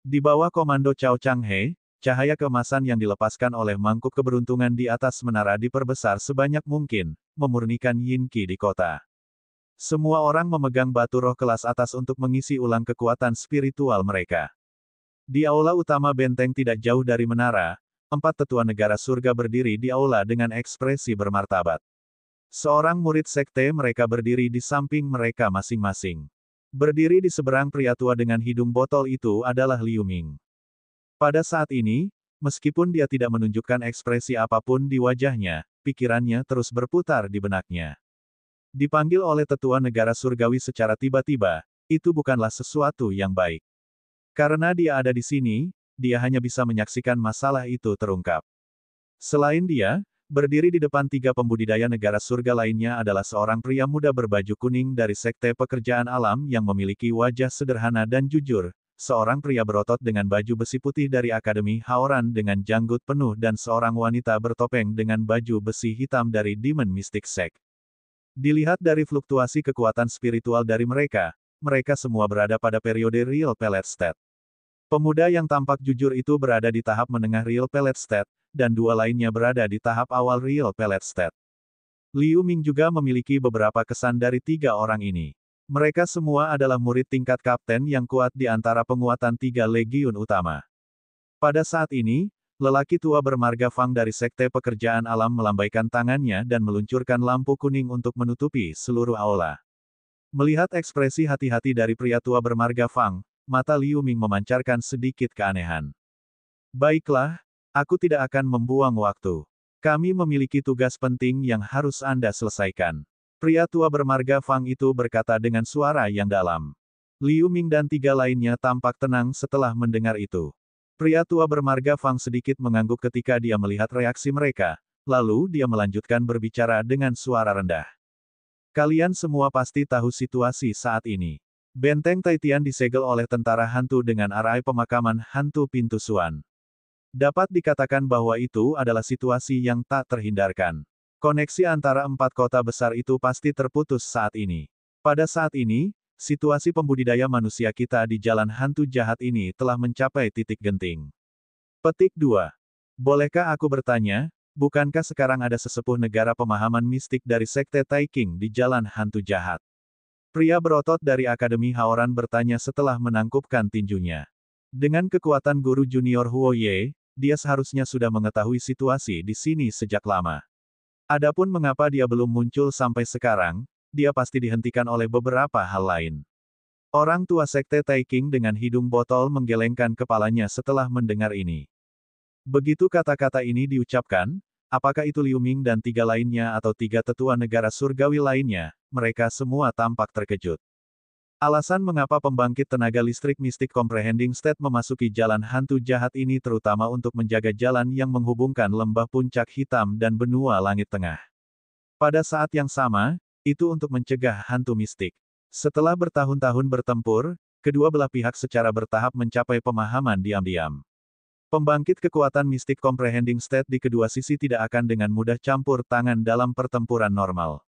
Di bawah komando Cao Changhe, cahaya keemasan yang dilepaskan oleh mangkuk keberuntungan di atas menara diperbesar sebanyak mungkin, memurnikan yin qi di kota. Semua orang memegang batu roh kelas atas untuk mengisi ulang kekuatan spiritual mereka. Di aula utama benteng tidak jauh dari menara, 4 tetua negara surga berdiri di aula dengan ekspresi bermartabat. Seorang murid sekte mereka berdiri di samping mereka masing-masing. Berdiri di seberang pria tua dengan hidung botol itu adalah Liu Ming. Pada saat ini, meskipun dia tidak menunjukkan ekspresi apapun di wajahnya, pikirannya terus berputar di benaknya. Dipanggil oleh tetua negara surgawi secara tiba-tiba, itu bukanlah sesuatu yang baik. Karena dia ada di sini, dia hanya bisa menyaksikan masalah itu terungkap. Selain dia, berdiri di depan 3 pembudidaya negara surga lainnya adalah seorang pria muda berbaju kuning dari Sekte Pekerjaan Alam yang memiliki wajah sederhana dan jujur, seorang pria berotot dengan baju besi putih dari Akademi Haoran dengan janggut penuh dan seorang wanita bertopeng dengan baju besi hitam dari Demon Mystic Sect. Dilihat dari fluktuasi kekuatan spiritual dari mereka, mereka semua berada pada periode Real Pellet State. Pemuda yang tampak jujur itu berada di tahap menengah Real Pellet State, dan 2 lainnya berada di tahap awal Real Pellet State. Liu Ming juga memiliki beberapa kesan dari 3 orang ini. Mereka semua adalah murid tingkat kapten yang kuat di antara penguatan 3 legiun utama. Pada saat ini, lelaki tua bermarga Fang dari Sekte Pekerjaan Alam melambaikan tangannya dan meluncurkan lampu kuning untuk menutupi seluruh aula. Melihat ekspresi hati-hati dari pria tua bermarga Fang, mata Liu Ming memancarkan sedikit keanehan. Baiklah, aku tidak akan membuang waktu. Kami memiliki tugas penting yang harus Anda selesaikan. Pria tua bermarga Fang itu berkata dengan suara yang dalam. Liu Ming dan 3 lainnya tampak tenang setelah mendengar itu. Pria tua bermarga Fang sedikit mengangguk ketika dia melihat reaksi mereka, lalu dia melanjutkan berbicara dengan suara rendah. Kalian semua pasti tahu situasi saat ini. Benteng Taitian disegel oleh tentara hantu dengan arai pemakaman hantu pintu Suan. Dapat dikatakan bahwa itu adalah situasi yang tak terhindarkan. Koneksi antara 4 kota besar itu pasti terputus saat ini. Pada saat ini, situasi pembudidaya manusia kita di jalan hantu jahat ini telah mencapai titik genting. Petik 2. Bolehkah aku bertanya, bukankah sekarang ada sesepuh negara pemahaman mistik dari Sekte Taiking di jalan hantu jahat? Pria berotot dari Akademi Haoran bertanya setelah menangkupkan tinjunya. Dengan kekuatan guru junior Huo Ye, dia seharusnya sudah mengetahui situasi di sini sejak lama. Adapun mengapa dia belum muncul sampai sekarang, dia pasti dihentikan oleh beberapa hal lain. Orang tua Sekte Taiking dengan hidung botol menggelengkan kepalanya setelah mendengar ini. Begitu kata-kata ini diucapkan, apakah itu Liu Ming dan tiga lainnya atau tiga tetua negara surgawi lainnya, mereka semua tampak terkejut. Alasan mengapa pembangkit tenaga listrik Mystic Comprehending State memasuki jalan hantu jahat ini terutama untuk menjaga jalan yang menghubungkan lembah puncak hitam dan benua langit tengah. Pada saat yang sama, itu untuk mencegah hantu mistik. Setelah bertahun-tahun bertempur, kedua belah pihak secara bertahap mencapai pemahaman diam-diam. Pembangkit kekuatan Mystic Comprehending State di kedua sisi tidak akan dengan mudah campur tangan dalam pertempuran normal.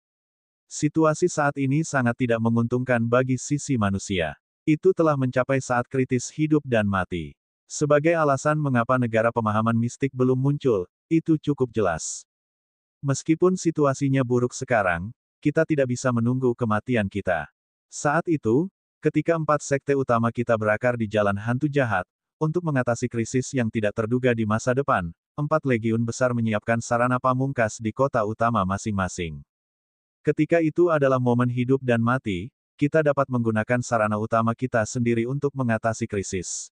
Situasi saat ini sangat tidak menguntungkan bagi sisi manusia. Itu telah mencapai saat kritis hidup dan mati. Sebagai alasan mengapa negara pemahaman mistik belum muncul, itu cukup jelas. Meskipun situasinya buruk sekarang, kita tidak bisa menunggu kematian kita. Saat itu, ketika 4 sekte utama kita berakar di jalan hantu jahat, untuk mengatasi krisis yang tidak terduga di masa depan, 4 legiun besar menyiapkan sarana pamungkas di kota utama masing-masing. Ketika itu adalah momen hidup dan mati, kita dapat menggunakan sarana utama kita sendiri untuk mengatasi krisis.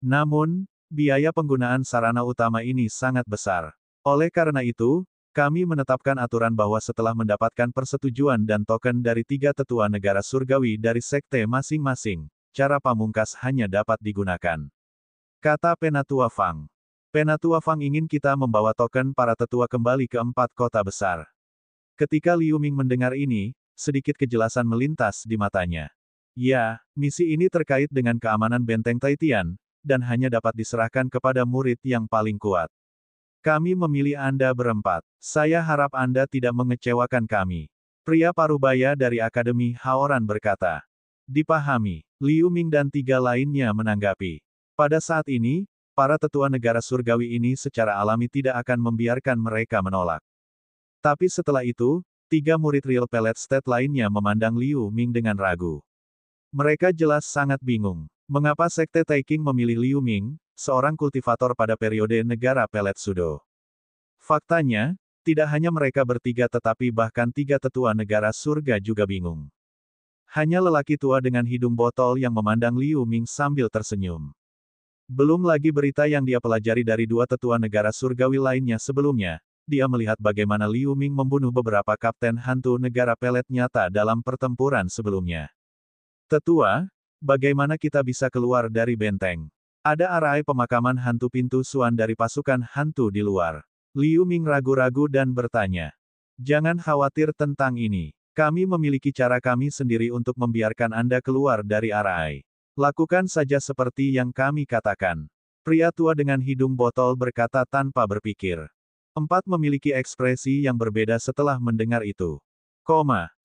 Namun, biaya penggunaan sarana utama ini sangat besar. Oleh karena itu, kami menetapkan aturan bahwa setelah mendapatkan persetujuan dan token dari 3 tetua negara surgawi dari sekte masing-masing, cara pamungkas hanya dapat digunakan. Kata Penatua Fang. Penatua Fang ingin kita membawa token para tetua kembali ke 4 kota besar. Ketika Liu Ming mendengar ini, sedikit kejelasan melintas di matanya. Ya, misi ini terkait dengan keamanan benteng Taitian, dan hanya dapat diserahkan kepada murid yang paling kuat. Kami memilih Anda berempat. Saya harap Anda tidak mengecewakan kami. Pria parubaya dari Akademi Haoran berkata. Dipahami, Liu Ming dan 3 lainnya menanggapi. Pada saat ini, para tetua negara surgawi ini secara alami tidak akan membiarkan mereka menolak. Tapi setelah itu, 3 murid Real Pellet State lainnya memandang Liu Ming dengan ragu. Mereka jelas sangat bingung. Mengapa Sekte Taiking memilih Liu Ming, seorang kultivator pada periode negara Pellet Sudo? Faktanya, tidak hanya mereka bertiga tetapi bahkan 3 tetua negara surga juga bingung. Hanya lelaki tua dengan hidung botol yang memandang Liu Ming sambil tersenyum. Belum lagi berita yang dia pelajari dari 2 tetua negara surgawi lainnya sebelumnya. Dia melihat bagaimana Liu Ming membunuh beberapa kapten hantu negara pelet nyata dalam pertempuran sebelumnya. Tetua, bagaimana kita bisa keluar dari benteng? Ada arai pemakaman hantu pintu Suan dari pasukan hantu di luar. Liu Ming ragu-ragu dan bertanya. Jangan khawatir tentang ini. Kami memiliki cara kami sendiri untuk membiarkan Anda keluar dari arai. Lakukan saja seperti yang kami katakan. Pria tua dengan hidung botol berkata tanpa berpikir. 4 memiliki ekspresi yang berbeda setelah mendengar itu.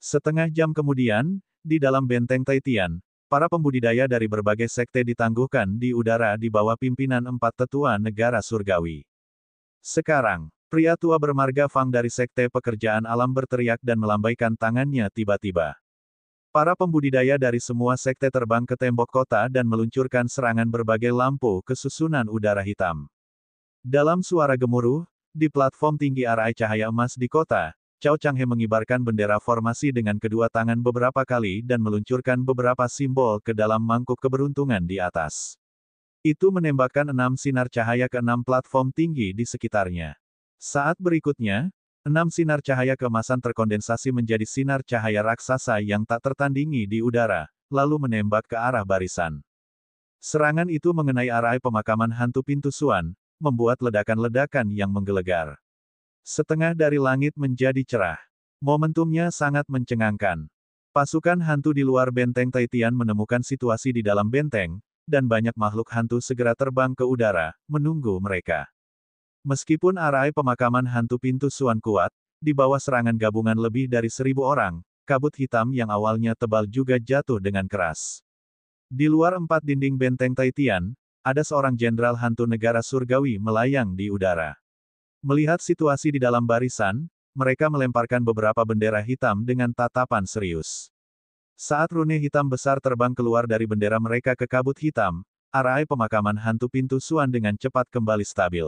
Setengah jam kemudian, di dalam benteng Taitian, para pembudidaya dari berbagai sekte ditangguhkan di udara di bawah pimpinan 4 tetua negara surgawi. Sekarang, pria tua bermarga Fang dari sekte pekerjaan alam berteriak dan melambaikan tangannya tiba-tiba. Para pembudidaya dari semua sekte terbang ke tembok kota dan meluncurkan serangan berbagai lampu ke susunan udara hitam. Dalam suara gemuruh, di platform tinggi arai cahaya emas di kota, Cao Changhe mengibarkan bendera formasi dengan kedua tangan beberapa kali dan meluncurkan beberapa simbol ke dalam mangkuk keberuntungan di atas. Itu menembakkan 6 sinar cahaya ke 6 platform tinggi di sekitarnya. Saat berikutnya, 6 sinar cahaya keemasan terkondensasi menjadi sinar cahaya raksasa yang tak tertandingi di udara, lalu menembak ke arah barisan. Serangan itu mengenai arai pemakaman hantu pintu Suan, membuat ledakan-ledakan yang menggelegar. Setengah dari langit menjadi cerah. Momentumnya sangat mencengangkan. Pasukan hantu di luar benteng Taitian menemukan situasi di dalam benteng, dan banyak makhluk hantu segera terbang ke udara, menunggu mereka. Meskipun arai pemakaman hantu pintu Suan kuat, di bawah serangan gabungan lebih dari 1000 orang, kabut hitam yang awalnya tebal juga jatuh dengan keras. Di luar 4 dinding benteng Taitian, ada seorang jenderal hantu negara surgawi melayang di udara. Melihat situasi di dalam barisan, mereka melemparkan beberapa bendera hitam dengan tatapan serius. Saat rune hitam besar terbang keluar dari bendera mereka ke kabut hitam, Arai pemakaman hantu pintu Suan dengan cepat kembali stabil.